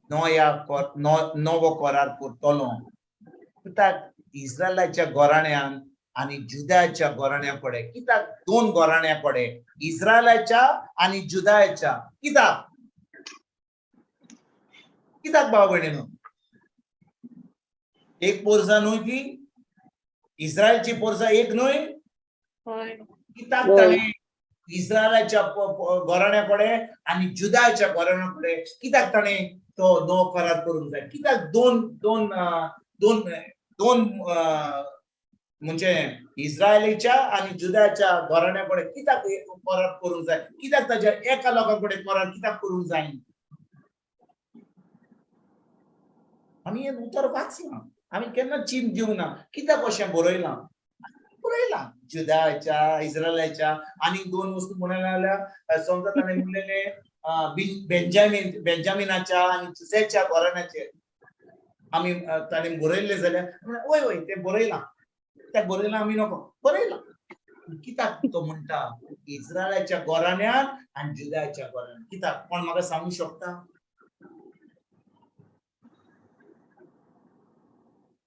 नवो करार करतलो? कित्याक इस्रायलाच्या घराण्यान आनी जुदाच्या घराण्या कोडे, कित्याक 2 घराण्या कोडे, इस्रायलाच्या आनी जुदाच्या? कित्याक कित्याक भाव भयणीनो? एक पोरसा न्हय ती? इस्रायलची पोरसा एक न्हय? कित्याक ताणें इस्रायलाच्या घराण्या कोडे आनी जुदाच्या घराण्या कोडे कित्याक ताणें तो नवो करार करूंक जाय? कित्याक दोन म्हणजे इस्रायलीच्या आनी जुदाच्या घराण्या कोडे कित्याक करार करूंक जाय? कित्याक ताच्या एका लोका कडेन करार कित्याक करूंक जायना? आमी हें उतर वाचलां, आमी केन्ना चिंत दिवंक ना. कित्याक अशें बरयलां? बरयलां जुदाच्या इस्रायलाच्या. आनी 2 वस्तू म्हणाले जाल्यार समजा ताणें म्हणलेले बेंजामिनाच्या आनी जुसेच्या घराण्याचेर आमी ताणें बरयल्लें जाल्यार वय वय तें बरयलां. कित्याक बरयलां आमी नको? बरयलां. कित्याक तो म्हणटा इस्रायलाच्या घराण्यान आनी जुदाच्या घराण्यान? कित्याक? कोण म्हाका सांगूंक शकता?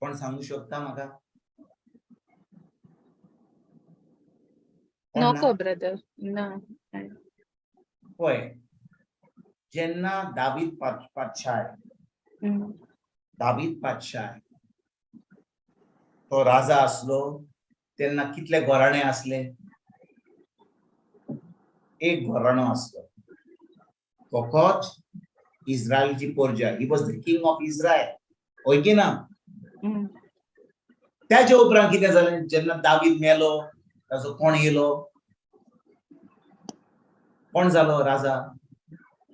कोण सांगूंक शकता म्हाका? नको ब्रदर ना. पळय, जेन्ना दावीद पातशाय तो राजा आसलो तेन्ना कितले घराणे आसले? एक घराणो आसलो, फकत इस्रायलची पोरजा. He was the king of Israel, होय की ना? त्याच्या उपरांत कितें जालें? जेन्ना दावीद मेलो ताजो कोण येयलो? कोण जालो राजा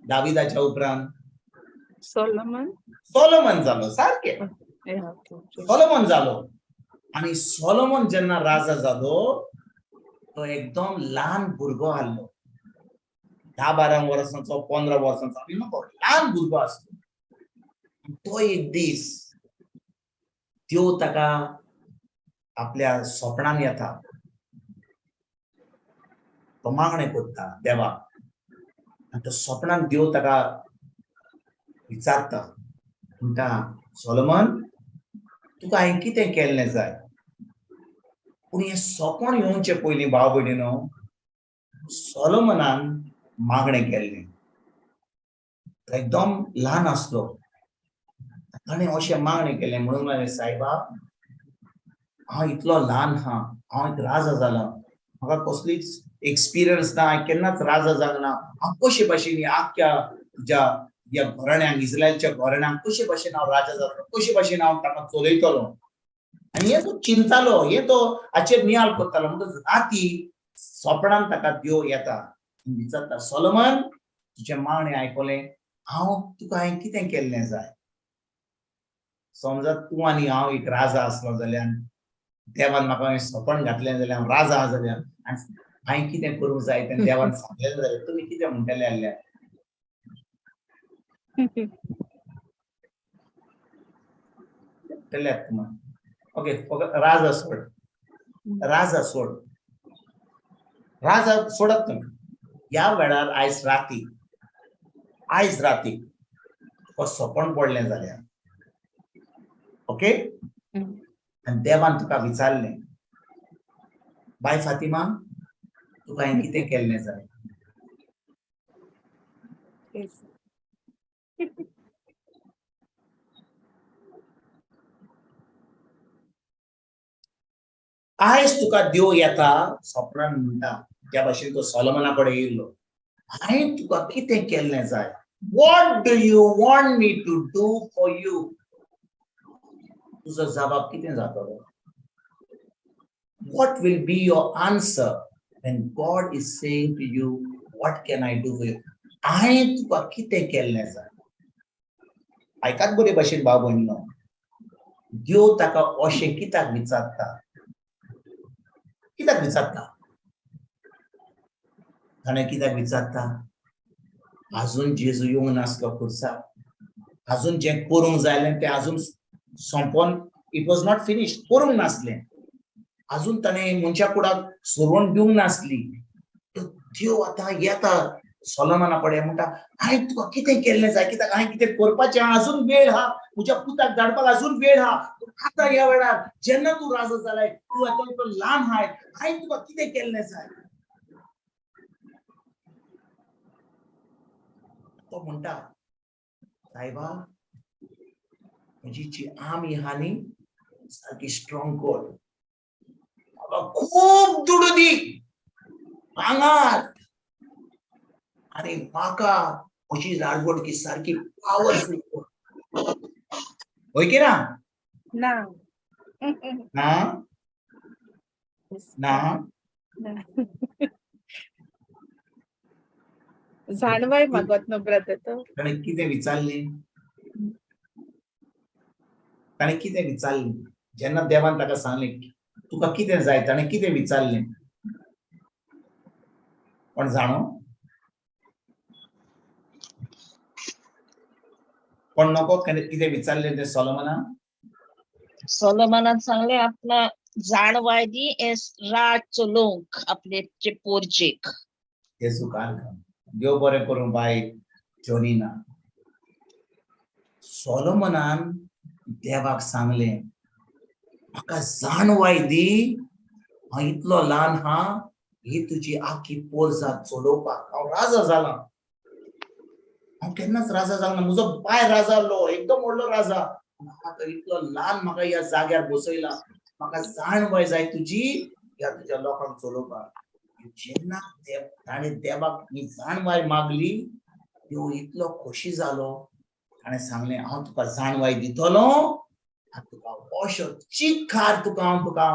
दाविदाच्या उपरांत? सोलोमन जालो. सारकें, सोलोमन जालो. आनी सोलोमन जेन्ना राजा जालो तो एकदम ल्हान भुरगो आसलो, 10-12 वर्सांचो, 15 वर्सांचो, आमी नको, ल्हान भुरगो आसलो. तो एक दीस देव ताका आपल्या स्वप्नान येता, तो मागणें करता देवाक. आनी तो स्वप्नान देव ताका विचारता, म्हणटा सोलोमन तुका हांवें कितें केल्लें जाय? पूण हें स्वप्न येवचे पयलीं भाव भयणीनो सोलोमनान मागणें केल्लें. तो एकदम ल्हान आसलो. ताणें अशें मागणें केलें म्हणून म्हणलें सायबा हांव इतलो ल्हान हा हांव एक राजा जाला म्हाका कसलीच एक्सपिरियन्स ना हांवें केन्नाच राजा जावंक ना हांव कशे भाशेन ह्या आख्ख्या तुज्या ह्या घराण्यांक इस्रायलच्या घराण्यांक कशे भाशेन हांव राजा जातलो कशे भाशेन हांव ताका चलयतलो आनी हे तो चिंतालो हे तो हाचेर नियाळ करतालो म्हणटच राती सोपणान ताका देव येता आनी विचारता सोलोमन तुजें मागणें आयकलें हांव तुका हांवें कितें केल्लें जाय समजा तूं आनी हांव एक राजा आसलो जाल्यार देवान म्हाका हांवें सोपण घातलें जाल्यार हांव राजा आहा जाल्यार आनी हांवें कितें करूंक जाय तें देवान सांगलेलें जाल्यार तुमी कितें म्हणटले आसल्यार म्हणटल्यात तुमी ओके राजा सोड राजा सोड राजा सोडत तुमी ह्या वेळार आयज राती तुका सोपण पडलें जाल्यार ओके आनी देवान तुका विचारलें बाय फातिमा तुका हांवें कितें केल्लें जाय आयज तुका देव येता सोपणान म्हणटा त्या भाशेन तो सोलोमना कडेन येयल्लो हांवें तुका कितें केल्लें जाय what do you want me to do for you तुजो जबाब कितें जातलो what will be your answer when God is saying to you what can I do for you हांवें तुका कितें केल्लें जाय आयकात बरे भाशेन भाव भयणीनो देव ताका अशें कित्याक विचारता ताणें कित्याक विचारता अजून जेजू येवंक नासलो खुर्सार अजून जें करूंक जायलें तें अजून संपोवन इट वॉज नॉट फिनिश्ड करूंक नासलें अजून ताणें मनशा कुडाक सुरवण दिवंक नासली देव आतां येता सोलोमना कडेन म्हणटा हांवें तुका कितें केल्लें जाय कित्याक हांवें कितें करपाचें अजून वेळ आहा म्हज्या पुताक धाडपाक अजून वेळ आहा आतां ह्या वेळार जेन्ना तूं राजा जालाय तूं आतां इतलो ल्हान आहाय हांवें तुका कितें केल्लें जाय तो म्हणटा सायबा म्हजी जी आमी आहा न्ही सारकी स्ट्रॉंग कर म्हाका खूब दुडू दी भांगर आनी म्हाका म्हजी राजवटकी सारकी पावरफुल कर होय की ना ना ना ना जाणवाय मागत न्हू ब्रदर तो ताणें कितें विचारलें जेन्ना देवान ताका सांगलें तुका कितें जाय ताणें कितें विचारलें पण जाणो पण नको कितें विचारलें तें सोलोमनान सांगले आपला जाणवाय दी एस राज चलोवंक आपले पोरचेक जेजू काल देव बरें करूं बाय जोनिना सोलोमनान देवाक सांगलें म्हाका जाणवाय दी हांव इतलो ल्हान हा ही तुजी आख्खी पोरजात चलोवपाक हांव राजा जालां हांव केन्नाच राजा जावंक ना म्हजो बाय राजा आसलो एकदम व्हडलो राजा म्हाका इतलो ल्हान म्हाका ह्या जाग्यार बसयला म्हाका जाणवाय जाय तुजी ह्या तुज्या लोकांक चलोवपाक जेन्ना ताणें देवाक ही जाणवाय मागली देव इतलो खोशी जालो ताणें सांगलें हांव तुका जाणवाय दितलो तुका अशो चिखार तुका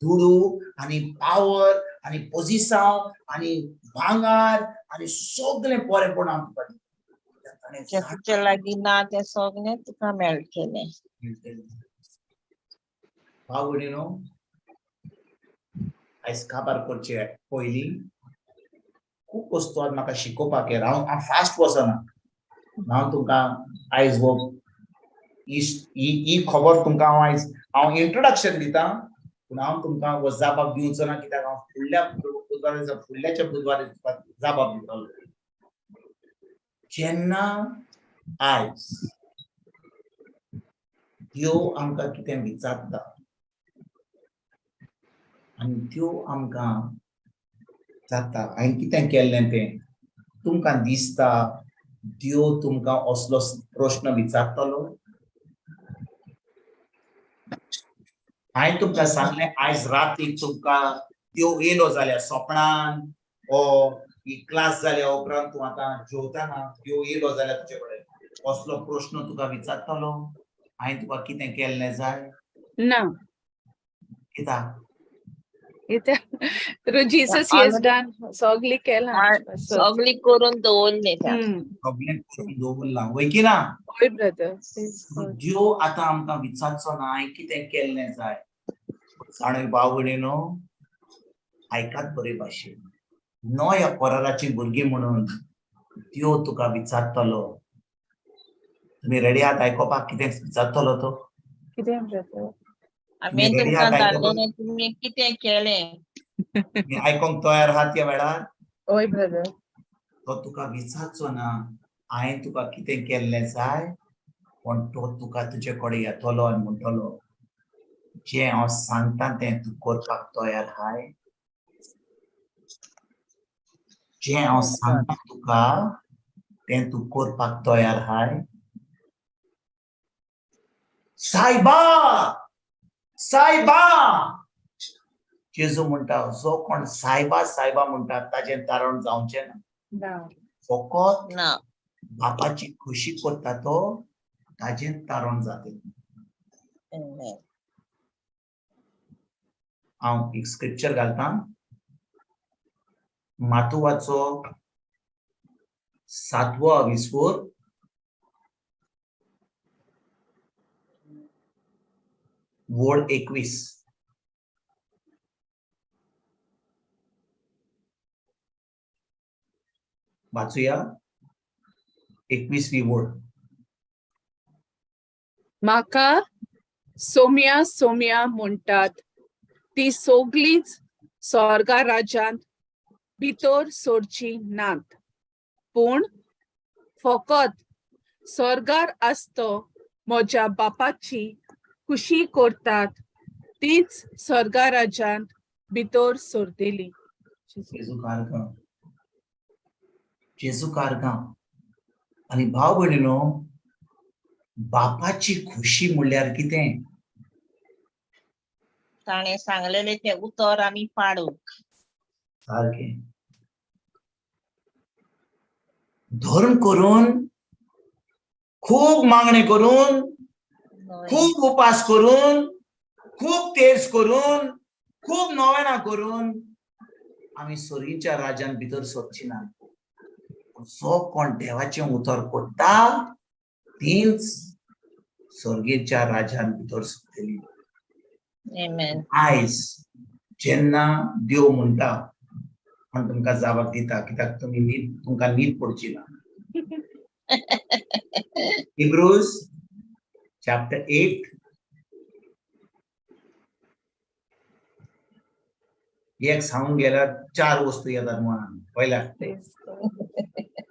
धुडू आनी पावर आनी पोजिशन आनी भांगर आनी सगळें बरेंपण हांव तुका दितलें तुजे लागीं ना तें सगळें तुका मेळटलें भाव भयणीनो आयज काबार करचे पयलीं खूब वस्तू आसा म्हाका शिकोवपाक हांव फास्ट वचना हांव तुमकां आयज हो ही खबर तुमकां हांव इंट्रोडक्शन दितां पूण हांव तुमकां हो जाबाब दिवचो ना कित्याक हांव फुडल्याच्या बुधवारी तुका जाबाब दितलो जेन्ना आयज देव आमकां कितें विचारता आनी देव आमकां जाता हांवें कितें केल्लें तें तुमकां दिसता देव तुमकां असलो प्रश्न विचारतलो हांवें तुमकां सांगलें आयज रातीक तुमकां देव येयलो जाल्यार स्वप्नान ओ ही क्लास जाल्या उपरांत तूं आतां जेवताना देव येयलो जाल्यार तुजे कडेन असलो प्रश्न तुका विचारतलो हांवें तुका कितें केल्लें जाय ना कित्याक through Jesus he has done सगळी केलां सगळी करून दवरली सगळें करून दवरलां वय की ना होय ब्रदर देव आतां आमकां विचारचो ना हांवें कितें केल्लें जाय जाणय भाव भयणीनो आयकात बरे भाशेन नो ह्या कोराराची भुरगीं म्हणून देव तुका विचारतलो तुमी रेडी आहात आयकोपाक कितें विचारतलो तो कितें ब्रदर आम्ही तुमकां धाडलें तुमी कितें केलें आयकोंक तयार आहात ह्या वेळार होय ब्रदर तो तुका विचारचो ना हांवें तुका कितें केल्लें जाय पण तो तुका तुजे कडेन येतलो आनी म्हणटलो जें हांव सांगता तें तूं करपाक तयार आहाय जें हांव सांगता तुका तें तूं करपाक तयार आहाय सायबा सायबा जेजू म्हणटा जो कोण सायबा सायबा म्हणटा ताचें तारण जावचें ना फकत ना बापाची खुशी करता तो ताचें तारण जातलें हांव एक स्क्रिप्चर घालतां मातुवाचो 7वो अविस्वर वड 21 वाचूया 21वी वड म्हाका सोम्या सोम्या म्हणटात ती सगळीच स्वर्गा राज्यांत भितर सोडची नात पूण फकत स्वर्गार आसतो म्हज्या बापाची खुशी करतात तीच स्वर्गा राज्यांत भितर सोडटली जेजू कारगांव आनी भाव भयणीनो बापाची खुशी म्हणल्यार कितें ताणें सांगलेलें तें उतर आमी पाडूंक सारकें धर्म करून खूब मागणे करून खूब उपास करून खूब तेज करून खूब नोवेना करून आमी स्वर्गीच्या राज्यान भितर सरची ना जो कोण देवाचें उतर करता तीच स्वर्गीच्या राज्यान भितर सरतली आयज जेन्ना देव म्हणटा हांव तुमकां जाबाब दिता कित्याक तुमकां न्हीद पडची ना Hebrews chapter 8 एक सांगून गेल्यार 4 वस्तू येतात मनान पयल्या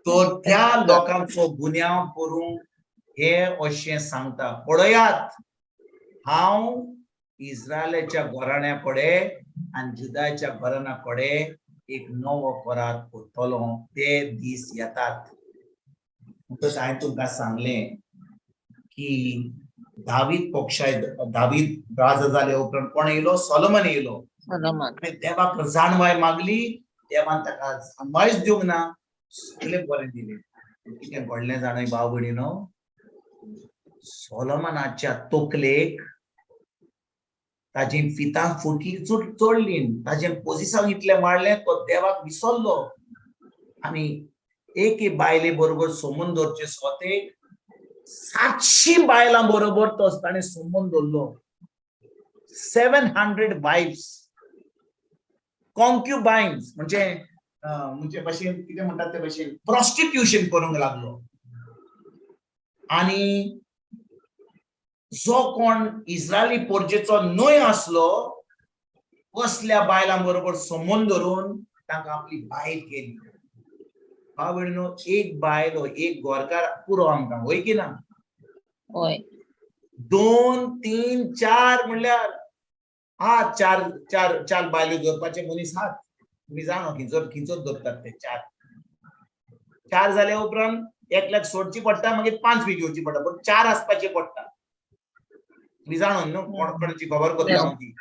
तर त्या लोकांचो गुन्यांव करूंक हे अशें सांगता पळयात हांव इस्रायलाच्या घराण्या कडेन आनी जुदाच्या घराण्या कडेन एक नवो करार करतलो ते दीस येतात म्हणटच हांवें तुमकां सांगलें की दावीद राजा जाले उपरांत कोण येयलो सोलोमन येयलो देवाक जाणवाय मागली देवान ताका जाणवायच दिवंक ना सगळें बरें दिलें कितें घडलें जाणाय भाव भयणीनो सोलोमनाच्या तकलेक ताची फितां फुटली चोडली ताचें पोजिशन इतलें वाडलें तो देवाक विसरलो आनी एक बायले बरोबर संबंद दवरचे स्वतेक 700 बायलां बरोबर तो ताणें संबंद दवरलो 700 वाइफ्स कॉन्क्युबायन्स म्हणजे भाशेन कितें म्हणटात ते भाशेन प्रॉस्टिट्यूशन करूंक लागलो आनी जो कोण इस्रायली पोरजेचो न्हय आसलो असल्या बायलां बरोबर संबंद धरून तांकां आपली बायल केली भाव भयणीनो एक बायल एक गोरकार पुरो आमकां होय की ना होय 2 3 4 म्हणल्यार हा चार बायल्यो धरपाचे मनीस आहात तुम्ही जाणो खिंचोत धरतात ते चार जाल्या उपरांत एकल्याक सोडची पडटा मागीर 5 घेवची पडटा पण 4 आसपाचे पडटा तुम्ही जाणून न्हू कोणाची खबर करता हांव ती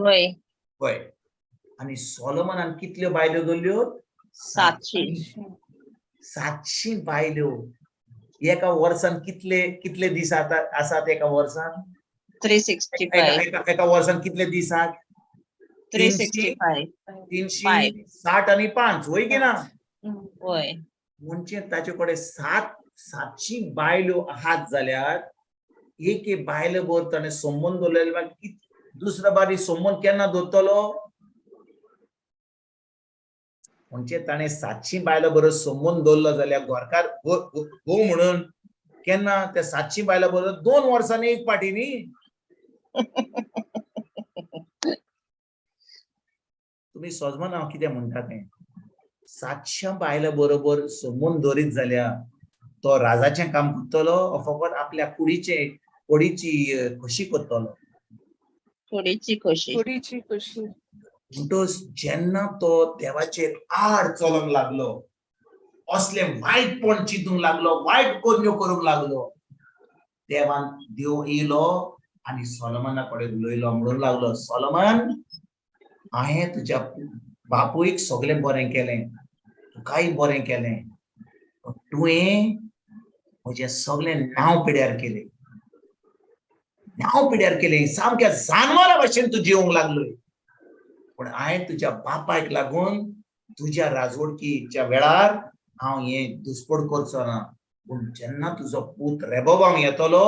वय पळय. आनी सोलोमनान कितल्यो बायल्यो दवरल्यो 700 700 बायल्यो. एका वर्सान कितले कितले दीस आसात एका वर्सान 365 एका वर्सान कितले दीस आसात 365 360 आणि 5 होय की ना. वय म्हणजे ताचे कडेन 700 बायल्यो आहात जाल्यार एक बायले बरोबर ताणें संबंद दवरलेलो दुसरा बारी संबंद केन्ना दवरतलो. म्हणजे ताणें 700 बायलां बरोबर संबंद दवरलो जाल्यार घरकार घोव म्हणून केन्ना त्या 700 बायलां बरोबर 2 वर्सांनी एक पाटी न्ही. तुम्ही समजना हांव कितें म्हणटा तें. 700 बायलां बरोबर संबंद दवरीत जाल्यार तो राजाचें काम करतलो फकत आपल्या कुडीची खोशी करतलो. थोडीची खोशी कुडीची खुशी. म्हणटच जेन्ना तो देवाचेर आड चलोंक लागलो असले वायटपण चिंतूंक लागलो वायट कर्म्यो करूंक लागलो देव येयलो आनी सोलोमना कडेन उलयलो म्हणूंक लागलो सोलोमन हांवें तुज्या बापूयक सगळें बरें केलें तुकाय बरें केलें तुवें म्हजें सगळें नांव पिड्यार केलें सामक्या जानवरा भशेन तूं जिवंक लागलोय पण हांवें तुज्या बापायक लागून तुज्या राजवडकीच्या वेळार हांव हें दुस्पट करचो ना पूण जेन्ना तुजो पूत रेबोबाम येतलो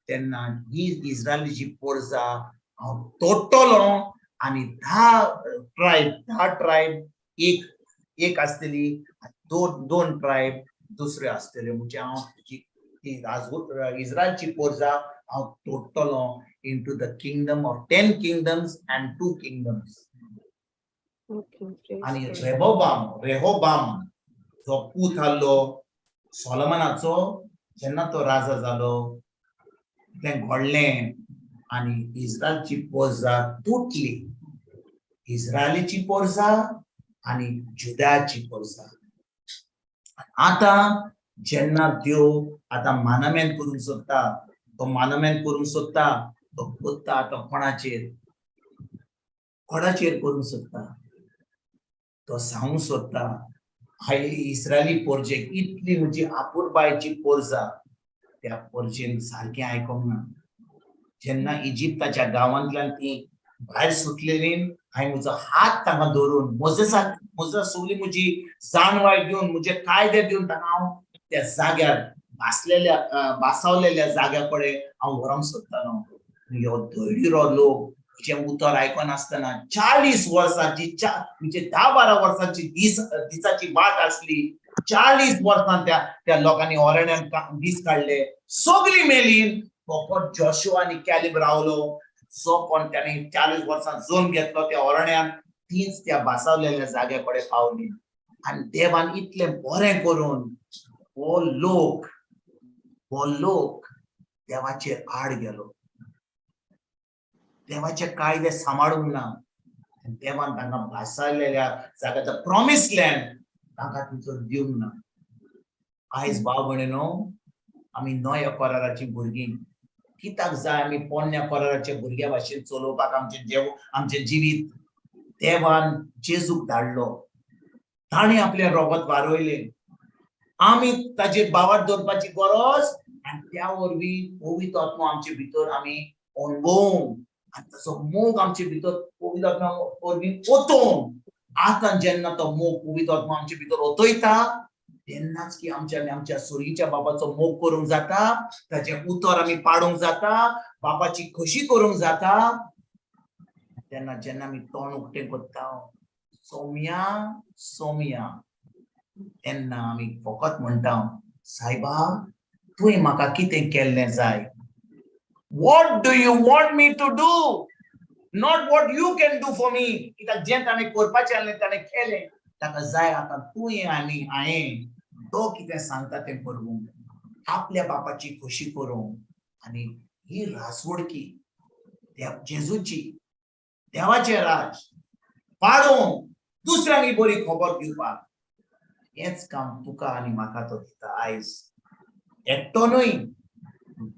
तेन्ना ही इस्रायलीची पोरजा हांव तोडटलो आनी 10 ट्रायब एक आसतली दोन ट्रायब दुसरे आसतले म्हणजे हांव इस्रायलची पोरजा हांव तोडटलो into the kingdom of 10 kingdoms and 2 kingdoms. आणि रेहोबाम जो पूत आहलो सोलोमनाचो जेन्ना तो राजा जालो तें घडलें आनी इस्रायलची पोरजा तुटली इस्रायलीची पोरजा आनी जुदाची पोरजा. आतां जेन्ना देव आतां मानमेंत करूंक सोदता तो मानमेंत करूंक सोदता तो कोत्ता आतां कोणाचेर करूंक सोदता तो सांगूंक सोदता हाय इस्रायली पोरजेक इतली म्हजी आपुरबायची पोरजा त्या पोरजेन सारकें आयकोंक ना. जेन्ना इजिप्ताच्या गांवांतल्यान ती भायर सुटलेली हांवें म्हजो हात तांकां धरून म्हजो सगळी म्हजी जाणवाय दिवन म्हजे कायदे दिवन तांकां हांव त्या जाग्यार बासावलेल्या जाग्या कडेन हांव व्हरोंक सोदतालो. ह्यो धैर्य लोक जे उतर आयकोनासतना 40 वर्सांची म्हणजे 10-12 वर्सांची दिसाची वाट आसली 40 वर्सां त्या लोकांनी ओरण्यान दीस काडले सगळी मेली फकत जोशुआ आनी कॅलेब रावलो जो कोण त्याने 40 वर्सां जोन घेतलो त्या ओरण्यान तीच त्या बासावलेल्या जाग्या कडेन पावली आनी देवान इतलें बरें करून हो लोक देवाचेर आड गेलो देवाचे कायदे सांबाळूंक ना देवान तांकां बासायलेल्या जाग्याचो प्रॉमिस लँड तांकां तिचो दिवंक ना. आयज भाव भयणीनो आमी नव्या कोराराची भुरगीं कित्याक जाय आमी पोन्न्या कोराराचे भुरग्या भाशेन चलोवपाक आमचे जिवीत देवान जेजूक धाडलो ताणें आपलें रोगत वारोयलें आमी ताजेर बावर दवरपाची गरज आनी त्या वरवीं पवित्र आत्मा आमचे भितर आमी अणभवूंक आनी ताचो मोग आमचे भितर पवित्र आत्मा वरवीं ओतूंक आतां जेन्ना तो मोग पवित्र आत्मा आमचे भितर ओतयता तेन्नाच की आमच्या सोयीच्या बापाचो मोग करूंक जाता ताचे उतर आमी पाडूंक जाता बापाची खोशी करूंक जाता तेन्ना जेन्ना आमी तोंड उक्तें करता सोम्या तेन्ना आमी फकत म्हणटा सायबा तुवें म्हाका कितें केल्लें जाय. What do you want me to do? Not what you can do for me. कित्याक जें ताणें करपाचें आसलें ताणें केलें ताका जाय आतां तुवें आनी हांवें तो कितें सांगता तें करूंक आपल्या बापाची खोशी करूंक आनी ही राजवडकी जेजूची देवाचें राज पाडूंक दुसऱ्यांक बरी खबर दिवपाक हेच काम तुका आनी म्हाका तो दिता आयज एकटो न्हय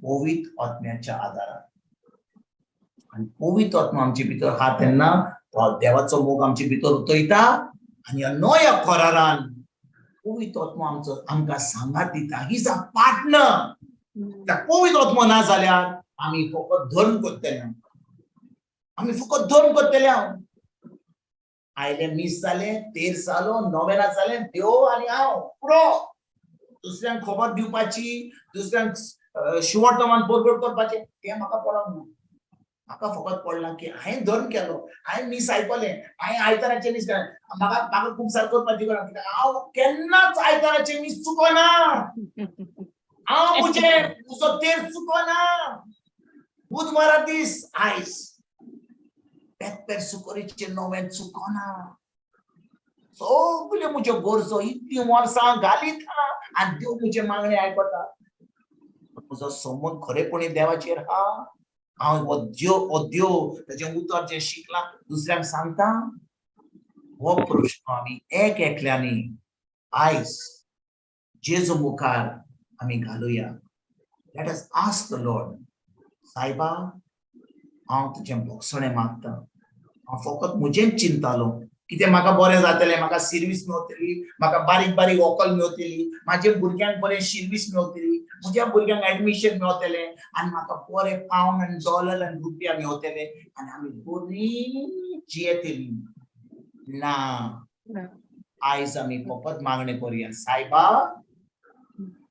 पवित्र आत्म्याच्या आदारान. आणि पवित्र आत्मा आमचे भितर हा तेन्ना देवाचो मोग आमचे भितर उतयता आणि नव्या कोरारान पवित्र आत्मा आमकां सांगात दिता. He is a partner. त्या पवित्र आत्मा ना जाल्यार आमी फकत धर्म करतले. आमी फकत धर्म करतले. आयले मिस जाले, तेर जालो, नोवेना जाले, देव आनी हांव पुरो दुसऱ्यांक खबर दिवपाची, दुसऱ्यांक शिवटमान बरोबर करपाचें तें म्हाका पडना. म्हाका फकत पडलां की हांवें धर्म केलो, हांवें मिस आयकलें, हांवें आयताराचें मिस केलें. म्हाका खूब सारं करपाची गरज, कित्याक हांव केन्नाच आयताराचें मिस चुकोना. हांव म्हजो तेर चुकोना. बुधवारा दीस आयज पेर सुकोरीचें नोवें चुकोना. सगळ्यो म्हज्यो गरजो इतलीं वर्सां घालीत आनी देव म्हजे मागणे आयकता. म्हजो संबंद खरेपणी देवाचेर हा. हांव हो देव ताचें उतर जें शिकलां दुसऱ्यांक सांगता. हो प्रश्न आमी एक एकल्यांनी आयज जेजू मुखार आमी घालुया. Let us ask the Lord, सायबा हांव तुजें भोगसणें मागता. हांव फकत म्हजेंच चिंतालो कितें म्हाका बरें जातलें, म्हाका सर्वीस मेळटली, म्हाका बारीक बारीक व्हंकल मेळटली, म्हाज्या भुरग्यांक बरें सर्वीस मेळटली, म्हज्या भुरग्यांक एडमिशन मेळटलें आनी म्हाका बरे पावंड आनी डॉलर आनी रुपया मेळटले आनी आमी बरीं जियेतलीं. ना, आयज आमी फकत मागणें करुया. सायबा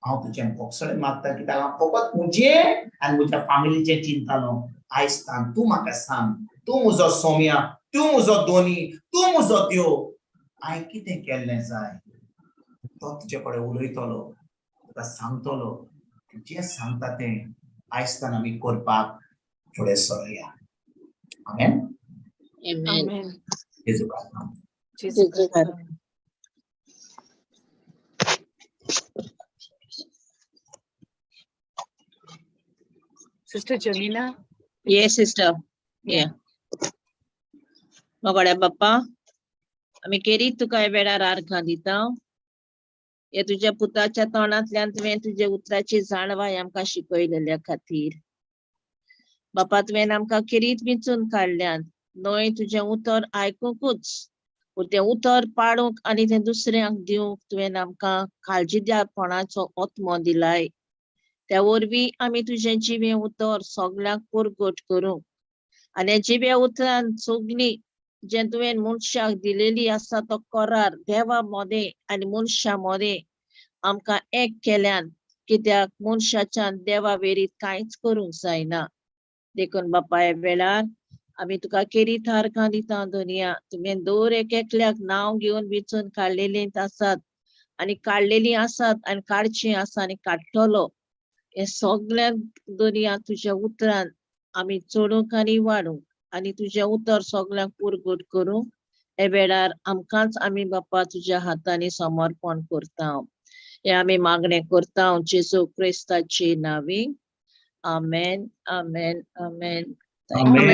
हांव तुजें भोगसणें मागता, कित्याक हांव फकत म्हजें आनी म्हज्या फॅमिलीचें चिंतालो. आयज तूं म्हाका सांग, तूं म्हजो सोम्या, तूं म्हजो दोनी, तूं म्हजो देव. हांवें कितें केल्लें जाय तो तुजे कडेन उलयतलो, तुका सांगतलो. जें सांगता तें आयजतान आमी करपाक फुडें सरूया. आमेन. आमेन. जेजू कांत. जेजू कांत. सिस्टर जमीना. Yes, sister. Yeah. मोगड्या बाप्पा, आमी केरी तुका ह्या वेळार आर्गां दिता. हे तुज्या पुताच्या तोंडांतल्यान तुवें तुज्या उतराची जाणवाय आमकां शिकयलेल्या खातीर. बापा, तुवें आमकां केरीत विचून काडल्यान न्हय तुजें उतर आयकूंकूच, पूण तें उतर पाडूंक आनी तें दुसऱ्यांक दिवंक तुवें आमकां काळजीदारपणाचो आत्मो दिलाय. त्या वरवीं आमी तुजें जिवें उतर सगळ्यांक पुरगट करूंक आनी हें जिवें उतरान सगळीं जें तुवें मनशाक दिलेली आसा तो कोरार देवा मोदें आनी मनशा मोदें आमकां एक केल्यान, कित्याक मनशाच्यान देवा वेरीत कांयच करूंक जायना. देखून बापा, ह्या वेळार आमी तुका केरीत आर्गां दिता. दुनिया तुवें दर एक एकल्याक नांव घेवन विचून काडलेलीं आसात आनी काडलेलीं आसात आनी काडचीं आसा आनी काडटलो. हे सगळ्या दुनिया तुज्या उतरान आमी चडूंक आनी वाडूंक आनी तुजें उतर सगळ्यांक पुरगट करूंक हे वेळार आमकांच आमी बापा तुज्या हातांनी समर्पण करता. हे आमी मागणें करता जेजू क्रिस्ताचे नांवी. आमेन, आमेन, आमेन. आमेन.